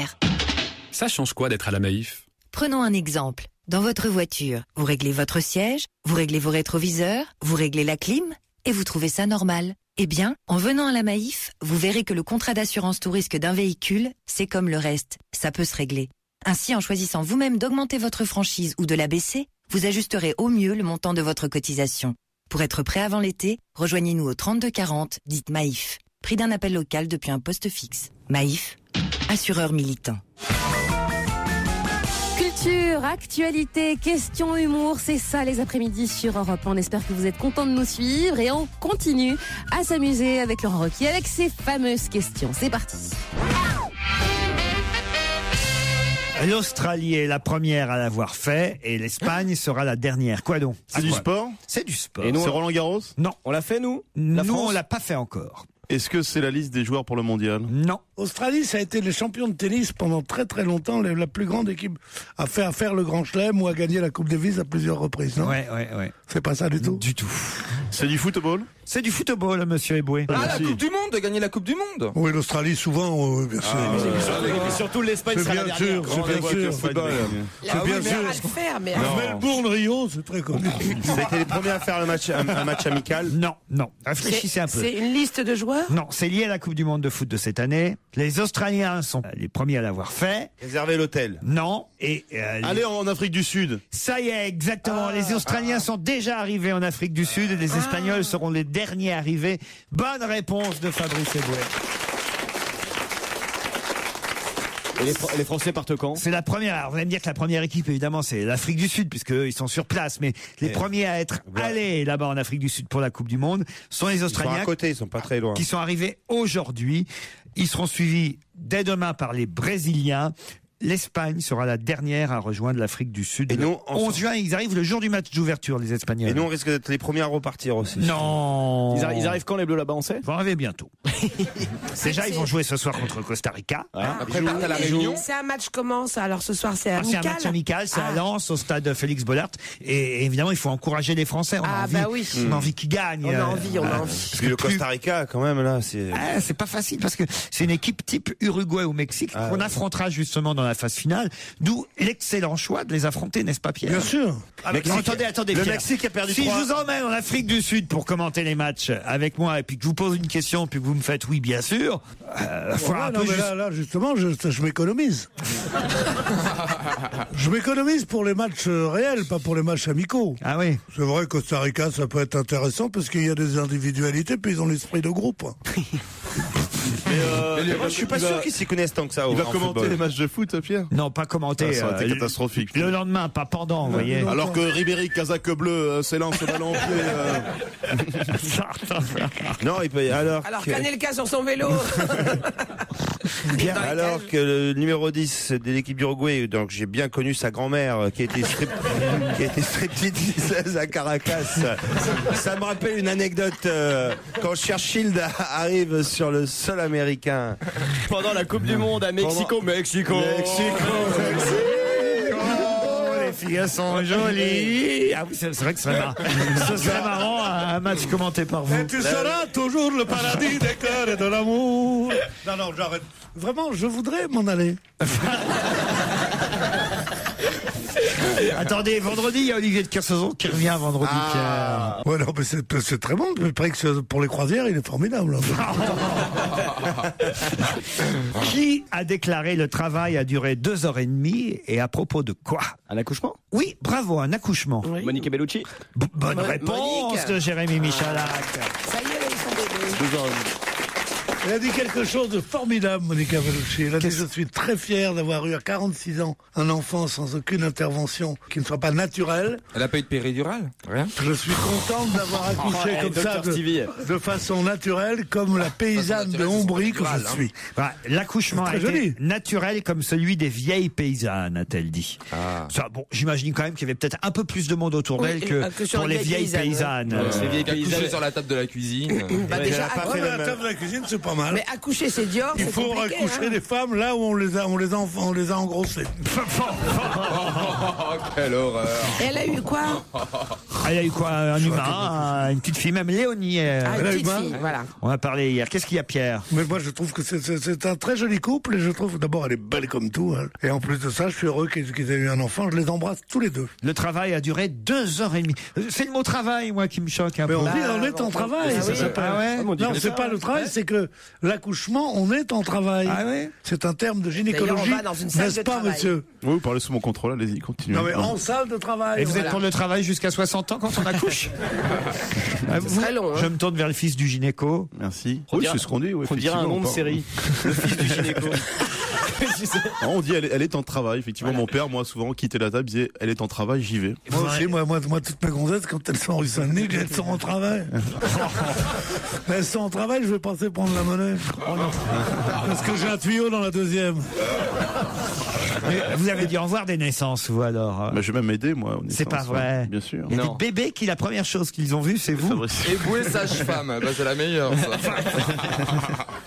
Ça change quoi d'être à la Maïf? Prenons un exemple. Dans votre voiture, vous réglez votre siège, vous réglez vos rétroviseurs, vous réglez la clim, et vous trouvez ça normal. Eh bien, en venant à la Maïf, vous verrez que le contrat d'assurance tout risque d'un véhicule, c'est comme le reste, ça peut se régler. Ainsi, en choisissant vous-même d'augmenter votre franchise ou de la baisser, vous ajusterez au mieux le montant de votre cotisation. Pour être prêt avant l'été, rejoignez-nous au 32 40, dites Maïf. Prix d'un appel local depuis un poste fixe. Maïf, assureur militant. Culture, actualité, questions, humour, c'est ça les après-midi sur Europe 1. On espère que vous êtes contents de nous suivre et on continue à s'amuser avec Laurent Ruquier avec ses fameuses questions. C'est parti. L'Australie est la première à l'avoir fait et l'Espagne sera la dernière. Quoi donc? C'est du sport? C'est du sport. Et nous, c'est Roland Garros? Non. On l'a fait, nous? Nous, on l'a pas fait encore. Est-ce que c'est la liste des joueurs pour le mondial? Non. Australie, ça a été les champions de tennis pendant très très longtemps, la plus grande équipe à faire le Grand Chelem ou à gagner la Coupe Davis à plusieurs reprises, non? Ouais. C'est pas ça du tout? Du tout. C'est du football? C'est du football, monsieur Eboué. Ah, la Coupe du Monde, de gagner la Coupe du Monde. Oui, l'Australie, souvent, bien sûr. Surtout l'Espagne, c'est bien sûr. C'est bien sûr. C'est bien sûr. À le faire, mais Melbourne, Rio, c'est très connu. C'était les premiers à faire un match amical? Non. Réfléchissez un peu. C'est une liste de joueurs? Non, c'est lié à la Coupe du Monde de foot de cette année. Les Australiens sont les premiers à l'avoir fait. Réserver l'hôtel? Non. Et allez en Afrique du Sud. Ça y est, exactement. Les Australiens sont déjà arrivés en Afrique du Sud et les Espagnols seront les derniers arrivés. Bonne réponse de Fabrice Eboué. Et les Français partent quand? C'est la première. Alors, vous allez me dire que la première équipe, évidemment, c'est l'Afrique du Sud, puisqu'ils sont sur place. Mais les premiers à être allés là-bas en Afrique du Sud pour la Coupe du Monde sont les Australiens. Ils sont à côté, ils sont pas très loin. Qui sont arrivés aujourd'hui. Ils seront suivis dès demain par les Brésiliens. L'Espagne sera la dernière à rejoindre l'Afrique du Sud. Et nous, 11 juin, ils arrivent le jour du match d'ouverture, les Espagnols. Et nous, on risque d'être les premiers à repartir aussi. Non. Ils arrivent quand, les Bleus, là-bas, on sait? Ils vont arriver bientôt. Déjà, ils vont jouer ce soir contre Costa Rica. Après, ils partent à la Réunion. C'est un match comment, ça? Alors, ce soir, c'est amical? C'est un match amical, c'est à Lens, au stade Félix Bollaert. Et évidemment, il faut encourager les Français. On a envie qu'ils gagnent. On a envie. Parce que le Costa Rica, quand même, là, c'est... c'est pas facile, parce que c'est une équipe type Uruguay ou Mexique qu'on affrontera justement dans la phase finale. D'où l'excellent choix de les affronter, n'est-ce pas, Pierre? Bien sûr. Attendez, le Pierre. Mexique a perdu Si 3. je vous emmène en Afrique du Sud pour commenter les matchs avec moi, et puis que je vous pose une question, puis que vous me faites oui, bien sûr, là, justement, je m'économise. Je m'économise pour les matchs réels, pas pour les matchs amicaux. Ah oui. C'est vrai, Costa Rica, ça peut être intéressant parce qu'il y a des individualités, puis ils ont l'esprit de groupe. Je suis pas sûr qu'ils s'y connaissent tant que ça. Il va commenter les matchs de foot, Pierre? Non, pas commenter. Ça aurait été catastrophique. Le lendemain, pas pendant, vous voyez. Alors que Ribéry, casaque bleu, s'élance au ballon au pied. Non, il peut. Alors Canelka sur son vélo. Alors que le numéro 10 de l'équipe d'Uruguay, donc j'ai bien connu sa grand-mère qui a été stripteaseuse à Caracas. Ça me rappelle une anecdote quand Churchill arrive sur le sol américain pendant la Coupe du Monde à Mexico. Les filles sont jolies. Ah oui, c'est vrai que ce serait marrant un match commenté par vous. Et tu seras toujours le paradis des cœurs et de l'amour. Non, j'arrête. Vraiment, je voudrais m'en aller. Attendez, vendredi, il y a Olivier de Kersauzon qui revient vendredi, Pierre. Ouais, non, mais c'est très bon. Pour les croisières, il est formidable. Qui a déclaré le travail a duré 2h30 et à propos de quoi? Un accouchement? Oui, bravo, un accouchement. Oui. Monique Bellucci? Bonne réponse de Jérémy Michalak. Ça y est, ils sont bébés. Elle a dit quelque chose de formidable, Monica Bellucci. Elle a dit: je suis très fier d'avoir eu à 46 ans un enfant sans aucune intervention qui ne soit pas naturelle. Elle n'a pas eu de péridurale? Rien. Je suis contente d'avoir accouché comme ça de façon naturelle, comme la paysanne de Ombrie que je suis. Voilà, l'accouchement a été naturel comme celui des vieilles paysannes, a-t-elle dit. Ça, bon, j'imagine quand même qu'il y avait peut-être un peu plus de monde autour d'elle que pour les vieilles paysannes. Les vieilles paysannes sur la table de la cuisine. Déjà, la table de la cuisine, c'est pas pas mal. Mais accoucher, c'est Dior. Il faut accoucher des femmes là où on les a engrossées. Quelle horreur. Et elle a eu quoi? Elle a eu quoi? Un humain, une petite fille, même Léonie. Une petite fille, voilà. On a parlé hier. Qu'est-ce qu'il y a, Pierre? Mais moi, je trouve que c'est un très joli couple et je trouve d'abord elle est belle comme tout. Hein. Et en plus de ça, je suis heureux qu'ils aient eu un enfant. Je les embrasse tous les deux. Le travail a duré 2h30. C'est le mot travail, moi, qui me choque un peu. Mais on est en travail. Non, c'est pas le travail, c'est que l'accouchement, on est en travail. Ah ouais. C'est un terme de gynécologie, n'est-ce pas, monsieur? Oui, vous parlez sous mon contrôle, allez-y, continuez. Non, mais en salle de travail. Et vous êtes pour le travail jusqu'à 60 ans quand on accouche? C'est très long. Je me tourne vers le fils du gynéco. Merci. Oui, c'est ce qu'on dit. On dirait un nom de série. Le fils du gynéco. On dit elle est en travail. Effectivement, mon père, moi, souvent, quittait la table, disait elle est en travail, j'y vais. Moi aussi, moi, toutes mes gonzesses, quand elles sont en rue Saint-Denis, elles sont en travail. Elles sont en travail, je vais passer prendre la monnaie. Parce que j'ai un tuyau dans la deuxième. Mais vous avez dit au revoir des naissances, vous, alors? Je vais même aider, moi. C'est pas vrai. Bien sûr. Il y a des bébés qui, la première chose qu'ils ont vue, c'est vous. Et bouée sage-femme, c'est la meilleure, ça.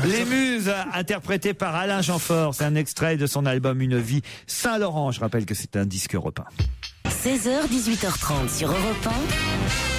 Les Muses, interprétées par Alain Jeanfort. C'est un extrait de son album Une vie Saint-Laurent. Je rappelle que c'est un disque européen. 16h, 18h30 sur Europe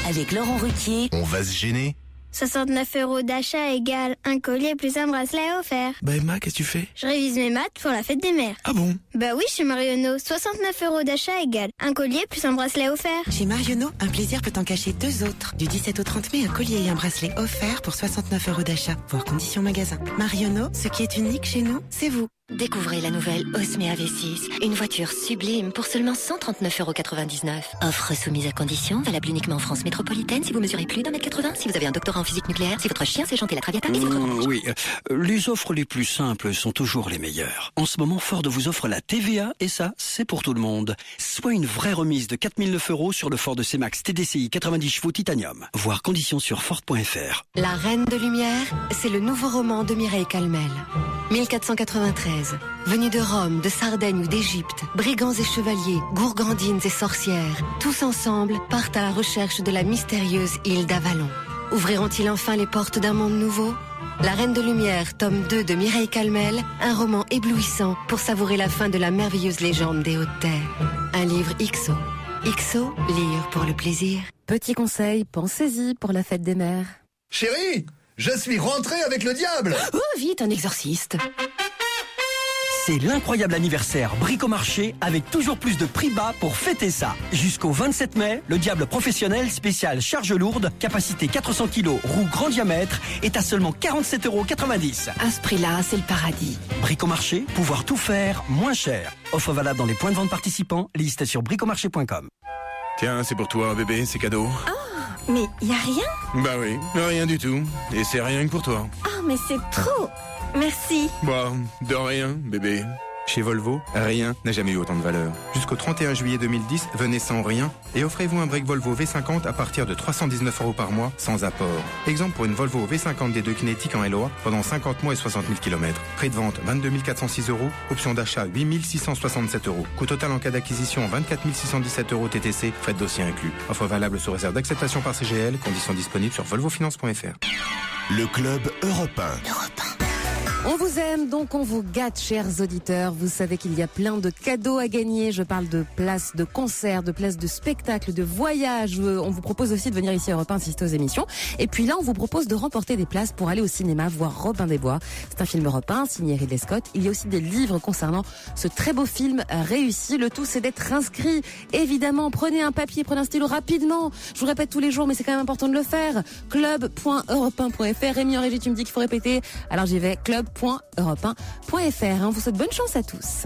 1, avec Laurent Ruquier. On va se gêner. 69 € d'achat égale un collier plus un bracelet offert. Bah Emma, qu'est-ce que tu fais? Je révise mes maths pour la fête des mères. Ah bon? Bah oui, chez Marionneau, 69 € d'achat égale un collier plus un bracelet offert. Chez Marionneau, un plaisir peut en cacher deux autres. Du 17 au 30 mai, un collier et un bracelet offerts pour 69 € d'achat. Voir conditions magasin. Marionneau, ce qui est unique chez nous, c'est vous. Découvrez la nouvelle Osmea V6, une voiture sublime pour seulement 139,99 €. Offre soumise à condition, valable uniquement en France métropolitaine si vous mesurez plus d'1m80, si vous avez un doctorat en physique nucléaire, si votre chien sait chanter la Traviata et si votre... Oui, les offres les plus simples sont toujours les meilleures. En ce moment, Ford vous offre la TVA et ça, c'est pour tout le monde. Soit une vraie remise de 4009 € sur le Ford C-Max TDCi 90 chevaux Titanium. Voir conditions sur Ford.fr. La Reine de Lumière, c'est le nouveau roman de Mireille Calmel. 1493. Venus de Rome, de Sardaigne ou d'Égypte, brigands et chevaliers, gourgandines et sorcières, tous ensemble partent à la recherche de la mystérieuse île d'Avalon. Ouvriront-ils enfin les portes d'un monde nouveau? La Reine de Lumière, tome 2 de Mireille Calmel, un roman éblouissant pour savourer la fin de la merveilleuse légende des Hautes-Terres. Un livre XO. XO, lire pour le plaisir. Petit conseil, pensez-y pour la fête des mères. Chérie, je suis rentré avec le diable. Oh, vite, un exorciste. C'est l'incroyable anniversaire Bricomarché avec toujours plus de prix bas pour fêter ça. Jusqu'au 27 mai, le Diable professionnel spécial charge lourde, capacité 400 kg, roue grand diamètre, est à seulement 47,90 €. À ce prix-là, c'est le paradis. Bricomarché, pouvoir tout faire moins cher. Offre valable dans les points de vente participants, liste sur bricomarché.com. Tiens, c'est pour toi, bébé, c'est cadeau. Oh, mais y a rien? Bah oui, rien du tout. Et c'est rien que pour toi. Oh, mais c'est trop. Merci. Bah, de rien, bébé. Chez Volvo, rien n'a jamais eu autant de valeur. Jusqu'au 31 juillet 2010, venez sans rien et offrez-vous un break Volvo V50 à partir de 319 € par mois sans apport. Exemple pour une Volvo V50 D2 Kinetic en LOA pendant 50 mois et 60 000 km. Prix de vente 22 406 €, option d'achat 8 667 €. Coût total en cas d'acquisition 24 617 € TTC, frais de dossier inclus. Offre valable sous réserve d'acceptation par CGL, conditions disponibles sur volvofinance.fr. Le club européen. On vous aime, donc on vous gâte, chers auditeurs. Vous savez qu'il y a plein de cadeaux à gagner. Je parle de places de concerts, de places de spectacles, de voyages. On vous propose aussi de venir ici à Europe 1 assister aux émissions. Et puis là, on vous propose de remporter des places pour aller au cinéma voir Robin des Bois. C'est un film Europe 1 signé Ridley Scott. Il y a aussi des livres concernant ce très beau film réussi. Le tout, c'est d'être inscrit. Évidemment, prenez un papier, prenez un stylo rapidement. Je vous répète tous les jours, mais c'est quand même important de le faire. club.europe1.fr. Rémi en régie, tu me dis qu'il faut répéter. Alors j'y vais. club.europe1.fr. On vous souhaite bonne chance à tous.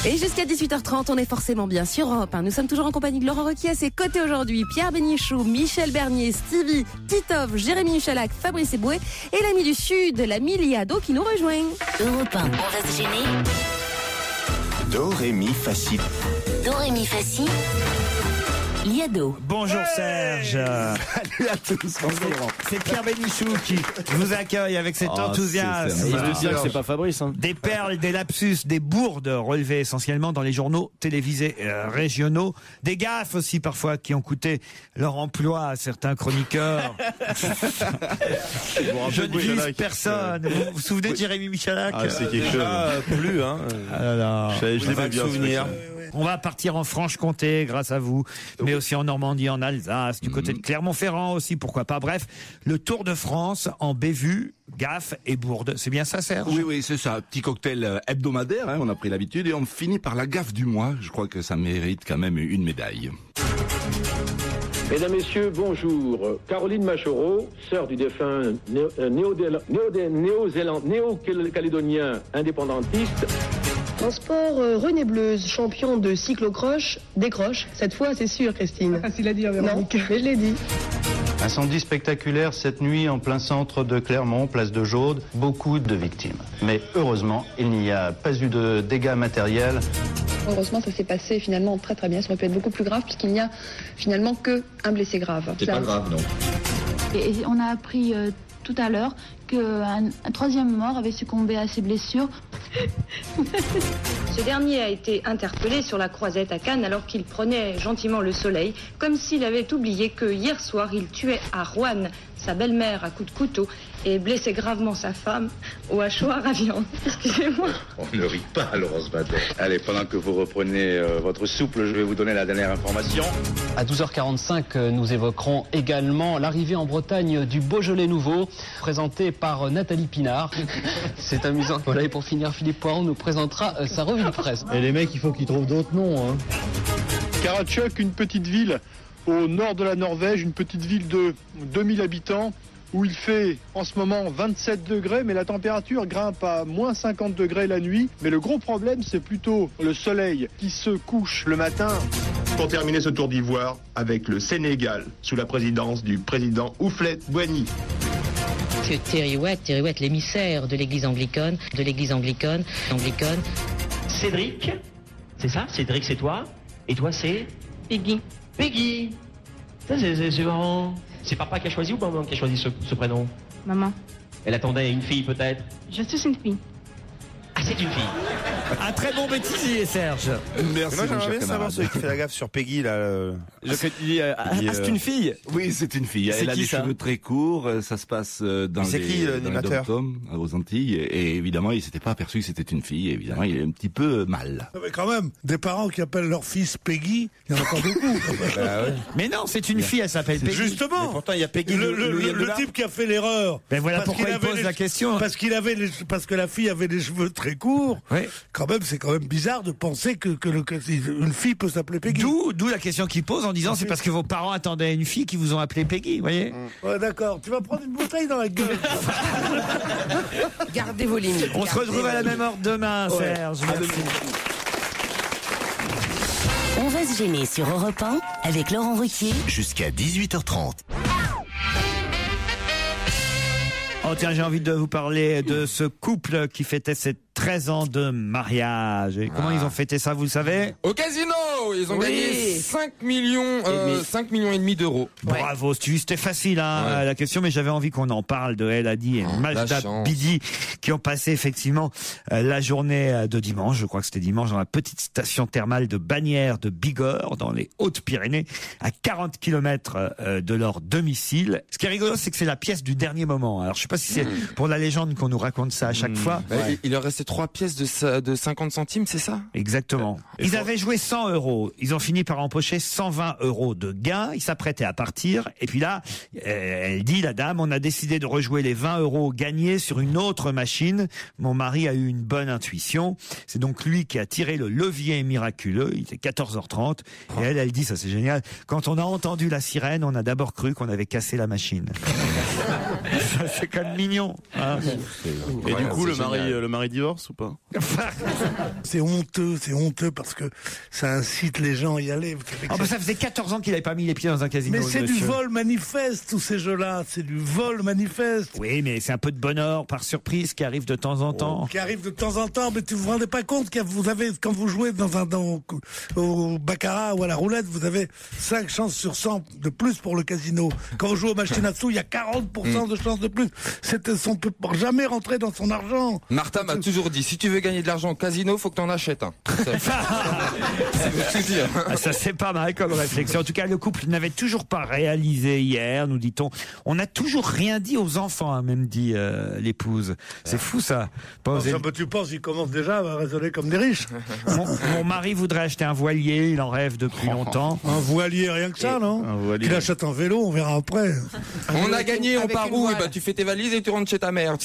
Et jusqu'à 18h30, on est forcément bien sur Europe 1. Nous sommes toujours en compagnie de Laurent Ruquier à ses côtés aujourd'hui. Pierre Bénichou, Michel Bernier, Stevie, Titov, Jérémy Michalak, Fabrice Eboué et l'ami du Sud, l'ami Liado qui nous rejoignent. Europe 1, on va se gêner. Do, ré, mi, fa, si. Do, ré, mi, fa, si. Liado. Bonjour Serge. Salut à tous. C'est Pierre Bénichou qui vous accueille avec cet enthousiasme. C'est pas Fabrice. Hein. Des perles, des lapsus, des bourdes relevées essentiellement dans les journaux télévisés régionaux. Des gaffes aussi parfois qui ont coûté leur emploi à certains chroniqueurs. Je ne vise personne. Vous vous souvenez de Jérémy Michalak? C'est quelque chose. Plus, hein. Je l'ai pas bien souvenir. On va partir en Franche-Comté grâce à vous, mais aussi en Normandie, en Alsace, du côté de Clermont-Ferrand aussi, pourquoi pas. Bref, le Tour de France en bévue, gaffe et bourde. C'est bien ça, Serge? Oui, c'est ça. Petit cocktail hebdomadaire, hein, on a pris l'habitude et on finit par la gaffe du mois. Je crois que ça mérite quand même une médaille. Mesdames, Messieurs, bonjour. Caroline Machereau, sœur du défunt néo-calédonien indépendantiste. En sport, René Bleuze, champion de cyclocross, décroche. Cette fois, c'est sûr, Christine. Pas facile à dire, Véronique. Non, mais je l'ai dit. Incendie spectaculaire cette nuit en plein centre de Clermont, place de Jaude. Beaucoup de victimes. Mais heureusement, il n'y a pas eu de dégâts matériels. Heureusement, ça s'est passé finalement très très bien. Ça aurait pu être beaucoup plus grave puisqu'il n'y a finalement qu'un blessé grave. C'est pas grave, non. Et on a appris tout à l'heure qu'un troisième mort avait succombé à ses blessures. Ce dernier a été interpellé sur la croisette à Cannes alors qu'il prenait gentiment le soleil, comme s'il avait oublié que hier soir il tuait à Roanne sa belle-mère à coups de couteau et blessait gravement sa femme au hachoir à viande. Excusez-moi. On ne rit pas, Laurence Badet. Allez, pendant que vous reprenez votre soupe, je vais vous donner la dernière information. À 12h45, nous évoquerons également l'arrivée en Bretagne du Beaujolais nouveau, présenté par Nathalie Pinard. C'est amusant. Voilà, et pour finir, Philippe Poiron nous présentera sa revue de presse. Et les mecs, il faut qu'ils trouvent d'autres noms. Hein. Karachuk, une petite ville au nord de la Norvège, une petite ville de 2000 habitants, où il fait en ce moment 27 degrés, mais la température grimpe à moins 50 degrés la nuit. Mais le gros problème, c'est plutôt le soleil qui se couche le matin. Pour terminer ce tour d'ivoire avec le Sénégal, sous la présidence du président Houphouët-Boigny. Thierry Ouette, l'émissaire de l'église anglicane, Cédric, c'est ça? Cédric, c'est toi? Et toi, c'est? Peggy. Ça, c'est marrant. C'est papa qui a choisi ou maman qui a choisi ce prénom? Maman. Elle attendait une fille, peut-être? Je suis une fille. Ah, c'est une fille. Un très bon bêtisier, Serge. Merci, moi, j'aimerais bien savoir celui qui fait la gaffe sur Peggy, là. C'est une fille? Oui, c'est une fille. Elle a des cheveux très courts. Ça se passe dans les dom-toms aux Antilles. Et évidemment, il s'était pas aperçu que c'était une fille. Évidemment, il est un petit peu mal. Mais quand même, des parents qui appellent leur fils Peggy, il y en a pas beaucoup. Mais non, c'est une fille, elle s'appelle Peggy. Justement. Mais pourtant, il y a Peggy. Le type qui a fait l'erreur. Ben voilà pourquoi il pose la question. Parce que la fille avait des cheveux très courts. Oui. Quand même, c'est quand même bizarre de penser que une fille peut s'appeler Peggy. D'où la question qu'il pose en disant c'est parce que vos parents attendaient une fille qui vous ont appelé Peggy, vous voyez? Ouais, d'accord. Tu vas prendre une bouteille dans la gueule. Gardez vos limites. On se retrouve à la même heure demain, Serge. Merci. On va se gêner sur Europe 1 avec Laurent Ruquier. Jusqu'à 18h30. Oh tiens, j'ai envie de vous parler de ce couple qui fêtait ses 13 ans de mariage. Et comment ils ont fêté ça, vous le savez? Au casino, ils ont gagné 5 millions et demi d'euros. Bravo, c'était facile la question, mais j'avais envie qu'on en parle de El Hadi et Majda Bidi qui ont passé effectivement la journée de dimanche, je crois que c'était dimanche, dans la petite station thermale de Bagnères de Bigorre, dans les Hautes-Pyrénées, à 40 km de leur domicile. Ce qui est rigolo, c'est que c'est la pièce du dernier moment. Alors je sais pas si c'est pour la légende qu'on nous raconte ça à chaque fois. Il leur restait 3 pièces de 50 centimes, c'est ça? Exactement. Ils avaient joué 100 €. Ils ont fini par empocher 120 € de gains. Ils s'apprêtaient à partir. Et puis là, elle dit, la dame, on a décidé de rejouer les 20 € gagnés sur une autre machine. Mon mari a eu une bonne intuition. C'est donc lui qui a tiré le levier miraculeux. Il était 14h30. Et elle dit, ça c'est génial. Quand on a entendu la sirène, on a d'abord cru qu'on avait cassé la machine. C'est quand même mignon. Hein. Et du coup, le mari divorce? mœurs ou pas? C'est honteux parce que ça incite les gens à y aller. Ça faisait 14 ans qu'il n'avait pas mis les pieds dans un casino. Mais c'est du vol manifeste, tous ces jeux-là. C'est du vol manifeste. Oui, mais c'est un peu de bonheur par surprise qui arrive de temps en temps. Qui arrive de temps en temps, mais tu vous rendez pas compte que vous avez, quand vous jouez au baccarat ou à la roulette, vous avez 5 chances sur 100 de plus pour le casino. Quand on joue aux machines à sous, il y a 40% de chances de plus. On peut jamais rentrer dans son argent. Martha m'a toujours dit, si tu veux gagner de l'argent au casino, faut que t'en achètes un. Ça c'est pas mal comme réflexion. En tout cas, le couple n'avait toujours pas réalisé hier, nous dit-on. On n'a toujours rien dit aux enfants, hein, même dit l'épouse. C'est fou ça. Tu penses qu'ils commencent déjà à raisonner comme des riches. Mon mari voudrait acheter un voilier, il en rêve depuis longtemps. Un voilier, rien que ça, non? Il achète un vélo, on verra après. On a gagné, on part où? Tu fais tes valises et tu rentres chez ta mère.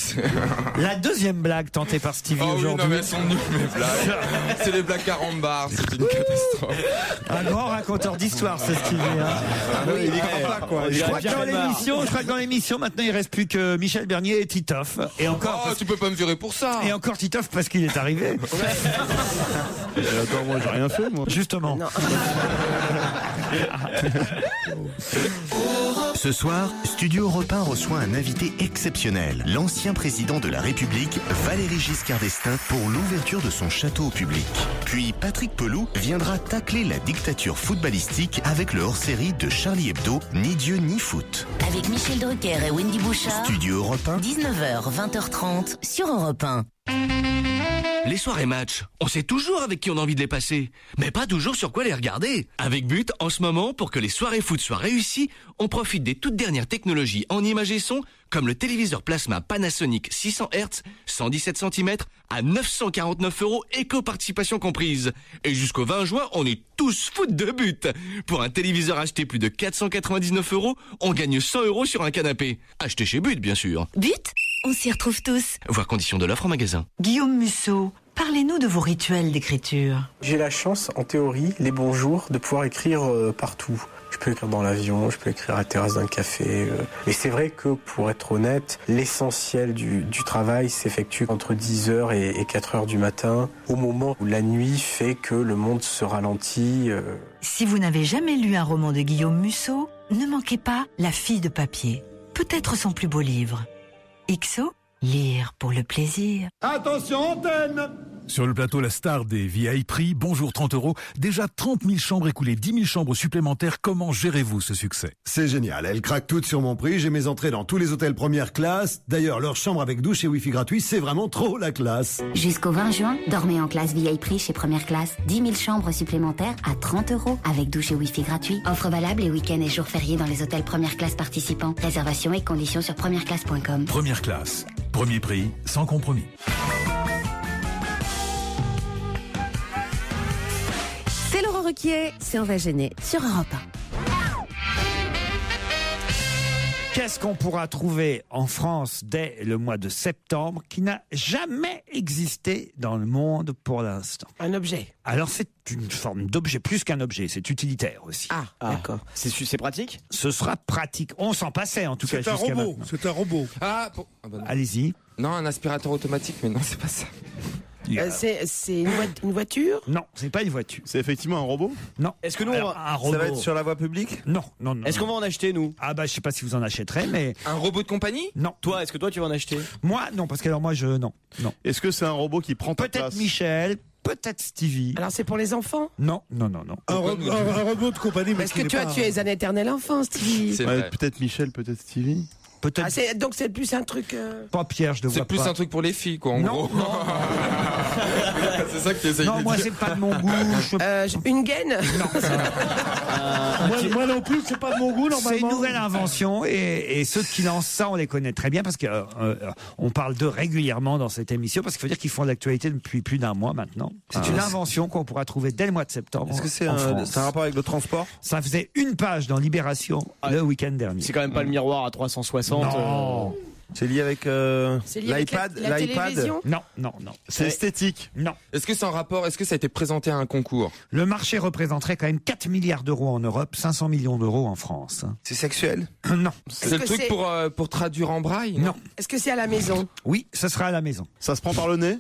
La deuxième blague tentée par Stevie aujourd'hui. Non, mais elles sont nulles, mes blagues. C'est les blagues carambars, c'est une catastrophe. Un grand raconteur d'histoire, c'est Stevie. Il est pas quoi. Je crois que dans l'émission, maintenant, il reste plus que Michel Bernier et Titoff. Et encore. Tu peux pas me virer pour ça. Et encore Titoff parce qu'il est arrivé. Attends, moi, j'ai rien fait, moi. Justement. Ce soir, Studio Europe 1 reçoit un invité exceptionnel, l'ancien président de la République, Valéry Giscard d'Estaing, pour l'ouverture de son château au public. Puis Patrick Pelloux viendra tacler la dictature footballistique avec le hors-série de Charlie Hebdo, Ni Dieu ni foot. Avec Michel Drucker et Wendy Bouchard. Studio Europe 1. 19h, 20h30 sur Europe 1. Les soirées match, on sait toujours avec qui on a envie de les passer, mais pas toujours sur quoi les regarder. Avec But, en ce moment, pour que les soirées foot soient réussies, on profite des toutes dernières technologies en images et son, comme le téléviseur plasma Panasonic 600 Hz, 117 cm, à 949 €, éco-participation comprise. Et jusqu'au 20 juin, on est tous foot de But. Pour un téléviseur acheté plus de 499 €, on gagne 100 € sur un canapé. Acheté chez But, bien sûr. But, on s'y retrouve tous. Voir conditions de l'offre en magasin. Guillaume Musso, parlez-nous de vos rituels d'écriture. J'ai la chance, en théorie, les bons jours, de pouvoir écrire partout. Je peux écrire dans l'avion, je peux écrire à la terrasse d'un café. Mais c'est vrai que, pour être honnête, l'essentiel du travail s'effectue entre 10h et 4h du matin, au moment où la nuit fait que le monde se ralentit. Si vous n'avez jamais lu un roman de Guillaume Musso, ne manquez pas La fille de papier. Peut-être son plus beau livre. XO, lire pour le plaisir. Attention, antenne! Sur le plateau, la star des VIP Prix, bonjour 30 €. Déjà 30 000 chambres écoulées, 10 000 chambres supplémentaires. Comment gérez-vous ce succès? C'est génial, elles craquent toutes sur mon prix. J'ai mes entrées dans tous les hôtels première classe. D'ailleurs, leur chambre avec douche et wifi gratuit, c'est vraiment trop la classe. Jusqu'au 20 juin, dormez en classe VIP Prix chez Première Classe. 10 000 chambres supplémentaires à 30 € avec douche et wifi gratuit. Offre valable les week-ends et jours fériés dans les hôtels Première Classe participants. Réservation et conditions sur premièreclasse.com. Première Classe. Premier prix, sans compromis. C'est Laurent Ruquier, c'est On va gêner sur Europe 1. Qu'est-ce qu'on pourra trouver en France dès le mois de septembre qui n'a jamais existé dans le monde pour l'instant? Un objet. Alors c'est une forme d'objet, plus qu'un objet, c'est utilitaire aussi. Ah, d'accord. C'est pratique? Ce sera pratique. On s'en passait en tout cas jusqu'à maintenant. C'est un robot. Allez-y. Non, un aspirateur automatique, mais non, c'est pas ça. C'est une voiture? Non, c'est pas une voiture. C'est effectivement un robot? Non. Est-ce que nous, un robot. Ça va être sur la voie publique? Non. Est-ce qu'on va en acheter, nous? Ah bah je sais pas si vous en achèterez, mais... Un robot de compagnie? Non. Toi, est-ce que toi tu vas en acheter? Moi, non, parce que alors moi non. Est-ce que c'est un robot qui prend ta place? Peut-être Michel, peut-être Stevie. Alors c'est pour les enfants? Non. Un robot de compagnie. Parce que tu es un éternel enfant, Stevie. Peut-être Michel, peut-être Stevie. Donc c'est plus un truc... Pas Pierre, je ne vois pas. C'est plus un truc pour les filles, quoi, en gros. Non. C'est ça que tu essayes de dire. Non, moi c'est pas de mon goût. Une gaine? Moi non plus, c'est pas de mon goût normalement. C'est une nouvelle invention et ceux qui lancent ça, on les connaît très bien parce que on parle d'eux régulièrement dans cette émission parce qu'il faut dire qu'ils font de l'actualité depuis plus d'un mois maintenant. C'est une invention qu'on pourra trouver dès le mois de septembre. Est-ce que c'est un rapport avec le transport? Ça faisait une page dans Libération le week-end dernier. C'est quand même pas le miroir à 360. Non. C'est lié avec l'iPad, la télévision ? Non. C'est esthétique. Non. Est-ce que c'est en rapport, est-ce que ça a été présenté à un concours? Le marché représenterait quand même 4 milliards d'euros en Europe, 500 millions d'euros en France. C'est sexuel? Non. C'est le truc pour traduire en braille? Non. Est-ce que c'est à la maison? Oui, ce sera à la maison. Ça se prend par le nez?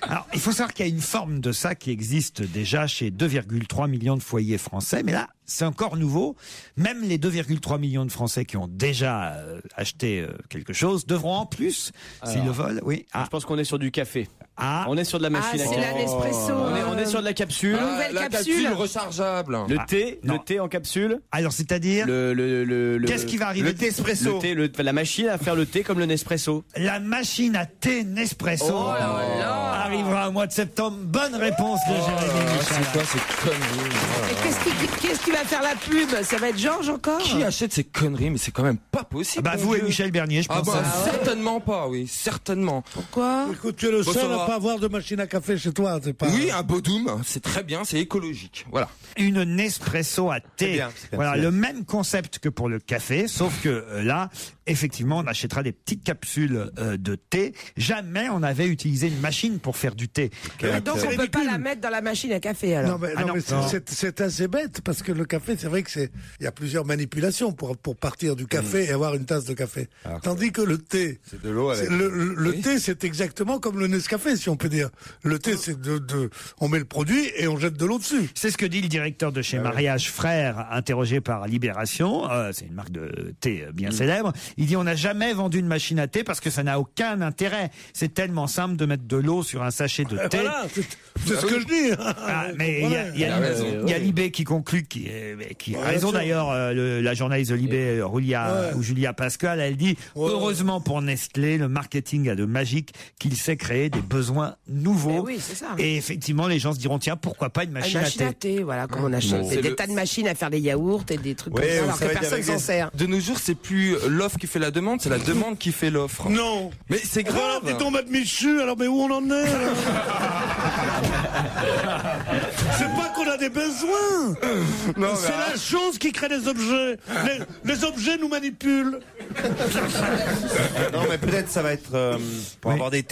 Alors, il faut savoir qu'il y a une forme de ça qui existe déjà chez 2,3 millions de foyers français, mais là, c'est encore nouveau. Même les 2,3 millions de Français qui ont déjà acheté quelque chose devront en plus, s'ils le veulent, oui. Je pense qu'on est sur du café. On est sur de la machine à café. C'est la Nespresso. On est sur de la capsule. Nouvelle capsule rechargeable. Le thé en capsule. Alors, c'est-à-dire qu'est-ce qui va arriver? Le thé espresso. La machine à faire le thé comme le Nespresso. La machine à thé Nespresso arrivera au mois de septembre. Bonne réponse de Jérémy Michel. C'est quoi ces conneries? Et qu'est-ce qui va faire la pub? Ça va être Georges encore? Qui achète ces conneries? Mais c'est quand même pas possible. Vous et Michel Bernier, je pense. Certainement pas, oui, certainement. Pourquoi? Écoute, tu es le seul à pas avoir de machine à café chez toi, c'est pas... Oui, un Bodum, c'est très bien, c'est écologique, voilà. Une Nespresso à thé. C'est bien, voilà, le même concept que pour le café, sauf que là, effectivement, on achètera des petites capsules de thé. Jamais on avait utilisé une machine pour faire du thé. Donc on peut pas la mettre dans la machine à café alors. Non, mais c'est assez bête parce que le café, c'est vrai que il y a plusieurs manipulations pour partir du café et avoir une tasse de café. Tandis que le thé, c'est de l'eau avec. Le thé, c'est exactement comme le Nescafé, si on peut dire. Le thé, c'est on met le produit et on jette de l'eau dessus. C'est ce que dit le directeur de chez Mariage Frères, interrogé par Libération. C'est une marque de thé bien célèbre. Il dit on n'a jamais vendu une machine à thé parce que ça n'a aucun intérêt. C'est tellement simple de mettre de l'eau sur un sachet de thé. Voilà, c'est ce que je dis. Mais il y a Libé qui conclut, qui a raison d'ailleurs, la journaliste de Libé, Julia Pascal, elle dit heureusement pour Nestlé, le marketing a de magique qu'il sait créer des besoins nouveaux. Oui, c'est ça. Et effectivement, les gens se diront tiens, pourquoi pas une machine à thé. Voilà, comme on achète des tas de machines à faire des yaourts et des trucs comme ça, alors que personne s'en sert. De nos jours, c'est plus l'offre qui fait la demande, c'est la demande qui fait l'offre. Non. Mais c'est grave. Dis-donc, Mme Michu, alors mais où on en est? C'est pas qu'on a des besoins. C'est la chose qui crée des objets. Les objets nous manipulent. Non, mais peut-être ça va être pour avoir des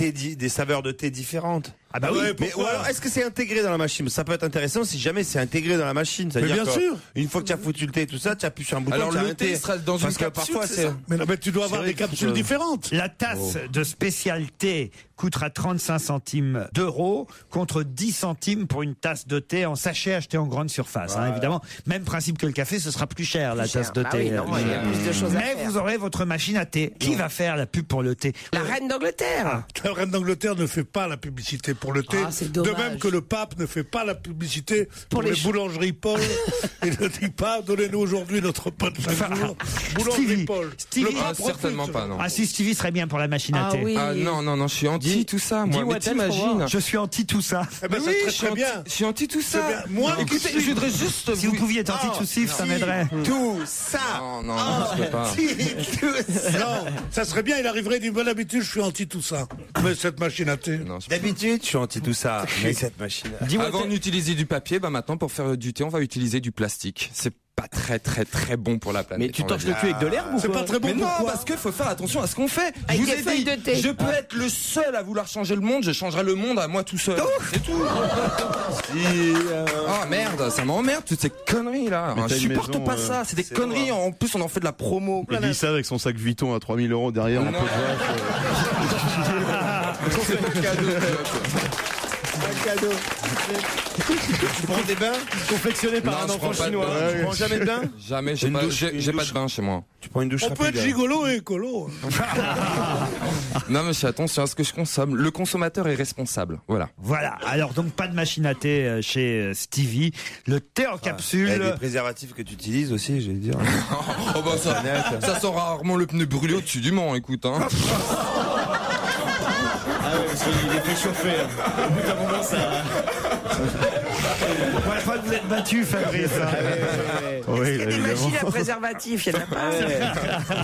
saveurs de thé différentes. Ah bah oui. Mais, ou alors, est-ce que c'est intégré dans la machine? Ça peut être intéressant si jamais c'est intégré dans la machine. Mais bien sûr. Une fois que tu as foutu le thé et tout ça, tu appuies sur un bouton. Alors le thé sera dans une capsule, parfois c'est ça. Mais tu dois avoir des capsules différentes. La tasse de spécialité coûtera 35 centimes d'euros contre 10 centimes pour une tasse de thé en sachet acheté en grande surface. Évidemment, même principe que le café, ce sera plus cher la tasse de thé. Il y a plus de choses à faire. Mais vous aurez votre machine à thé. Qui va faire la pub pour le thé? La reine d'Angleterre. La reine d'Angleterre ne fait pas la publicité pour le thé. De même que le pape ne fait pas la publicité pour les boulangeries Paul. Il ne dit pas donnez-nous aujourd'hui notre pain de chaque jour. Boulangerie Paul. Stevie, certainement pas, non. Ah si, Stevie serait bien pour la machine à thé. Oui. Ah non, je suis anti tout ça, moi. Mais t'imagines? Je suis anti tout ça. Eh ben, oui, ça serait très bien. Je suis anti tout ça. Moi, écoutez, je voudrais juste. Si vous pouviez être anti tout ça m'aiderait. Tout ça. Non, je peux pas. Non, ça serait bien. Il arriverait d'une bonne habitude. Je suis anti tout ça. Mais cette machine à thé. D'habitude, je suis anti tout ça. Mais cette machine. Avant d'utiliser du papier, maintenant pour faire du thé, on va utiliser du plastique. C'est pas très bon pour la planète. Mais tu torches le cul avec de l'herbe ou c'est quoi? pas très bon. Mais non, parce qu'il faut faire attention à ce qu'on fait. Avec Je vous des ai feuilles dit, de thé. je peux être le seul à vouloir changer le monde, je changerai le monde à moi tout seul. C'est tout. Oh merde, ça m'emmerde toutes ces conneries là. Je supporte pas ça, c'est des conneries. En plus, on en fait de la promo. Il dit ça avec son sac Vuitton à 3 000 € derrière. Un peu de c'est un cadeau. Un cadeau. Tu prends des bains confectionnés par un enfant chinois. Tu prends jamais de bain? Jamais, j'ai pas de bain chez moi. Tu prends une douche rapide. On peut être gigolo et écolo. Non, monsieur, attention à ce que je consomme. Le consommateur est responsable. Voilà. Alors donc pas de machine à thé chez Stevie. Le thé en capsule. Et les préservatifs que tu utilises aussi, je vais dire. Oh bah ça sent rarement le pneu brûlé au-dessus du Mans, écoute. Hein. Parce qu'il est fait chauffer. Au bout d'un moment, ça. Pour la fois que vous êtes battu, Fabrice. Oui, il y a des machines à préservatifs, il y en a pas.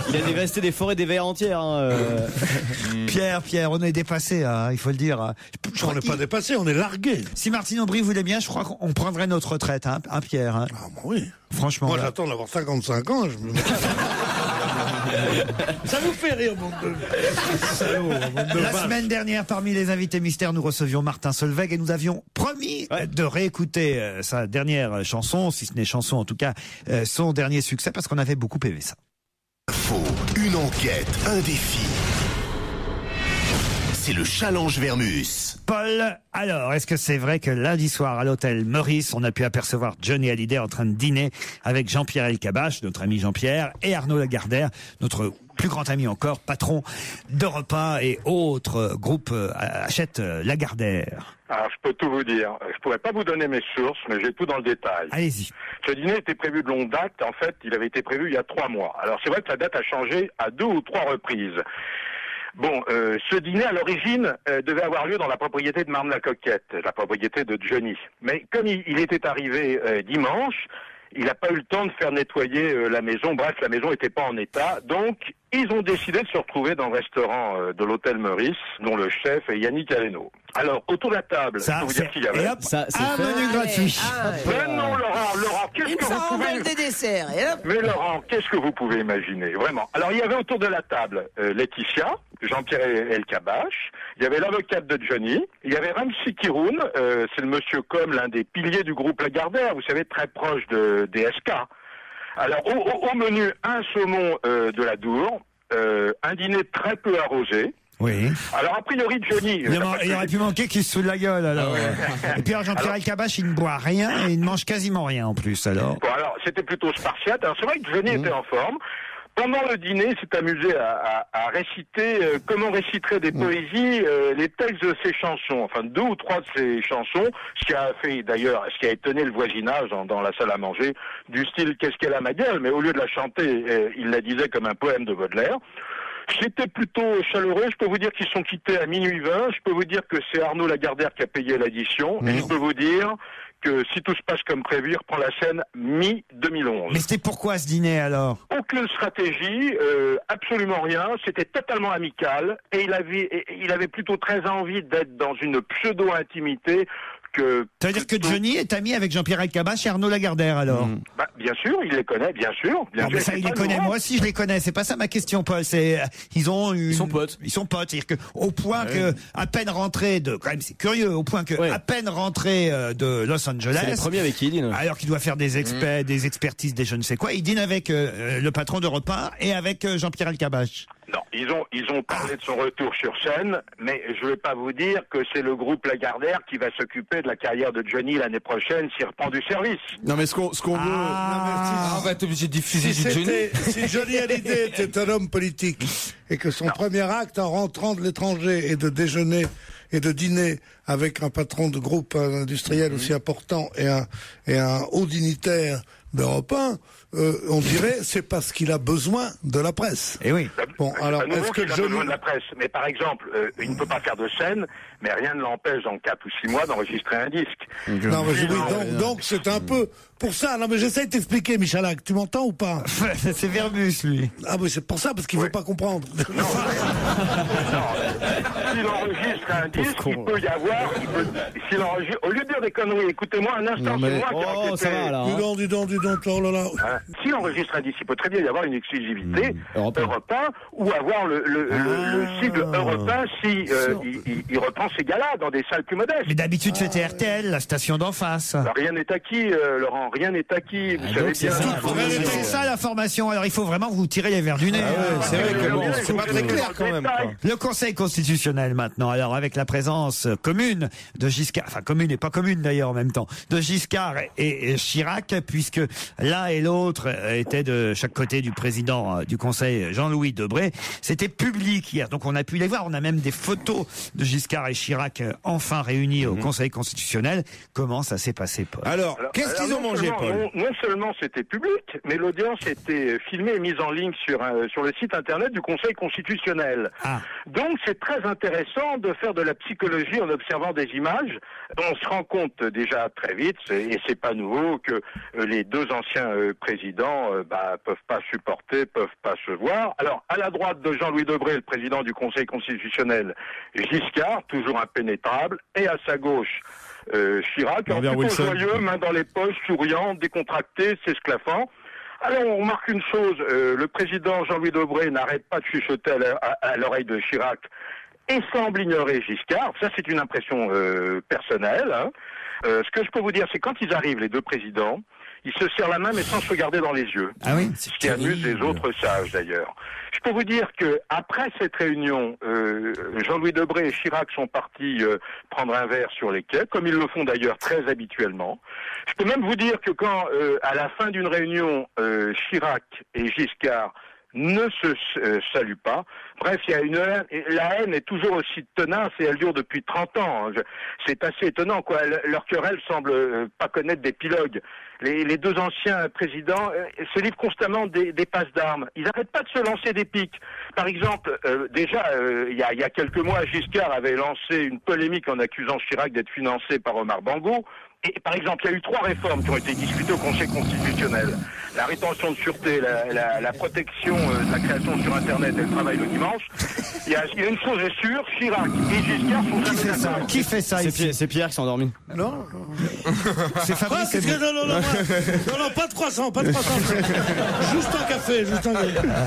Il a dévasté des forêts d'éveil entières. Pierre, on est dépassé, il faut le dire. On n'est pas dépassé, on est largué. Si Martine Aubry voulait bien, je crois qu'on prendrait notre retraite, Pierre. Ah, oui. Franchement. Moi, j'attends d'avoir 55 ans. Ça vous fait rire, mon de La semaine dernière, parmi les invités mystères, nous recevions Martin Solveig et nous avions promis de réécouter sa dernière chanson, si ce n'est chanson en tout cas, son dernier succès, parce qu'on avait beaucoup aimé ça. Faux, une enquête, un défi. C'est le challenge Vermus. Paul, alors, est-ce que c'est vrai que lundi soir à l'hôtel Meurice, on a pu apercevoir Johnny Hallyday en train de dîner avec Jean-Pierre Elkabbach, notre ami Jean-Pierre, et Arnaud Lagardère, notre plus grand ami encore, patron d'Europe 1 et autres groupes Hachette Lagardère? Alors, je peux tout vous dire. Je pourrais pas vous donner mes sources, mais j'ai tout dans le détail. Allez-y. Ce dîner était prévu de longue date. En fait, il avait été prévu il y a 3 mois. Alors, c'est vrai que la date a changé à 2 ou 3 reprises. Bon, ce dîner, à l'origine, devait avoir lieu dans la propriété de Marne-la-Coquette, la propriété de Johnny. Mais comme il était arrivé dimanche, il n'a pas eu le temps de faire nettoyer la maison. Bref, la maison n'était pas en état. Donc, ils ont décidé de se retrouver dans le restaurant de l'hôtel Meurice, dont le chef est Yannick Aleno. Alors, autour de la table, je peux vous dire qu'il y avait... un menu gratuit. Mais non, Laurent, qu'est-ce que vous pouvez... des desserts. Mais Laurent, qu'est-ce que vous pouvez imaginer, vraiment? Alors, il y avait autour de la table Laetitia, Jean-Pierre Elkabbach, il y avait l'avocate de Johnny, il y avait Ramsi Kiroun, c'est le monsieur Com, l'un des piliers du groupe Lagardère, vous savez, très proche de DSK. Alors, au menu, un saumon de la Dour, un dîner très peu arrosé. Oui. Alors, a priori, Johnny... Il aurait pu manquer qu'il se saoule la gueule, alors. Et puis, Jean-Pierre Elkabbach, il ne boit rien et il ne mange quasiment rien, en plus, alors. Bon, alors, c'était plutôt spartiate. Alors, c'est vrai que Johnny était en forme. Pendant le dîner, il s'est amusé à réciter, comment réciterait des poésies, les textes de ses chansons, enfin 2 ou 3 de ses chansons, ce qui a fait d'ailleurs, ce qui a étonné le voisinage dans la salle à manger, du style « Qu'est-ce qu'elle a ma gueule ?» mais au lieu de la chanter, il la disait comme un poème de Baudelaire. C'était plutôt chaleureux. Je peux vous dire qu'ils sont quittés à minuit 20. Je peux vous dire que c'est Arnaud Lagardère qui a payé l'addition. Et je peux vous dire que si tout se passe comme prévu, il reprend la scène mi-2011. Mais c'était pourquoi ce dîner alors? Aucune stratégie, absolument rien. C'était totalement amical. Et il avait plutôt très envie d'être dans une pseudo-intimité. Ça veut dire que Johnny est ami avec Jean-Pierre Elkabbach et Arnaud Lagardère, alors? Bah, bien sûr, il les connaît, bien sûr. Mais ça, il les connaît, moi aussi je les connais. C'est pas ça ma question, Paul. Ils sont potes. Ils sont potes. C'est-à-dire que, au point que, à peine rentré quand même, c'est curieux, au point que, à peine rentré de Los Angeles. C'est les premiers avec qui il dîne. Alors qu'il doit faire des expertises, des je ne sais quoi. Il dîne avec le patron d'Europe 1 et avec Jean-Pierre Elkabbach. Non, ils ont parlé de son retour sur scène, mais je vais pas vous dire que c'est le groupe Lagardère qui va s'occuper de la carrière de Johnny l'année prochaine s'il reprend du service. Non, mais ce qu'on veut... On va être obligé de diffuser du Johnny. Si Johnny Hallyday était un homme politique et que son premier acte en rentrant de l'étranger est de déjeuner et de dîner avec un patron de groupe industriel aussi important et un haut dignitaire d'Europe 1, on dirait c'est parce qu'il a besoin de la presse. Et oui. Bon, alors est-ce que Johnny a besoin de la presse? Mais par exemple, il ne peut pas faire de scène, mais rien ne l'empêche dans 4 ou 6 mois d'enregistrer un disque. Non, mais donc c'est un peu pour ça. Non, mais j'essaie de t'expliquer, Michalak. Tu m'entends ou pas? C'est Vermus, lui. Ah oui, c'est pour ça, parce qu'il veut pas comprendre. Non. S'il enregistre un disque, il peut y avoir... Au lieu de dire des conneries, écoutez-moi un instant, c'est moi qui ai enquêté. Ça va, là, Dis donc, oh là là. S'il enregistre un disque, il peut très bien y avoir une exclusivité Europe 1 ou avoir le cible Europe 1 si il reprend ces gars-là dans des salles plus modestes. Mais d'habitude, c'était RTL, la station d'en face. Alors, rien n'est acquis, Laurent, rien n'est acquis. Vous savez bien. C'est ça l'information. Alors, il faut vraiment vous tirer les verres du nez. C'est vrai que c'est pas très clair quand même. Le Conseil constitutionnel maintenant, alors avec la présence commune de Giscard, enfin commune et pas commune d'ailleurs en même temps, de Giscard et Chirac, puisque l'un et l'autre étaient de chaque côté du président du Conseil, Jean-Louis Debré. C'était public hier, donc on a pu les voir. On a même des photos de Giscard et Chirac enfin réunis au Conseil constitutionnel. Comment ça s'est passé, Paul? Alors, qu'est-ce qu'ils ont mangé, Paul? Non seulement c'était public, mais l'audience était filmée et mise en ligne sur le site internet du Conseil constitutionnel. Donc c'est très intéressant de faire de la psychologie en observant des images. On se rend compte déjà très vite, et c'est pas nouveau, que les deux anciens présidents peuvent pas supporter, peuvent pas se voir. Alors à la droite de Jean-Louis Debré, le président du Conseil constitutionnel, Giscard, toujours impénétrable, et à sa gauche Chirac, plutôt joyeux, main dans les poches, souriant, décontracté, s'esclaffant. Alors, on remarque une chose, le président Jean-Louis Debré n'arrête pas de chuchoter à l'oreille de Chirac et semble ignorer Giscard. Ça, c'est une impression personnelle. Hein. Ce que je peux vous dire, c'est quand ils arrivent, les deux présidents, ils se serrent la main mais sans se regarder dans les yeux. Ah oui, ce qui amuse les autres sages d'ailleurs. Je peux vous dire que après cette réunion, Jean-Louis Debré et Chirac sont partis prendre un verre sur les quais, comme ils le font d'ailleurs très habituellement. Je peux même vous dire que quand, à la fin d'une réunion, Chirac et Giscard ne se saluent pas. Bref, il y a une haine, la haine est toujours aussi tenace et elle dure depuis 30 ans. C'est assez étonnant, quoi. Leur querelle semble pas connaître d'épilogue. Les deux anciens présidents se livrent constamment des passes d'armes. Ils n'arrêtent pas de se lancer des piques. Par exemple, déjà, il y a quelques mois, Giscard avait lancé une polémique en accusant Chirac d'être financé par Omar Bongo. Et par exemple, il y a eu 3 réformes qui ont été discutées au Conseil constitutionnel. La rétention de sûreté, la protection de la création sur Internet et le travail le dimanche. Il y a une chose est sûre, Chirac et Giscard sont jamais d'accord. Qui fait ça ici? C'est Pierre qui s'est endormi. Non. C'est Fabrice. Non, pas de croissant, pas de croissant. Juste un café,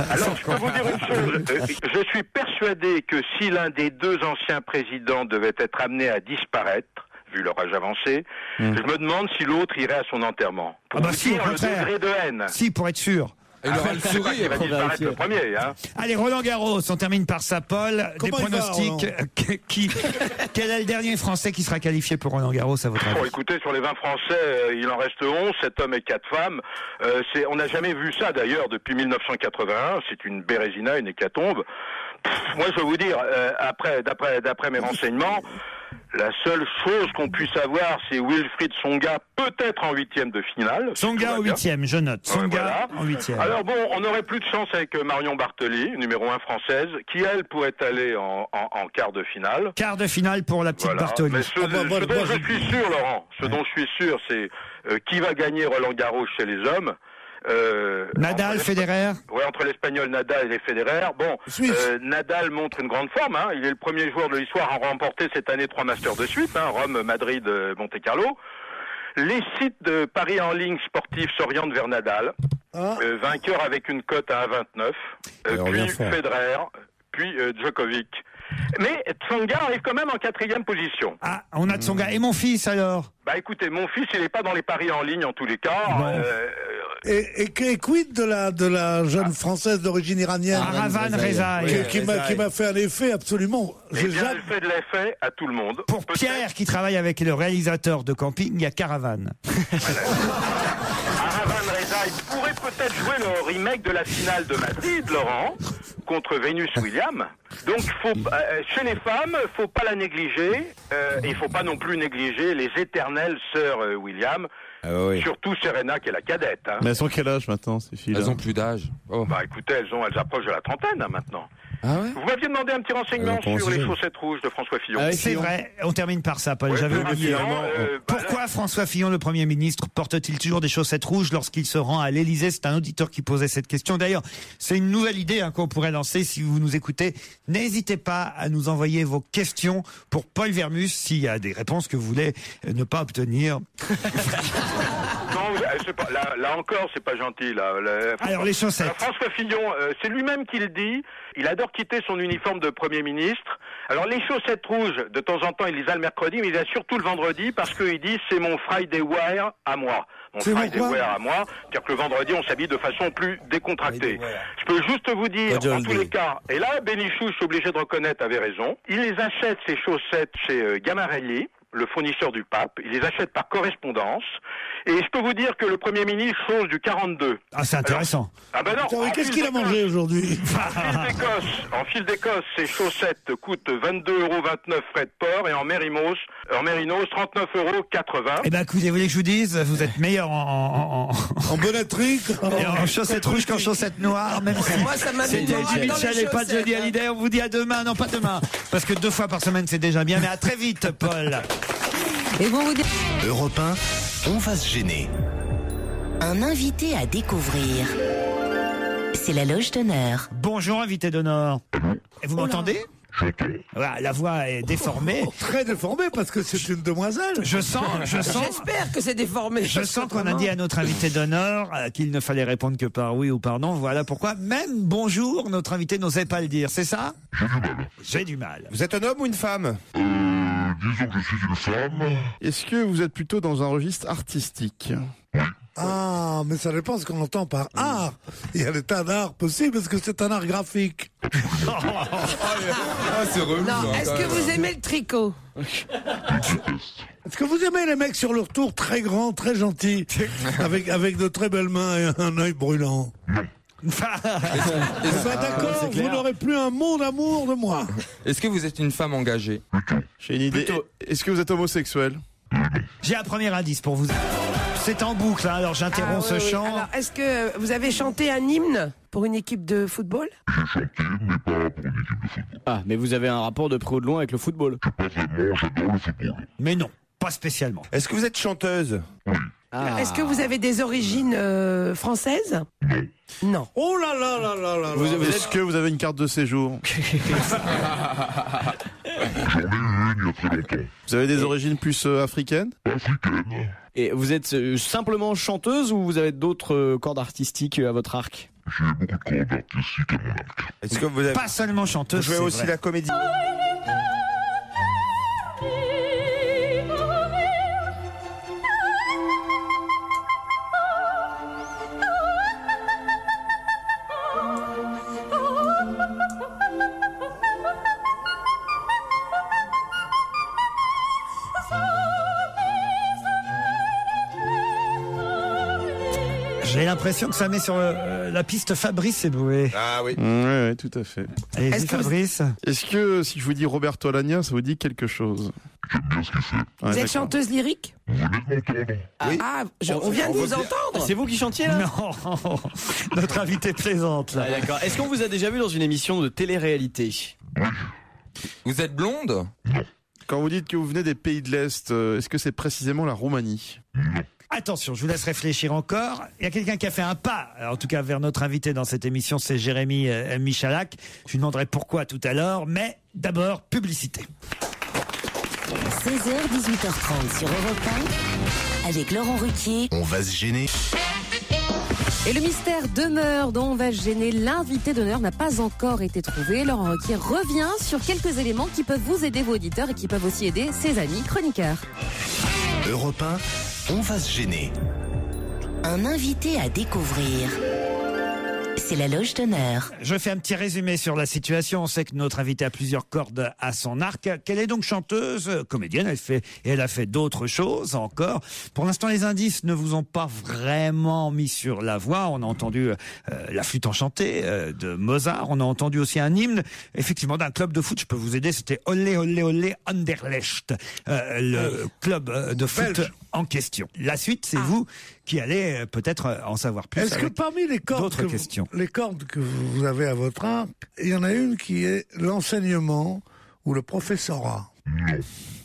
Alors, je peux vous dire une chose. Je suis persuadé que si l'un des deux anciens présidents devait être amené à disparaître, vu leur âge avancé, je me demande si l'autre irait à son enterrement. Pour vous dire le degré de haine. Si, pour être sûr. Il aura le sourire. Il va disparaître le premier. Hein. Allez, Roland Garros, on termine par ça. Paul, comment des pronostics. Quel est le dernier Français qui sera qualifié pour Roland Garros, à votre avis? Bon, écoutez, sur les 20 Français, il en reste 11, 7 hommes et 4 femmes. On n'a jamais vu ça, d'ailleurs, depuis 1981. C'est une bérésina, une hécatombe. Moi, je vais vous dire, d'après mes renseignements, la seule chose qu'on puisse avoir, c'est Wilfried Tsonga, peut-être en 8e de finale. Tsonga en 8e, je note. Tsonga en 8e. Alors bon, on aurait plus de chance avec Marion Bartoli, numéro 1 française, qui elle pourrait aller en quart de finale. Quart de finale pour la petite Bartoli. Mais ce dont je suis sûr, Laurent, dont je suis sûr, c'est qui va gagner Roland Garros chez les hommes. Nadal, Federer. Ouais, entre l'Espagnol Nadal et Federer. Bon, Nadal montre une grande forme. Hein. Il est le premier joueur de l'histoire à remporter cette année 3 Masters de suite. Hein. Rome, Madrid, Monte-Carlo. Les sites de paris en ligne sportifs s'orientent vers Nadal. Vainqueur avec une cote à 1,29. Puis Federer. Puis Djokovic. Mais Tsonga arrive quand même en 4e position. Ah, on a Tsonga. Et mon fils alors? Bah écoutez, mon fils, il n'est pas dans les paris en ligne en tous les cas. Et quid de la jeune Française d'origine iranienne, Aravan Rezaï, qui m'a fait un effet absolument. Eh bien, elle fait de l'effet à tout le monde. Pour Pierre, qui travaille avec le réalisateur de Camping, il y a Caravan. Aravan Rezaï pourrait peut-être jouer le remake de la finale de Madrid, Laurent, contre Venus Williams. Donc, chez les femmes, faut pas la négliger. Et il faut pas non plus négliger les éternelles sœurs Williams. Surtout Serena qui est la cadette. Hein. Mais elles ont quel âge maintenant, ces filles? Elles ont plus d'âge. Bah écoutez, elles approchent de la trentaine hein, maintenant. Ah ouais? Vous m'aviez demandé un petit renseignement sur les chaussettes rouges de François Fillon. C'est vrai, on termine par ça, Paul. J'avais oublié. Pourquoi François Fillon, le Premier ministre, porte-t-il toujours des chaussettes rouges lorsqu'il se rend à l'Élysée? C'est un auditeur qui posait cette question. D'ailleurs, c'est une nouvelle idée qu'on pourrait lancer si vous nous écoutez. N'hésitez pas à nous envoyer vos questions pour Paul Vermus s'il y a des réponses que vous voulez ne pas obtenir. Non, là encore, c'est pas gentil. Alors, les chaussettes. Alors, François Fillon, c'est lui-même qui le dit. Il adore quitter son uniforme de Premier ministre. Alors, les chaussettes rouges, de temps en temps, il les a le mercredi, mais il les a surtout le vendredi parce qu'il dit c'est mon Friday wear à moi. Mon Friday wear à moi. C'est-à-dire que le vendredi, on s'habille de façon plus décontractée. Je peux juste vous dire, dans tous les cas, et là, Bénichou, je suis obligé de reconnaître, avait raison. Il les achète, ces chaussettes, chez Gamarelli, le fournisseur du pape. Il les achète par correspondance. Et je peux vous dire que le Premier ministre chose du 42. Ah, c'est intéressant. Ben non. Qu'est-ce qu'il a mangé aujourd'hui? En fil d'Écosse, ces chaussettes coûtent 22,29 € frais de port. Et en mérinos, 39,80 €. Eh ben, écoutez, vous voulez que je vous dise, vous êtes meilleur en bonnetterie, en chaussettes rouges qu'en chaussettes noires, même si c'était Jimmy Mitchell et pas Johnny Hallyday. On vous dit à demain, non pas demain, parce que 2 fois par semaine c'est déjà bien, mais à très vite, Paul. Et vous dites... Europe 1, on va se gêner. Un invité à découvrir. C'est la loge d'honneur. Bonjour, invité d'honneur. Et vous m'entendez? Voilà, la voix est déformée. Très déformée parce que c'est une demoiselle. Je sens. J'espère que c'est déformé. Je sens qu'on a dit à notre invité d'honneur qu'il ne fallait répondre que par oui ou par non. Voilà pourquoi même bonjour, notre invité n'osait pas le dire. C'est ça? J'ai du mal. Vous êtes un homme ou une femme? Disons que je suis une femme. Est-ce que vous êtes plutôt dans un registre artistique? Ah, mais ça dépend ce qu'on entend par art. Il y a des tas d'arts possibles. Est-ce que c'est un art graphique? C'est relou. Non, est-ce que vous aimez le tricot? Est-ce que vous aimez les mecs sur leur tour très grands, très gentils, avec de très belles mains et un œil brûlant? D'accord, vous n'aurez plus un mot d'amour de moi. Est-ce que vous êtes une femme engagée? J'ai une idée. Est-ce que vous êtes homosexuel? J'ai un premier indice pour vous. C'est en boucle, hein, alors j'interromps ce chant. Alors, est-ce que vous avez chanté un hymne pour une équipe de football? J'ai chanté, mais pas pour une équipe de football. Ah, mais vous avez un rapport de près ou de loin avec le football? Pas vraiment, j'adore le football. Mais non, pas spécialement. Est-ce que vous êtes chanteuse? Oui. Ah. Est-ce que vous avez des origines françaises? Non. Oh là là là là là. Est-ce que vous avez une carte de séjour? J'en ai eu une il y a très longtemps. Vous avez des origines plus africaines? Africaine. Et vous êtes simplement chanteuse ou vous avez d'autres cordes artistiques à votre arc? J'ai beaucoup de cordes artistiques à mon arc. Est-ce que vous avez... Pas seulement chanteuse, Vous jouez aussi vrai. la comédie? J'ai l'impression que ça met sur la piste Fabrice Eboué. Ah oui. Oui, tout à fait. Allez-y, Fabrice. Est-ce que si je vous dis Roberto Alagna, ça vous dit quelque chose? J'aime bien ce qu'il fait. Vous êtes chanteuse lyrique? Vous venez de m'entendre. Oui. On vient de vous entendre. C'est vous qui chantiez là? Non, notre invité plaisante là. Ah, d'accord. Est-ce qu'on vous a déjà vu dans une émission de télé-réalité? Oui. Vous êtes blonde? Non. Quand vous dites que vous venez des pays de l'Est, est-ce que c'est précisément la Roumanie? Non. Attention, je vous laisse réfléchir encore. Il y a quelqu'un qui a fait un pas, en tout cas vers notre invité dans cette émission, c'est Jérémy Michalak. Je lui demanderai pourquoi tout à l'heure, mais d'abord, publicité. 16h, 18h30 sur Europe 1, avec Laurent Ruquier. On va se gêner. Et le mystère demeure dont on va se gêner. L'invité d'honneur n'a pas encore été trouvé. Laurent Ruquier revient sur quelques éléments qui peuvent vous aider, vos auditeurs, et qui peuvent aussi aider ses amis chroniqueurs. Europe 1, on va se gêner. Un invité à découvrir. C'est la loge d'honneur. Je fais un petit résumé sur la situation. On sait que notre invité a plusieurs cordes à son arc. Qu'elle est donc chanteuse, comédienne, elle a fait d'autres choses encore. Pour l'instant, les indices ne vous ont pas vraiment mis sur la voie. On a entendu la flûte enchantée de Mozart. On a entendu aussi un hymne, effectivement, d'un club de foot. Je peux vous aider. C'était Olé Olé Olé Anderlecht, le club de foot en question. La suite, c'est vous qui allez peut-être en savoir plus. Est-ce que parmi les cordes que vous avez à votre arc, il y en a une qui est l'enseignement ou le professorat? Non.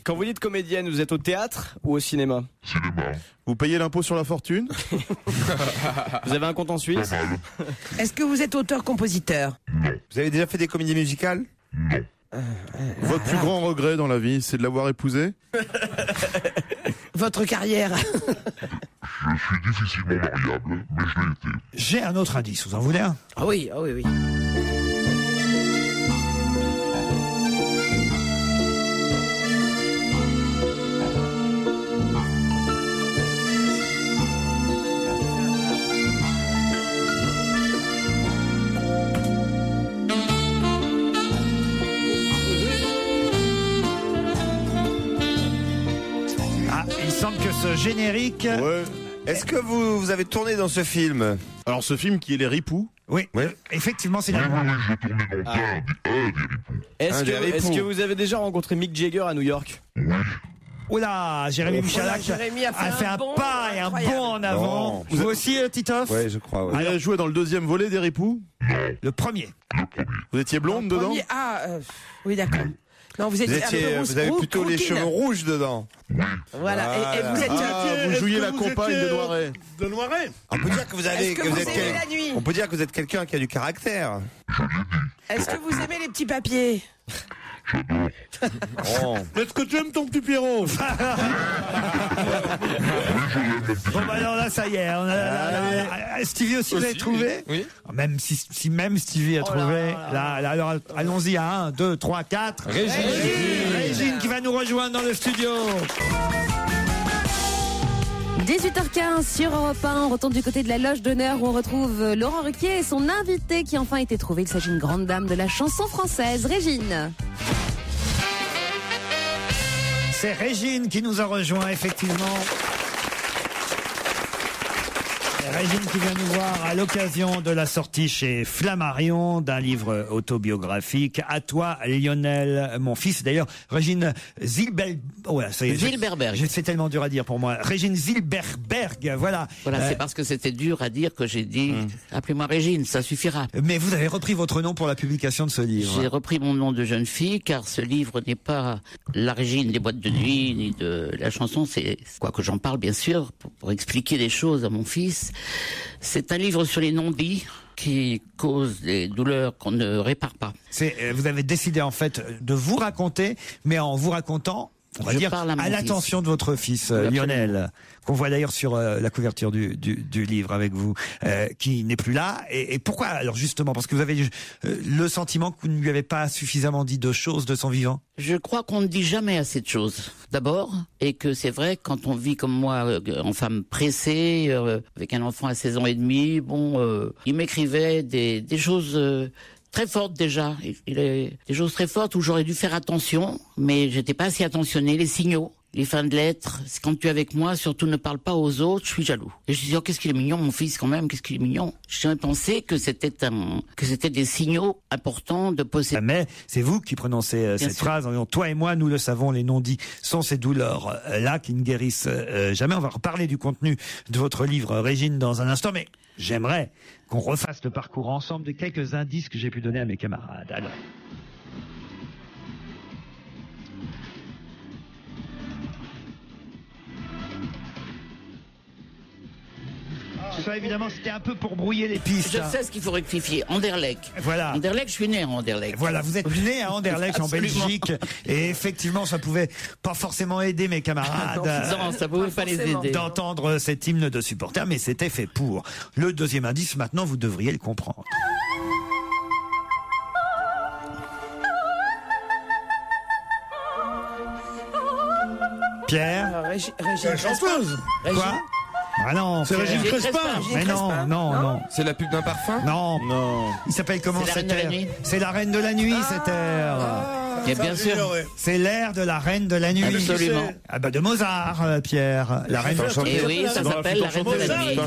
Quand vous dites comédienne, vous êtes au théâtre ou au cinéma? Cinéma. Vous payez l'impôt sur la fortune? Vous avez un compte en Suisse? Est-ce que vous êtes auteur-compositeur? Non. Vous avez déjà fait des comédies musicales? Non. Votre plus grand regret dans la vie, c'est de l'avoir épousé? Votre carrière? Je suis difficilement mariable, mais je l'ai été. J'ai un autre indice, vous en voulez un? Ah oui, ah oui, oui. Il semble que ce générique... Ouais. Est-ce que vous avez tourné dans ce film? Alors ce film qui est Les Ripoux? Oui, effectivement, c'est Oui, j'ai tourné dans des ripoux. Est-ce que vous avez déjà rencontré Mick Jagger à New York? Oui. Oula, Jérémy Michalak a fait un pas et un bond en avant. Non. Vous aussi, Titoff? Oui, je crois. Vous avez joué dans le deuxième volet des Ripoux? Le premier. Vous étiez blonde dedans? Oui, d'accord. Non, vous avez plutôt les cheveux rouges dedans. Voilà. Et vous êtes. Vous jouiez la compagne de Noiret. De Noiret. On peut dire que vous avez. La nuit? On peut dire que vous êtes quelqu'un qui a du caractère. Est-ce que vous aimez les petits papiers? Oh. Est-ce que tu aimes ton petit Pierrot? Bon bah alors là ça y est, Stevie aussi vous avez trouvé? Oui. Même si même Stevie a trouvé, là alors allons-y à 1, 2, 3, 4. Régine qui va nous rejoindre dans le studio. 18h15 sur Europe 1, on retourne du côté de la loge d'honneur où on retrouve Laurent Ruquier et son invité qui a enfin été trouvé. Il s'agit d'une grande dame de la chanson française, Régine. C'est Régine qui nous a rejoint, effectivement. Régine qui vient nous voir à l'occasion de la sortie chez Flammarion d'un livre autobiographique. À toi, Lionel, mon fils. D'ailleurs, Régine Zilberberg. C'est tellement dur à dire pour moi. Régine Zilberberg, voilà. Voilà, c'est parce que c'était dur à dire que j'ai dit appelez-moi Régine, ça suffira. Mais vous avez repris votre nom pour la publication de ce livre. J'ai repris mon nom de jeune fille car ce livre n'est pas la Régine des boîtes de nuit ni de la chanson. C'est quoi que j'en parle bien sûr pour expliquer des choses à mon fils. C'est un livre sur les non-dits qui causent des douleurs qu'on ne répare pas. Vous avez décidé en fait de vous raconter, mais en vous racontant, on va dire, à l'attention de votre fils Lionel, qu'on voit d'ailleurs sur la couverture du livre avec vous, qui n'est plus là. Et pourquoi alors justement? Parce que vous avez le sentiment que vous ne lui avez pas suffisamment dit de choses de son vivant? Je crois qu'on ne dit jamais assez de choses, d'abord, et que c'est vrai, quand on vit comme moi, en femme pressée, avec un enfant à 16 ans et demi, il m'écrivait des choses... très fortes déjà. Il a des choses très fortes où j'aurais dû faire attention, mais j'étais pas assez attentionné. Les signaux, les fins de lettres, c'est quand tu es avec moi, surtout ne parle pas aux autres, je suis jaloux. Et je me suis dit, oh, qu'est-ce qu'il est mignon, mon fils, quand même, qu'est-ce qu'il est mignon. J'ai pensé que c'était des signaux importants de posséder. Mais c'est vous qui prononcez cette phrase en disant, toi et moi, nous le savons, les non-dits sont ces douleurs-là qui ne guérissent jamais. On va reparler du contenu de votre livre, Régine, dans un instant, mais j'aimerais qu'on refasse le parcours ensemble de quelques indices que j'ai pu donner à mes camarades. Alors. Ça, évidemment, c'était un peu pour brouiller les pistes. Je sais ce qu'il faut rectifier. Anderlecht. Voilà. Anderlecht, je suis né à Anderlecht. Voilà, vous êtes né à Anderlecht en Belgique. Et effectivement, ça pouvait pas forcément aider mes camarades. Non, ça pouvait pas les aider. D'entendre cet hymne de supporters, mais c'était fait pour. Le deuxième indice, maintenant, vous devriez le comprendre. Pierre. Régine. Chanteuse. Quoi? Ah non, c'est Régine Crespin. Mais non. C'est la pub d'un parfum? Non. Il s'appelle comment cette air? C'est la Reine de la Nuit, cette air. Et bien sûr, c'est l'air de la Reine de la Nuit. Absolument. De Mozart, Pierre. La Reine de la Nuit. Et oui, ça s'appelle la Reine de la Nuit.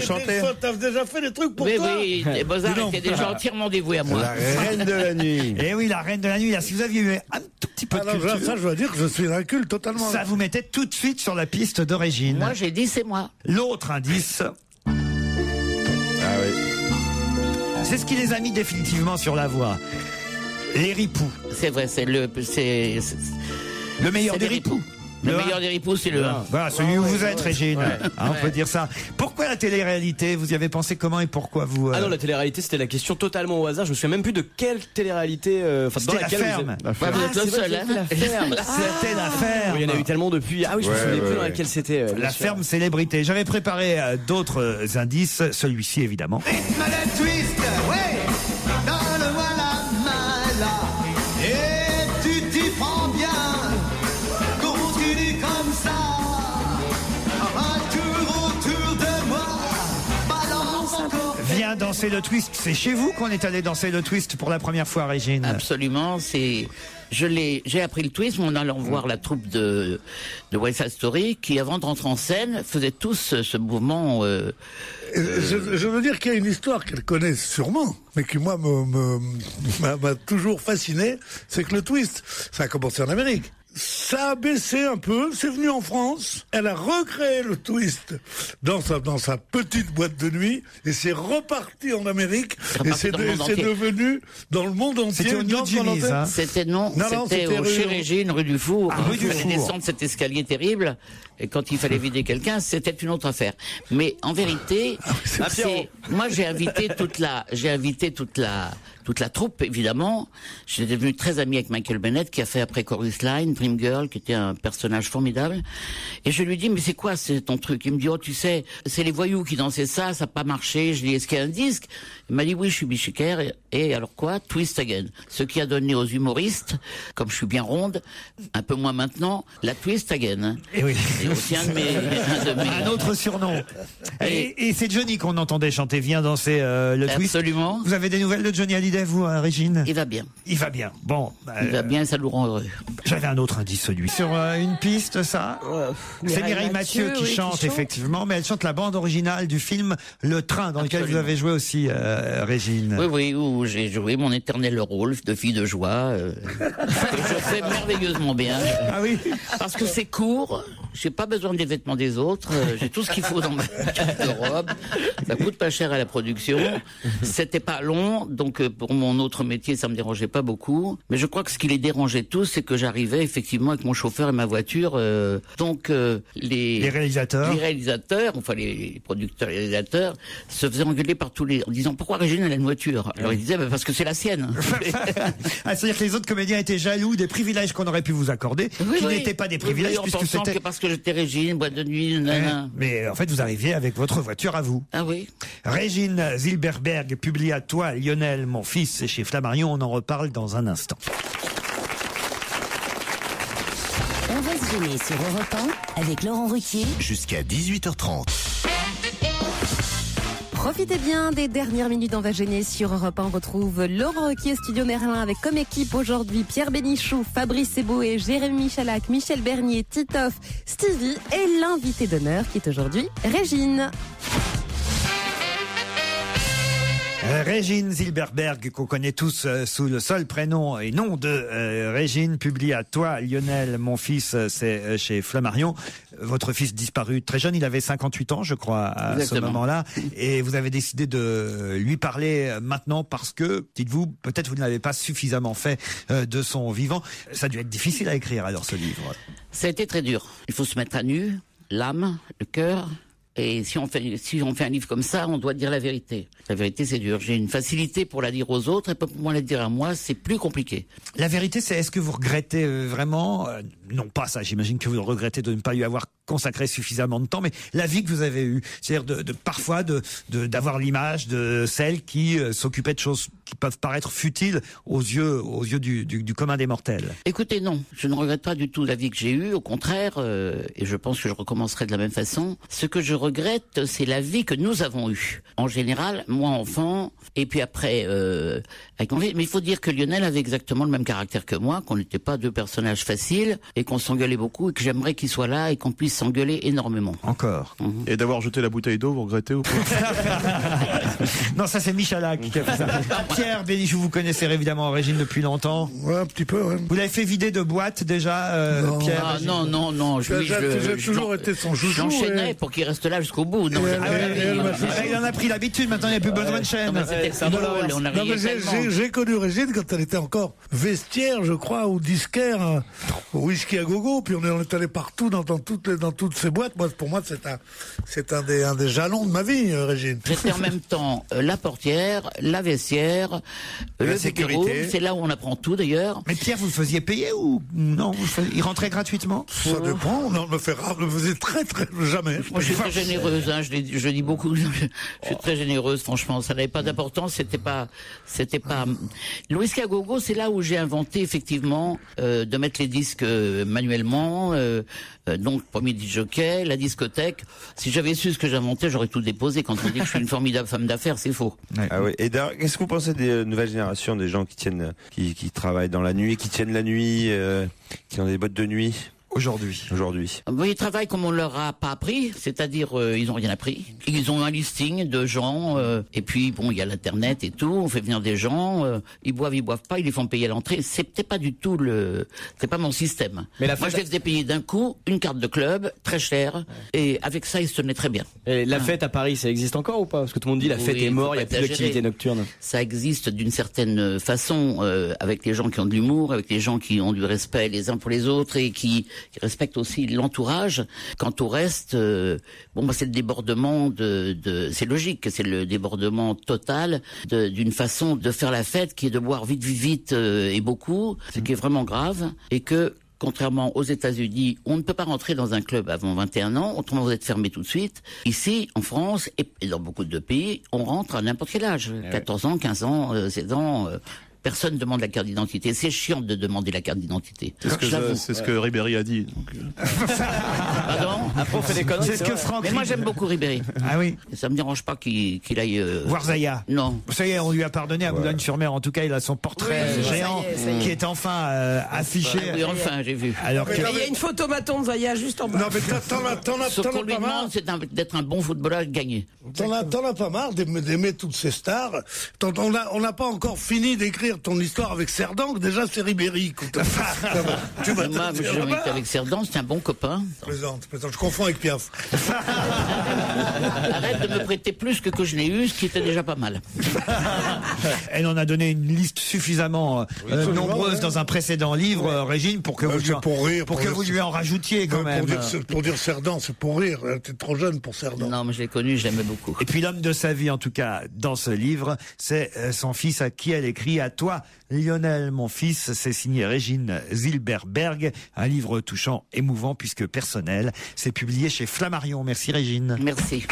T'as déjà fait des trucs pour toi. Oui, Mozart était déjà entièrement dévoué à moi. La Reine de la Nuit. Et oui, la Reine de la Nuit. Là, si vous aviez eu un tout petit peu de culture, ça, je dois dire que je suis inculte totalement. Ça vous mettait tout de suite sur la piste de Régine. Moi, j'ai dit c'est moi. L'autre indice. Ah oui. C'est ce qui les a mis définitivement sur la voie. Les ripoux. C'est vrai, c'est le meilleur des ripoux. Le meilleur des ripoux, c'est le 1. Voilà, celui où vous êtes, Régine. On peut dire ça. Pourquoi la télé-réalité? Vous y avez pensé comment et pourquoi vous Ah non, la télé-réalité, c'était la question totalement au hasard. Je me souviens même plus de quelle télé-réalité. Dans laquelle la ferme. Vous êtes le seul. C'était la ferme. Il y en a eu tellement depuis. Ah oui, je me souviens plus dans laquelle c'était. La ferme célébrité. J'avais préparé d'autres indices. Celui-ci, évidemment. Twist, ouais. Donne-moi la main là. Et tu t'y prends bien. Continue comme ça. Un tour autour de moi. Balance encore. Viens danser le twist. C'est chez vous qu'on est allé danser le twist pour la première fois, Régine. Absolument, j'ai appris le twist en allant voir la troupe de West Side Story qui, avant de rentrer en scène, faisait tous ce mouvement. Je veux dire qu'il y a une histoire qu'elle connaît sûrement, mais qui moi m'a toujours fasciné, c'est que le twist, ça a commencé en Amérique. ça a baissé un peu, c'est venu en France, elle a recréé le twist dans sa petite boîte de nuit, et c'est reparti en Amérique, et c'est devenu dans le monde entier. C'était au New Jimmy's, hein. C'était chez Régine, rue du Four. Il fallait descendre cet escalier terrible, et quand il fallait vider quelqu'un, c'était une autre affaire. Mais en vérité, moi j'ai invité toute la troupe, évidemment. J'étais devenu très ami avec Michael Bennett, qui a fait après Chorus Line, Dream Girl, qui était un personnage formidable. Et je lui dis, mais c'est quoi ton truc? Il me dit, oh, tu sais, c'est les voyous qui dansaient ça n'a pas marché. Je lui dis, est-ce qu'il y a un disque? Il m'a dit, oui, je suis bichiquaire. Et alors quoi? Twist Again. Ce qui a donné aux humoristes, comme je suis bien ronde, un peu moins maintenant, la Twist Again. Et oui. C'est aussi un autre surnom. Et c'est Johnny qu'on entendait chanter, viens danser le twist. Absolument. Vous avez des nouvelles de Johnny Hallyday, vous, Régine? Il va bien. Il va bien. Bon. Il va bien, ça nous rend heureux. J'avais un autre indice, celui. Sur une piste, ça. C'est Mireille Mathieu qui chante, effectivement, mais elle chante la bande originale du film Le Train, dans lequel vous avez joué aussi, Régine. Oui, où j'ai joué mon éternel rôle de fille de joie. Que je fais merveilleusement bien. Ah oui? Parce que c'est court, j'ai pas besoin des vêtements des autres, j'ai tout ce qu'il faut dans ma robe. Ça coûte pas cher à la production. C'était pas long, donc pour mon autre métier, ça me dérangeait pas beaucoup. Mais je crois que ce qui les dérangeait tous, c'est que j'arrivais effectivement avec mon chauffeur et ma voiture. Donc les réalisateurs, enfin les producteurs et les réalisateurs, se faisaient engueuler par tous en disant pourquoi Régine elle a une voiture. Alors ils disaient parce que c'est la sienne. C'est-à-dire que les autres comédiens étaient jaloux des privilèges qu'on aurait pu vous accorder, qui n'étaient pas des privilèges puisque c'était parce que j'étais Régine, boîte de nuit. Mais en fait vous arriviez avec votre voiture à vous. Ah oui. Régine Zilberberg publie À toi Lionel, mon fils, c'est chez Flammarion. On en reparle dans un instant. On va se gêner sur Europe 1 avec Laurent Ruquier jusqu'à 18h30. Profitez bien des dernières minutes d'On va gêner sur Europe 1. On retrouve Laurent Ruquier, Studio Merlin, avec comme équipe aujourd'hui Pierre Bénichou, Fabrice Eboué, Jérémy Michalak, Michel Bernier, Titoff, Stevie et l'invité d'honneur qui est aujourd'hui Régine. Régine Zilberberg, qu'on connaît tous sous le seul prénom et nom de Régine, publie À toi Lionel, mon fils, c'est chez Flammarion. Votre fils disparu très jeune, il avait 58 ans je crois à ce moment-là, et vous avez décidé de lui parler maintenant parce que, dites-vous, peut-être vous ne l'avez pas suffisamment fait de son vivant. Ça a dû être difficile à écrire alors ce livre. Ça a été très dur. Il faut se mettre à nu, l'âme, le cœur. Et si on fait un livre comme ça, on doit dire la vérité. La vérité, c'est dur. J'ai une facilité pour la dire aux autres et pas pour moi la dire à moi, c'est plus compliqué. La vérité, c'est est-ce que vous regrettez vraiment, non pas ça, j'imagine que vous regrettez de ne pas lui avoir consacré suffisamment de temps, mais la vie que vous avez eue, c'est-à-dire parfois d'avoir l'image de celle qui s'occupait de choses qui peuvent paraître futiles aux yeux du commun des mortels. Écoutez, non, je ne regrette pas du tout la vie que j'ai eue, au contraire, et je pense que je recommencerai de la même façon. Ce que je regrette, c'est la vie que nous avons eue. En général, moi enfant, et puis après avec mon fils. Mais il faut dire que Lionel avait exactement le même caractère que moi, qu'on n'était pas deux personnages faciles, et qu'on s'engueulait beaucoup, et que j'aimerais qu'il soit là, et qu'on puisse s'engueuler énormément. Encore. Et d'avoir jeté la bouteille d'eau, vous regrettez ou pas? Non, ça c'est Michalak qui a fait ça. Pierre Bénichou, vous connaissez évidemment Régine depuis longtemps. Ouais, un petit peu, ouais. Vous l'avez fait vider de boîte déjà, non. Pierre? Ah, non. J'ai toujours été son chouchou. J'enchaînais pour qu'il reste là jusqu'au bout. Non, il en a pris l'habitude, maintenant il n'y a plus besoin de chaîne. J'ai connu Régine quand elle était encore vestiaire, je crois, ou disquaire, au Whisky à Gogo, puis on est allé partout dans toutes ces boîtes. Pour moi, c'est un des jalons de ma vie, Régine. J'étais en même temps la portière, la vestiaire, la sécurité. C'est là où on apprend tout d'ailleurs. Mais Pierre, vous le faisiez payer ou non? Il rentrait gratuitement? Ça dépend. On me faisait très jamais. Moi, je suis très généreuse. Je dis beaucoup. Je suis très généreuse, franchement. Ça n'avait pas d'importance. C'était pas. Le Whisky à Gogo, c'est là où j'ai inventé effectivement de mettre les disques manuellement. Donc premier disc-jockey, la discothèque. Si j'avais su ce que j'inventais, j'aurais tout déposé. Quand on dit que je suis une formidable femme d'affaires, c'est faux. Ah oui. Et d'ailleurs, qu'est-ce que vous pensez des nouvelles générations, des gens qui travaillent dans la nuit, qui tiennent la nuit, qui ont des boîtes de nuit? aujourd'hui. Ils travaillent comme on leur a pas appris, c'est-à-dire ils ont rien appris. Ils ont un listing de gens et puis bon, il y a l'internet et tout. On fait venir des gens, ils boivent pas, ils les font payer à l'entrée. C'était pas du tout c'est pas mon système. Mais moi, je les faisais payer d'un coup une carte de club très chère et avec ça, ils se tenaient très bien. Et la fête à Paris, ça existe encore ou pas? Parce que tout le monde dit la fête est morte, il n'y a plus d'activité nocturne. Ça existe d'une certaine façon avec les gens qui ont de l'humour, avec les gens qui ont du respect les uns pour les autres et qui respectent aussi l'entourage. Quant au reste, c'est le débordement c'est logique, c'est le débordement total d'une façon de faire la fête qui est de boire vite et beaucoup, ce qui est vraiment grave et que contrairement aux États-Unis, on ne peut pas rentrer dans un club avant 21 ans, autrement vous êtes fermé tout de suite. Ici, en France et dans beaucoup de pays, on rentre à n'importe quel âge, 14 ans, 15 ans, 16 ans. Personne ne demande la carte d'identité. C'est chiant de demander la carte d'identité. C'est ce que Ribéry a dit. Pardon? Après, on fait des conneries. C'est ce que Franck. Mais moi, j'aime beaucoup Ribéry. Ah oui. Et ça me dérange pas qu'il aille voir Zaya. Non. Ça y est, on lui a pardonné à Boulogne-sur-Mer. En tout cas, il a son portrait géant qui est enfin affiché. Oui, enfin, j'ai vu. Alors il y a une photomaton de Zaya juste en bas. Non, mais Ce qu'on lui demande, c'est d'être un bon footballeur gagné. T'en as pas marre d'aimer toutes ces stars. On n'a pas encore fini d'écrire ton histoire avec Cerdan, déjà c'est Ribéry. Moi, j'ai été avec Cerdan, c'est un bon copain. Plaisante, je confonds avec Piaf. Arrête de me prêter plus que je n'ai eu, ce qui était déjà pas mal. Elle en a donné une liste suffisamment nombreuse dans un précédent livre, Régine, pour que vous lui en rajoutiez quand même. Pour dire Cerdan, c'est pour rire. T'es trop jeune pour Cerdan. Non, mais je l'ai connu, je l'aimais beaucoup. Et puis l'homme de sa vie, en tout cas, dans ce livre, c'est son fils à qui elle écrit: à toi, Lionel, mon fils. C'est signé Régine Zilberberg. Un livre touchant, émouvant, puisque personnel. C'est publié chez Flammarion. Merci Régine. Merci.